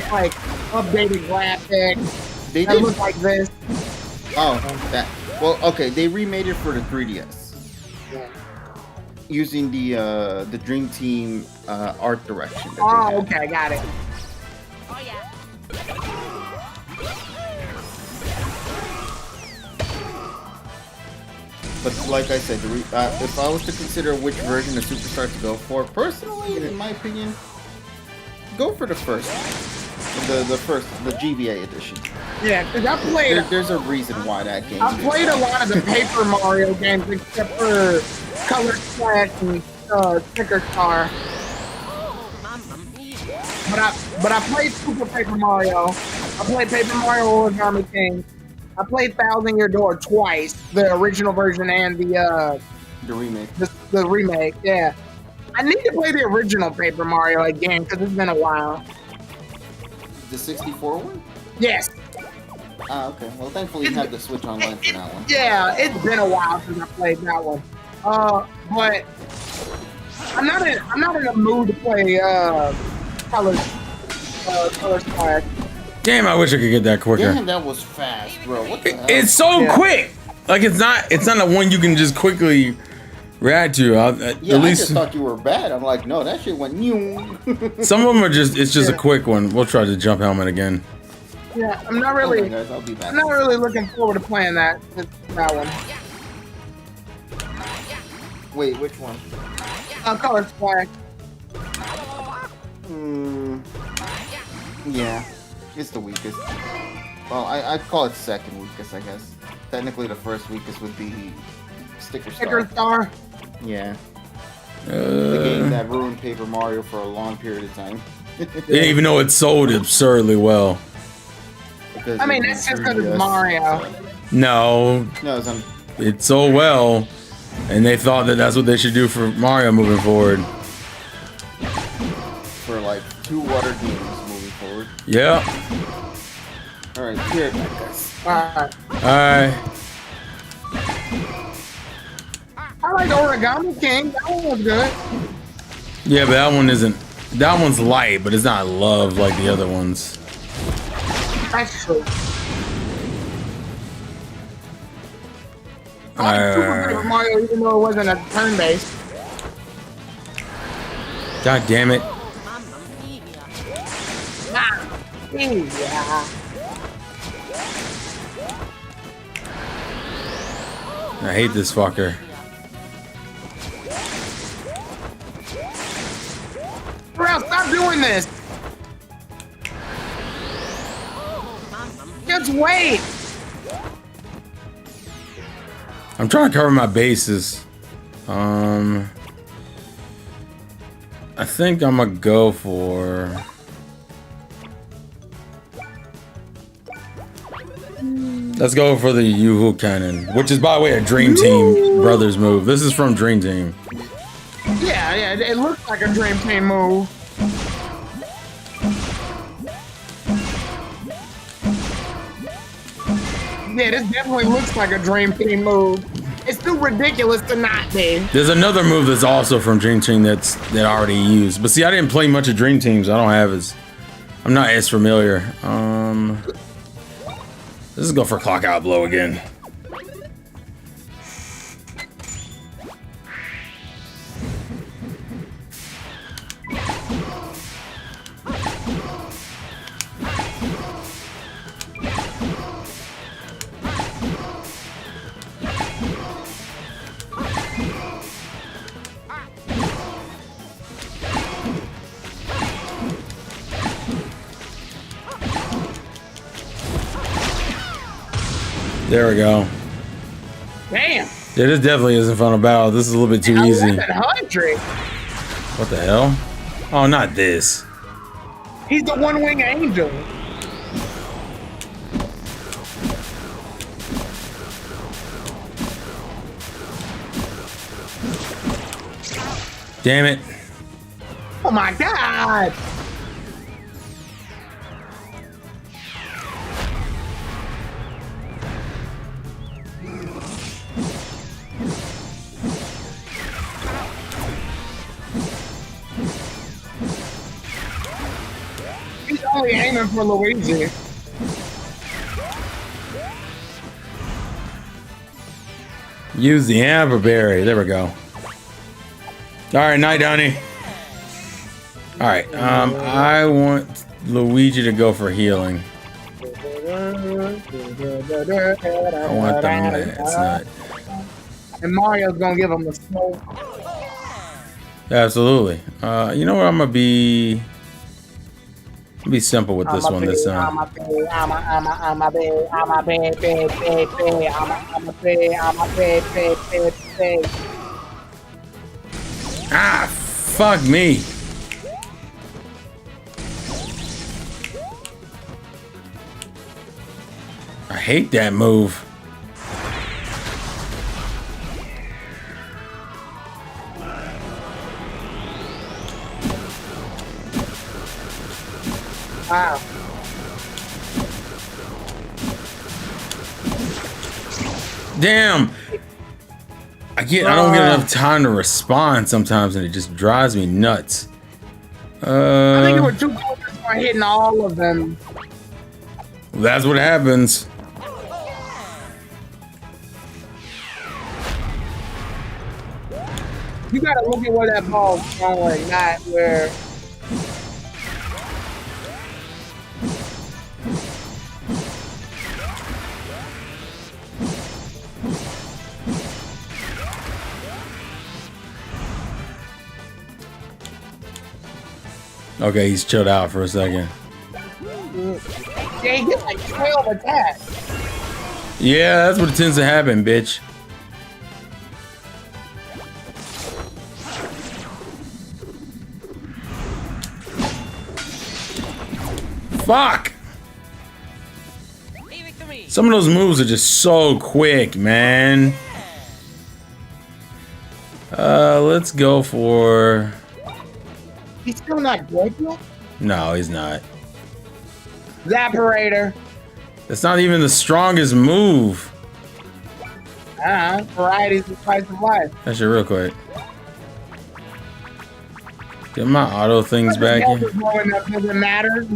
like updated graphics. They that did look like this. Oh, that. Well, okay, they remade it for the 3DS using the Dream Team art direction. Oh, okay, got it. Oh yeah. But like I said, if I was to consider which version of Superstar to go for, personally, in my opinion, go for the first one. The GBA edition. Yeah, because I played. There's a reason why that game. I played a lot of the Paper Mario games except for Color Splash and Sticker Star. But I played Super Paper Mario. I played Paper Mario Origami King. I played Thousand Year Door twice, the original version and the remake. The remake, yeah. I need to play the original Paper Mario again because it's been a while. The 64 one? Yes. Ah, okay. Well, thankfully you have the Switch Online for that one. Yeah, it's been a while since I played that one. But I'm not in a mood to play Color Splash. Damn, I wish I could get that quicker. Damn, that was fast, bro. What the hell? It's so quick. Like it's not a one you can just quickly react to. At least I just thought you were bad. I'm like, no, that shit went new. Some of them are just. It's just a quick one. We'll try the jump helmet again. Yeah, I'm not really. Okay, guys, I'll be back. I'm not really looking forward to playing that one. Wait, which one? Color Splash. Yeah, it's the weakest. Well, I'd call it second weakest, I guess. Technically, the first weakest would be Sticker Star. Yeah. The game that ruined Paper Mario for a long period of time. Yeah, even though it sold absurdly well. I mean, that's just because it's Mario. No, it sold well, and they thought that that's what they should do for Mario moving forward. For like 2 water games moving forward. Yeah. Alright, be right back, guys. Alright. Alright. I like Origami King. That one was good. Yeah, but that one isn't. That one's light, but it's not love like the other ones. That's true. I like Super Paper Mario, even though it wasn't a turn-based. God damn it. Yeah. I hate this fucker. Bro, stop doing this. Just wait. I'm trying to cover my bases. I think I'm gonna go for. Let's go for the Yoo-Hoo Cannon, which is, by the way, a Dream Team Brothers move. This is from Dream Team. Yeah, it looks like a Dream Team move. Yeah, this definitely looks like a Dream Team move. It's too ridiculous to not be. There's another move that's also from Dream Team that I already used. But see, I didn't play much of Dream Teams. I don't have as... I'm not as familiar. Let's go for Clock Out Blow again. There we go. Damn. Yeah, this definitely isn't fun to battle. This is a little bit too easy. 1100. What the hell? Oh, not this. He's the one-wing angel. Damn it. Oh my god. He's only aiming for Luigi. Use the Amber Berry. There we go. All right, night, Donnie. All right, I want Luigi to go for healing. I want them. It's not. And Mario's gonna give him the smoke. Absolutely. You know what? I'm gonna be simple with this one this time. I'm a big. Ah, fuck me. I hate that move. Wow. Damn. I don't get enough time to respond sometimes, and it just drives me nuts. I think you were too close for hitting all of them. That's what happens. You gotta look at where that ball's going, not where. Okay, he's chilled out for a second. Yeah, he gets like 12 attacks. Yeah, that's what tends to happen, bitch. Fuck! Some of those moves are just so quick, man. Let's go for... He's still not dead yet? No, he's not. Zapperator. That's not even the strongest move. Variety's the spice of life. That shit real quick. Get my auto things But the back health in. is low enough, doesn't matter.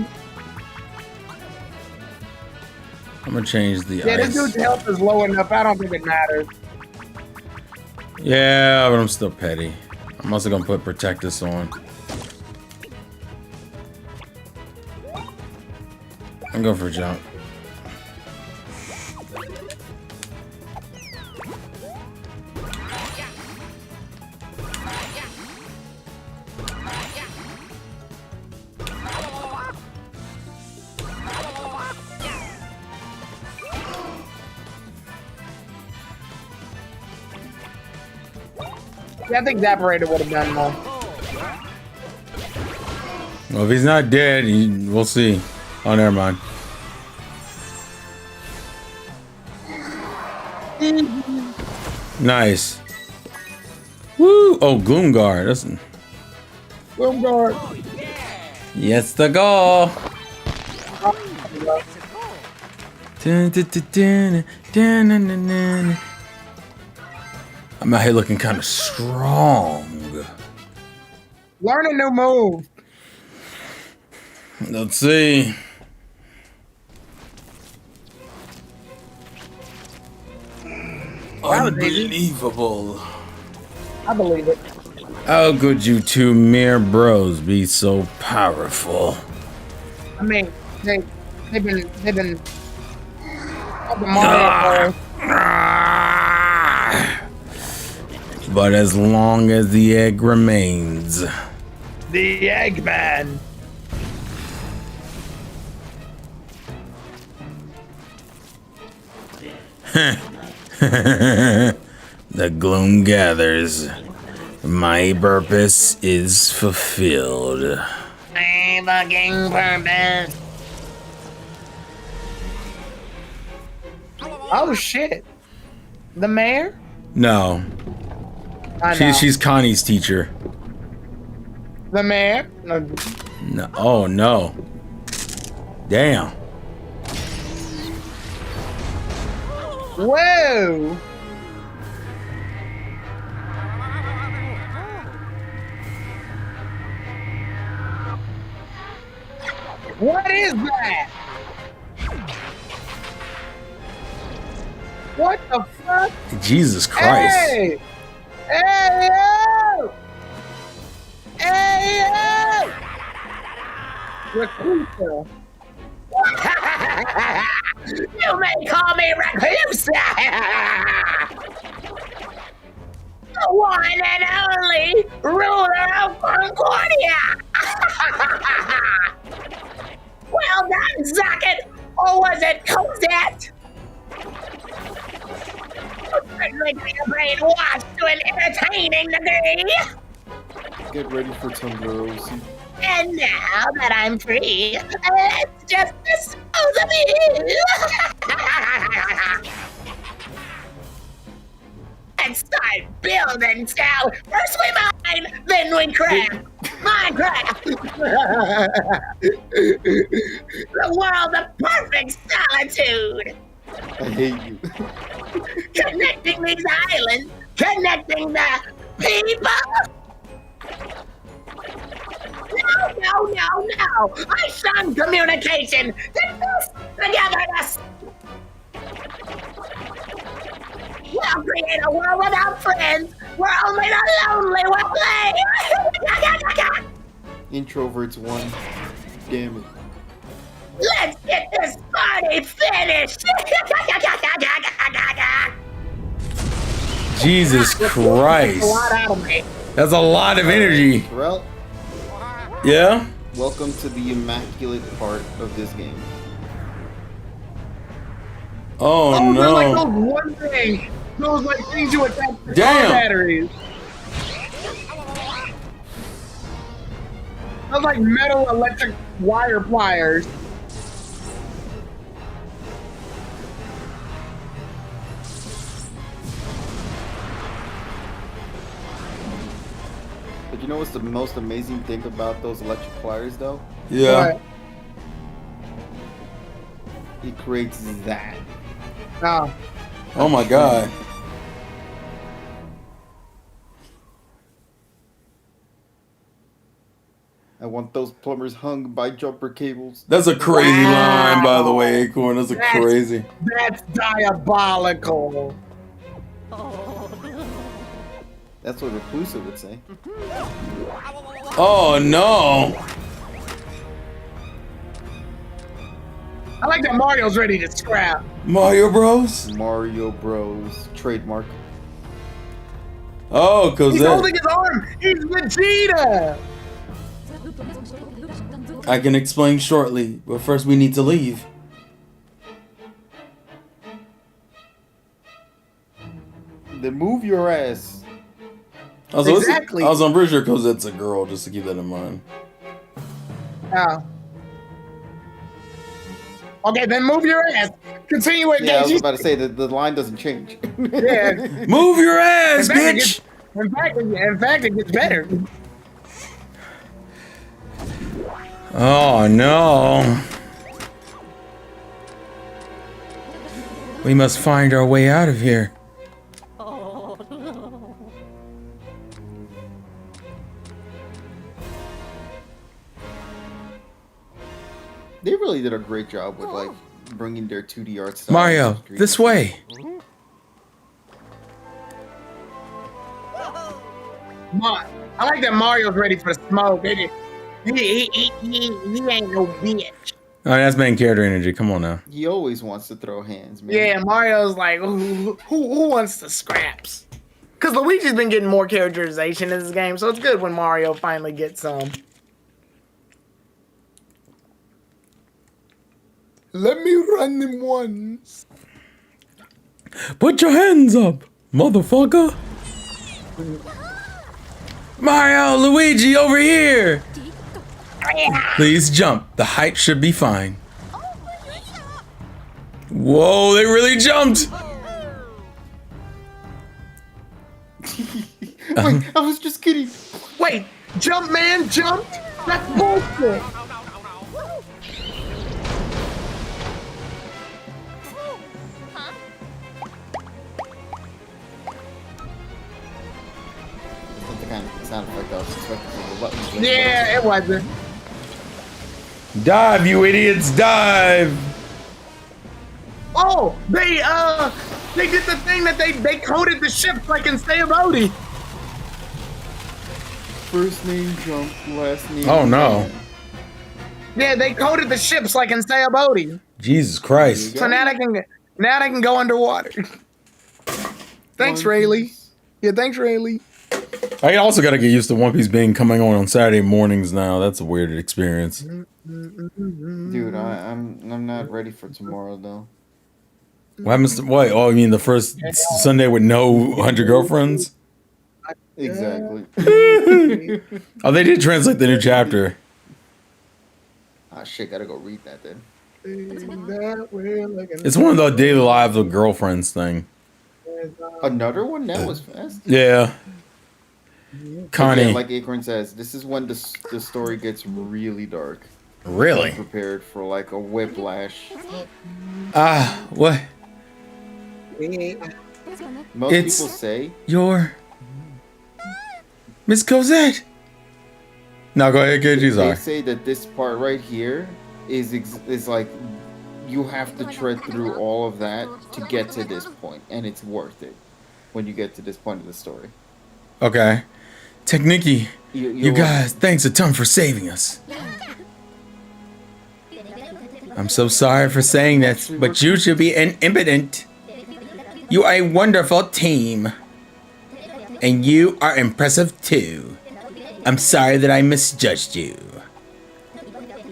I'm gonna change the Yeah, this ice. dude's health is low enough. I don't think it matters. Yeah, but I'm still petty. I'm also gonna put Protectus on. I'm going for a jump. Yeah, I think Zapperator would have done more. Well, if he's not dead, we'll see. Oh, never mind. Nice. Woo! Oh, Gloomguard. That's... Gloomguard. Yes, the goal. Dun, dun, dun, dun, dun, dun, dun, dun. I'm out here looking kind of strong. Learn a new move. Let's see. That was easy. Unbelievable. I believe it. How could you two mere bros be so powerful? I mean, they've been up the Mario. But as long as the egg remains. The Eggman. The gloom gathers. My purpose is fulfilled. My fucking purpose. Oh shit. The mayor? No. I know. She's Connie's teacher. The mayor? No. No. Oh no. Damn. Whoa. What is that? What the fuck? Jesus Christ. Hey! Hey, yo! Hey, yo! Reclusa. You may call me Reclusa! The one and only ruler of Concordia! Well done, Zucket! Or was it Cosette? Certainly got your brain washed to an entertaining degree! Get ready for Tumblerosi. And now that I'm free, let's just dispose of you! And start building, Scout! First we mine, then we craft! Minecraft! The world of perfect solitude! I hate you. Connecting these islands! Connecting the people! No! I shun communication! Togetherness! We'll create a world without friends, where only the lonely will play! Introverts won. Damn it. Let's get this party finished! Jesus That's a lot Christ. out of me. That's a lot of energy. Terrell, Yeah? welcome to the immaculate part of this game. Oh, Oh, they're like no. those one thing. Those like things you attach to Damn. car batteries. Those like metal electric wire pliers. But you know what's the most amazing thing about those electric pliers, though? Yeah. But It creates that. Oh, Oh my god. I want those plumbers hung by jumper cables. That's a crazy Wow. line, by the way, Acorn. That's a crazy. that's diabolical. That's what Reclusive would say. Oh no. I like that Mario's ready to scrap. Mario Bros? Mario Bros. Trademark. Oh, He's holding Cosette. his arm. He's Vegeta. I can explain shortly, but first we need to leave. Then move your ass. Also, Exactly. I'm pretty sure Cosette's a girl, just to keep that in mind. Oh. Okay, then move your ass. Continue with Yeah, I was Gage. about to say that the line doesn't change. Yeah. Move your ass, In fact, it bitch! In fact, it gets better. Oh no. We must find our way out of here. They really did a great job with like bringing their 2D art style. Mario, this way. I like that Mario's ready for the smoke. He ain't no bitch. Oh, that's main character energy. Come on now. He always wants to throw hands, man. Yeah, Mario's like, who wants the scraps? Because Luigi's been getting more characterization in this game, so it's good when Mario finally gets some. Let me run them once. Put your hands up, motherfucker. Mario, Luigi, over here. Please jump. The height should be fine. Whoa, they really jumped. Wait, I was just kidding. Wait, Jumpman jumped? That's bullshit. That's the kind of sound effect I was expecting from the buttons. Yeah, it wasn't. Dive, you idiots, dive. Oh, they did the thing that they coded the ships like in Sayabody. First name jump, last name. Oh, no. Yeah, they coded the ships like in Sayabody. Jesus Christ. So now they can go underwater. Thanks, Rayleigh. Yeah, thanks, Rayleigh. I also got to get used to One Piece being coming on Saturday mornings now. That's a weird experience. Dude, I'm not ready for tomorrow though. What happens to what? Oh, you mean the first Sunday with no 100 girlfriends? Exactly. Oh, they did translate the new chapter. Ah, shit, gotta go read that then. It's one of the daily lives of girlfriends thing. Another one? That was fast. Yeah. Connie. Yeah, like Acorn says, this is when the story gets really dark. Really? Be prepared for like a whiplash. Ah, what? Most It's- people say Your Miss Cosette. No, go ahead, kid. She's they sorry. say that this part right here is like you have to tread through all of that to get to this point, and it's worth it when you get to this point of the story. Okay. Technique, you you'll- guys, thanks a ton for saving us. I'm so sorry for saying this, but you should be an impotent. You are a wonderful team. And you are impressive too. I'm sorry that I misjudged you.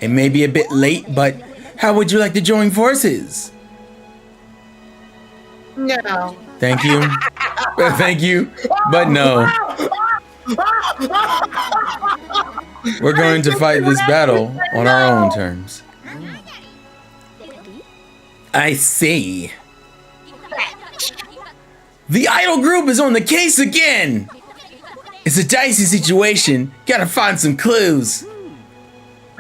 It may be a bit late, but how would you like to join forces? No. Thank you. Thank you, but no. We're going to fight this battle on our own terms. I see. The idol group is on the case again. It's a dicey situation. Gotta find some clues.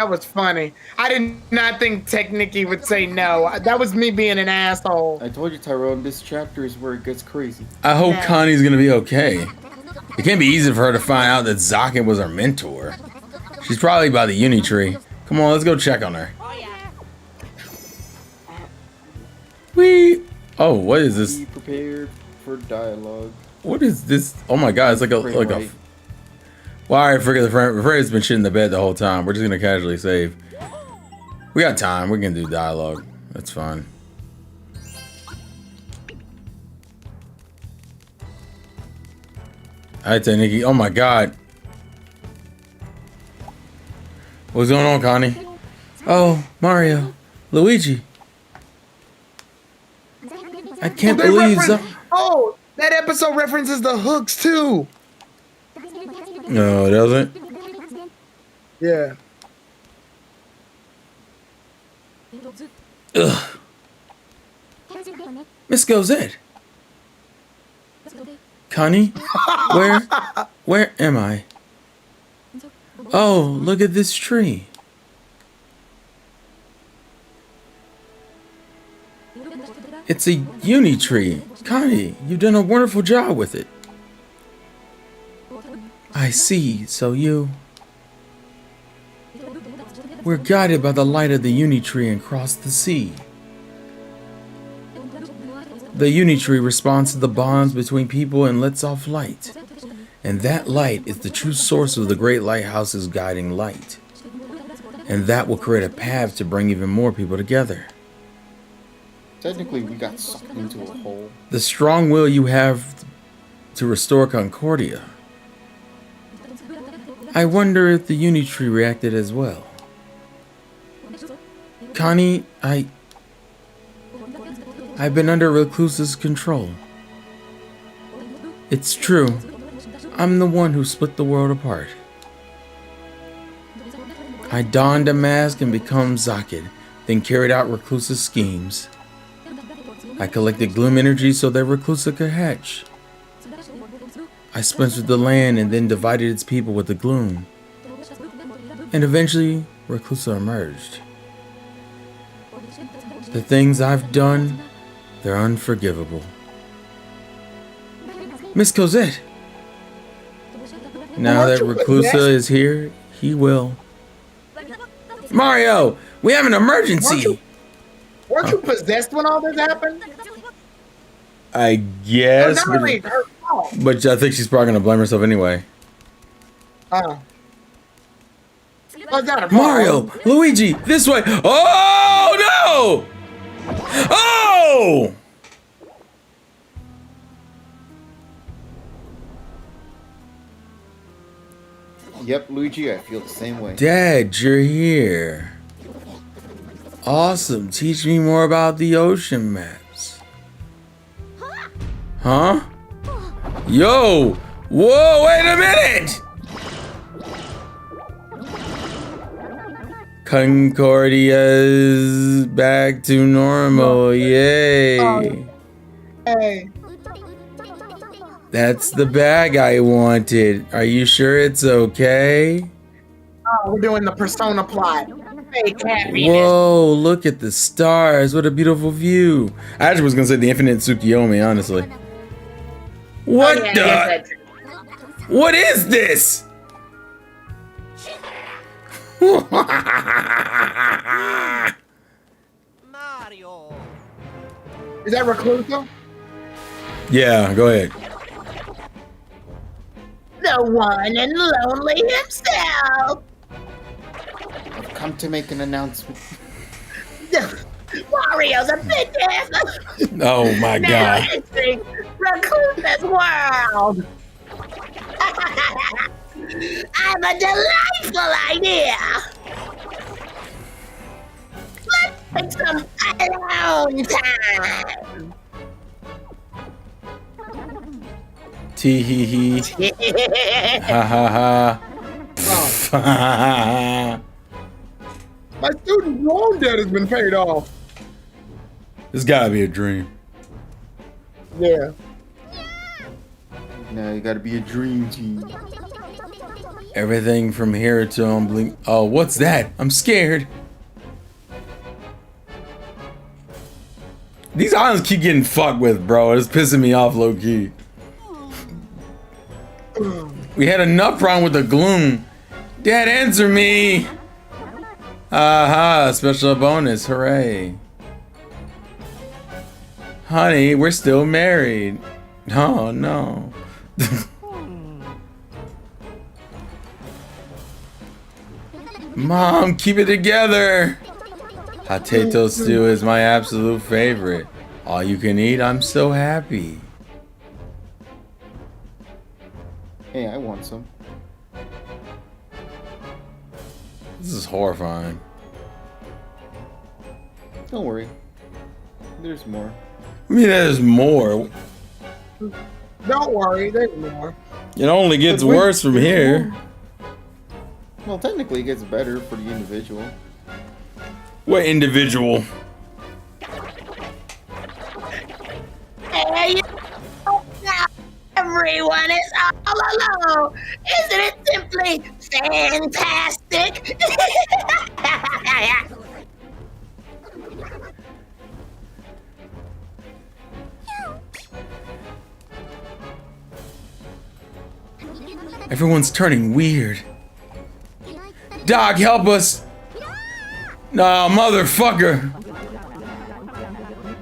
That was funny. I did not think Technicky would say no. That was me being an asshole. I told you, Tyrone, this chapter is where it gets crazy. I hope Yeah. Connie's gonna be okay. It can't be easy for her to find out that Zaken was her mentor. She's probably by the uni tree. Come on, let's go check on her. Oh, what is this? Be prepared for dialogue. What is this? Oh my god, it's like a Well, alright, forget the friend. Fred's been shitting the bed the whole time. We're just gonna casually save. We got time. We can do dialogue. That's fine. Alright, Nikki. Oh my god. What's going on, Connie? Oh, Mario. Luigi. I can't They believe reference- Oh, that episode references the hooks too. No, it doesn't. Yeah. Ugh. Miss Gozette. Connie? Where am I? Oh, look at this tree. It's a uni tree. Connie, you've done a wonderful job with it. I see, so you... We're guided by the light of the uni tree and cross the sea. The uni tree responds to the bonds between people and lets off light. And that light is the true source of the great lighthouse's guiding light. And that will create a path to bring even more people together. Technically, we got sucked into a hole. The strong will you have to restore Concordia. I wonder if the uni tree reacted as well. Connie, I've been under Recluse's control. It's true. I'm the one who split the world apart. I donned a mask and became Zaken, then carried out Recluse's schemes. I collected gloom energy so that Reclusa could hatch. I splintered the land and then divided its people with the gloom. And eventually, Reclusa emerged. The things I've done, they're unforgivable. Miss Cosette! Now that Reclusa is here, he will. Mario! We have an emergency! Weren't you possessed when all this happened? I It guess, was not really her fault. but I think she's probably gonna blame herself anyway. Oh, it's not her fault. Mario! Luigi! This way! Oh no! Oh! Yep, Luigi, I feel the same way. Dad, you're here. Awesome. Teach me more about the ocean maps. Huh? Yo! Whoa, wait a minute! Concordia's back to normal. Yay. Hey, That's the bag I wanted. Are you sure it's okay? oh, we're doing the persona plot. Fake happiness. Whoa, look at the stars. What a beautiful view. I actually was going to say the infinite Tsukiyomi, honestly. What Oh, yeah, I the? guess that's true. What is this? Mario. Is that Recluso? Yeah, go ahead. The one and lonely himself. I've come to make an announcement. Mario's a bitch. Oh my Now god. entering Reclusa's world. I'm a delightful idea. Let's take some alone time. Tee hee hee. Ha ha ha. My student loan debt has been paid off. This gotta be a dream. Yeah. Now you gotta be a dream team. Everything from here to blink. Oh, what's that? I'm scared. These islands keep getting fucked with, bro. It's pissing me off, low key. We had enough problem with the gloom. Dad, answer me. Aha, special bonus, hooray. Honey, we're still married. Oh, no. Mom, keep it together. Potato stew is my absolute favorite. All you can eat, I'm so happy. Hey, I want some. This is horrifying. Don't worry. There's more. I mean, there's more. Don't worry, there's more. It only gets worse from here. Well, technically, it gets better for the individual. What individual? Hey, everyone is all alone. Isn't it simply fantastic? Everyone's turning weird. Doc, help us! No, motherfucker!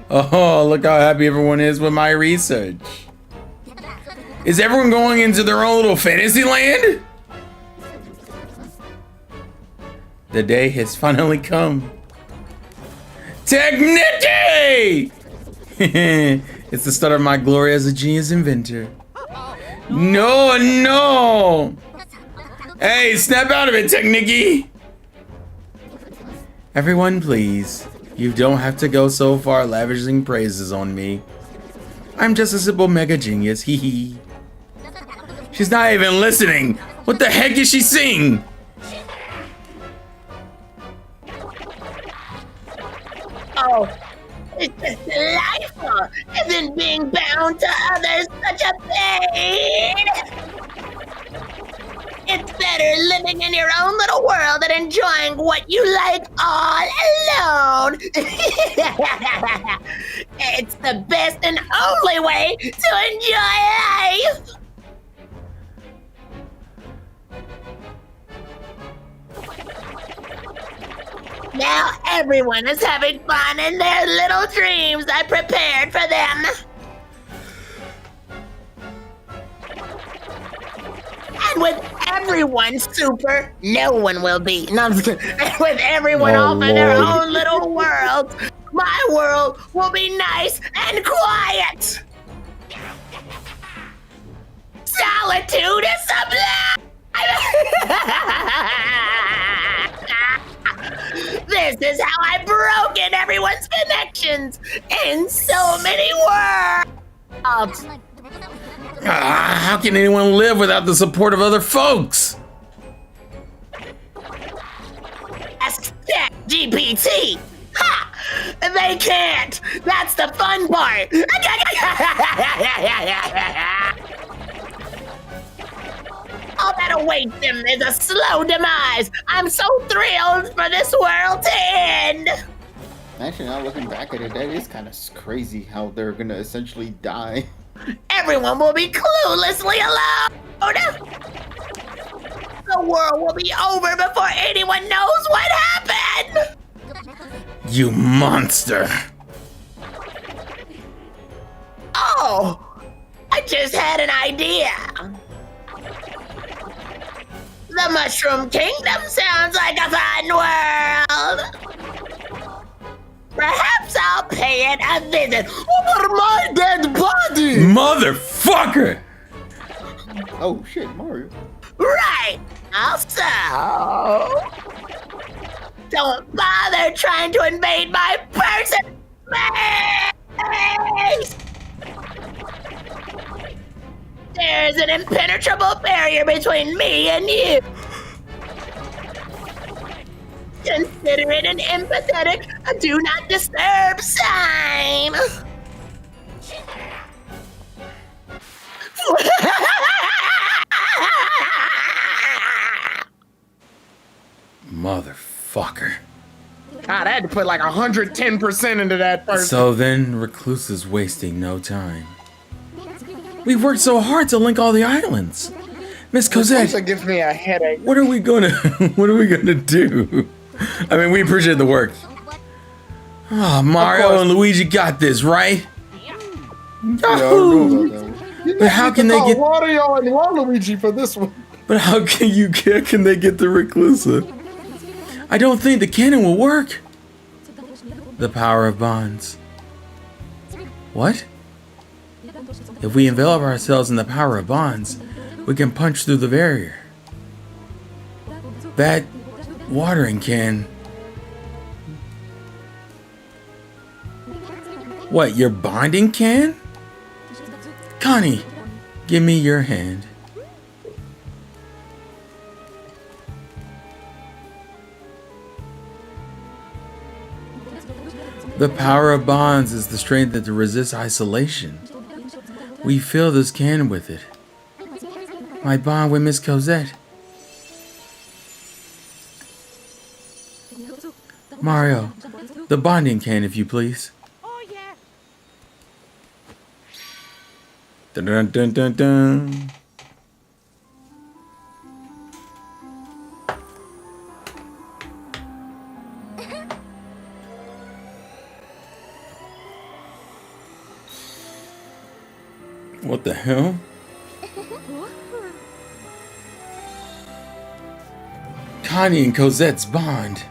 Oh, look how happy everyone is with my research. Is everyone going into their own little fantasy land? The day has finally come. Technicity! It's the start of my glory as a genius inventor. No, no! Hey, snap out of it, Technicky! Everyone, please. You don't have to go so far lavishing praises on me. I'm just a simple mega genius, hee hee. She's not even listening! What the heck is she saying? Oh, it's just delightful. Isn't being bound to others such a pain? It's better living in your own little world and enjoying what you like all alone. It's the best and only way to enjoy life. Now everyone is having fun in their little dreams I prepared for them. And with everyone super, no one will be. No, I'm just kidding. And with everyone off in their own little worlds, my world will be nice and quiet. Solitude is sublime. This is how I've broken everyone's connections in so many worlds. How can anyone live without the support of other folks? Ask GPT. Ha! They can't. That's the fun part. All that awaits them is a slow demise. I'm so thrilled for this world to end. Actually, now looking back at it, that is kind of crazy how they're gonna essentially die. Everyone will be cluelessly alone. The world will be over before anyone knows what happened. You monster. Oh, I just had an idea. The Mushroom Kingdom sounds like a fun world. Perhaps I'll pay it a visit. Over my dead body! Motherfucker! Oh shit, Mario. Right! Also, don't bother trying to invade my person space! There's an impenetrable barrier between me and you. Consider it an empathetic do not disturb sign. had to put like 110% into that person. So then, Recluse is wasting no time. We've worked so hard to link all the islands. Miss Cosette, That gives me a headache. what are we gonna do? I mean, we appreciate the work. Oh, Mario and Luigi got this, right? Yahoo! But how can they get Wario and Waluigi for this one? But how can they get the Reclusa? I don't think the cannon will work. The power of bonds. What? If we envelop ourselves in the power of bonds, we can punch through the barrier. That watering can. What, your bonding can? Connie, give me your hand. The power of bonds is the strength that resists isolation. We fill this can with it. My bond with Miss Cosette. Mario, the bonding can, if you please. Dun dun dun dun dun. What the hell? Connie and Cosette's bond.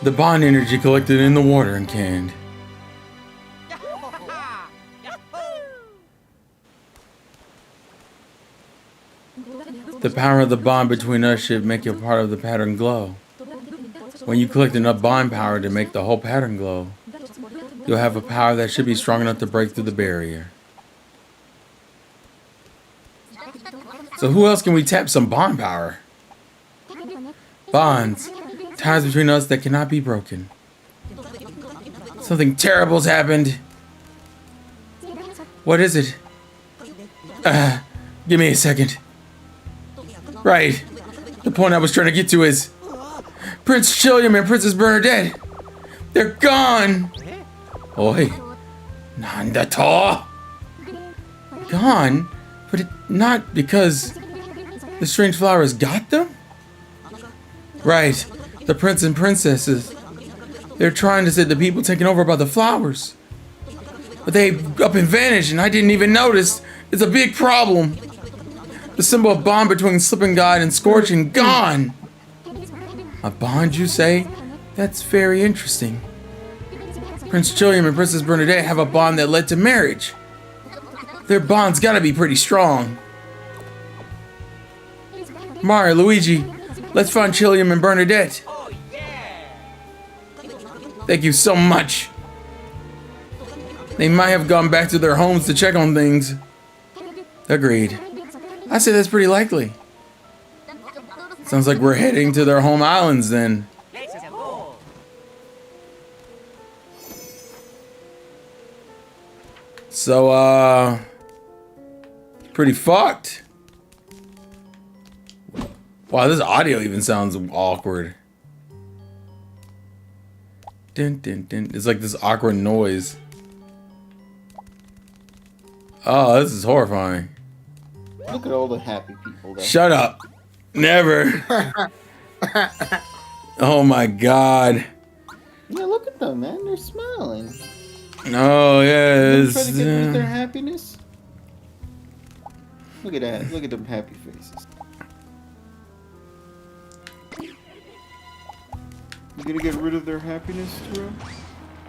The bond energy collected in the water and canned. The power of the bond between us should make a part of the pattern glow. When you collect enough bond power to make the whole pattern glow, you'll have a power that should be strong enough to break through the barrier. So who else can we tap some bond power? Bonds. Ties between us that cannot be broken. Something terrible's happened. What is it? Give me a second. Right. The point I was trying to get to is Prince Chilliam and Princess Bernadette. They're gone. Oi. Nandato. Gone? But not because the strange flowers got them? Right. The prince and princesses. They're trying to say the people taken over by the flowers. But they up and vanished and I didn't even notice. It's a big problem. The symbol of bond between Slipping God and Scorching gone. A bond, you say? That's very interesting. Prince Chilliam and Princess Bernadette have a bond that led to marriage. Their bond's gotta be pretty strong. Mario, Luigi, let's find Chilliam and Bernadette. Thank you so much. They might have gone back to their homes to check on things. Agreed. I say that's pretty likely. Sounds like we're heading to their home islands then. So, pretty fucked. Wow, this audio even sounds awkward. Dun, dun, dun. It's like this awkward noise. Oh, this is horrifying. Look at all the happy people there. Shut up. Never. Oh my god. Yeah, look at them, man. They're smiling. Oh, yeah. Try to get rid of their happiness. Look at that. Look at them happy faces. You gonna get rid of their happiness, Terrell?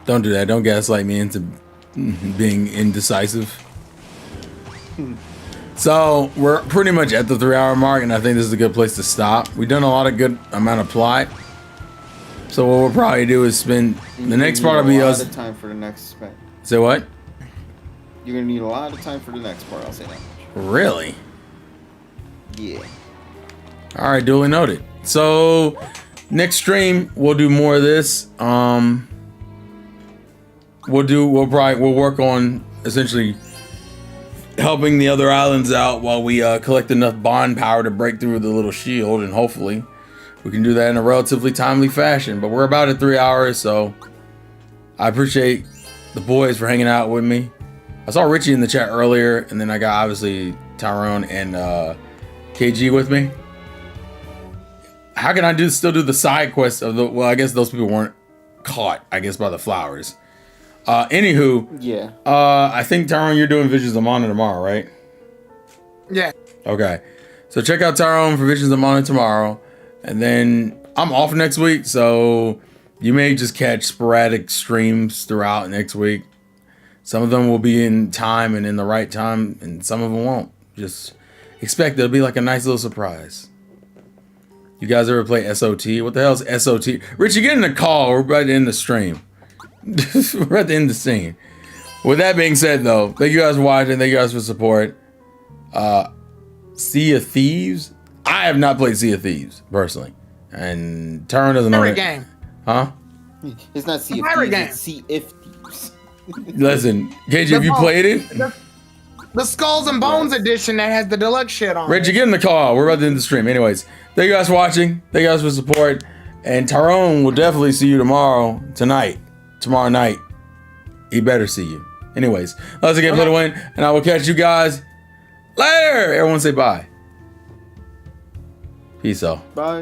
Don't do that. Don't gaslight me into being indecisive. So, we're pretty much at the 3-hour mark, and I think this is a good place to stop. We've done a lot of good amount of plot. So what we'll probably do is spend... The next part will be us... A lot of time for the next spend. Say what? You're gonna need a lot of time for the next part, I'll say that much. Really? Yeah. All right, duly noted. So next stream we'll do more of this. We'll work on essentially helping the other islands out while we collect enough bond power to break through the little shield, and hopefully we can do that in a relatively timely fashion. But we're about at 3 hours, so I appreciate the boys for hanging out with me. I saw Richie in the chat earlier, and then I got obviously Tyrone and KG with me. How can I still do the side quest of the? Well, I guess those people weren't caught, I guess, by the flowers. Anywho, Yeah. I think Tyrone, you're doing Visions of Mana tomorrow, right? Yeah. Okay, so check out Tyrone for Visions of Mana tomorrow, and then I'm off next week, so you may just catch sporadic streams throughout next week. Some of them will be in time and in the right time, and some of them won't. Just expect it'll be like a nice little surprise. You guys ever play SOT? What the hell is SOT? Rich, you get in the call. We're about to end the stream. We're at the end of the scene. With that being said, though, thank you guys for watching. Thank you guys for support. Sea of Thieves. I have not played Sea of Thieves personally, and Tyrone doesn't know Pirate it. game. Huh? It's not Sea of Pirate Thieves, game. it's Sea if Thieves. Listen, KJ, have you played it? The Skulls and Bones edition that has the deluxe shit on. Reggie, it. get in the call. We're about to end the stream. Anyways, thank you guys for watching. Thank you guys for support. And Tyrone will definitely see you tomorrow night. He better see you. Anyways, let's get play to win, and I will catch you guys later. Everyone say bye. Peace out. Bye.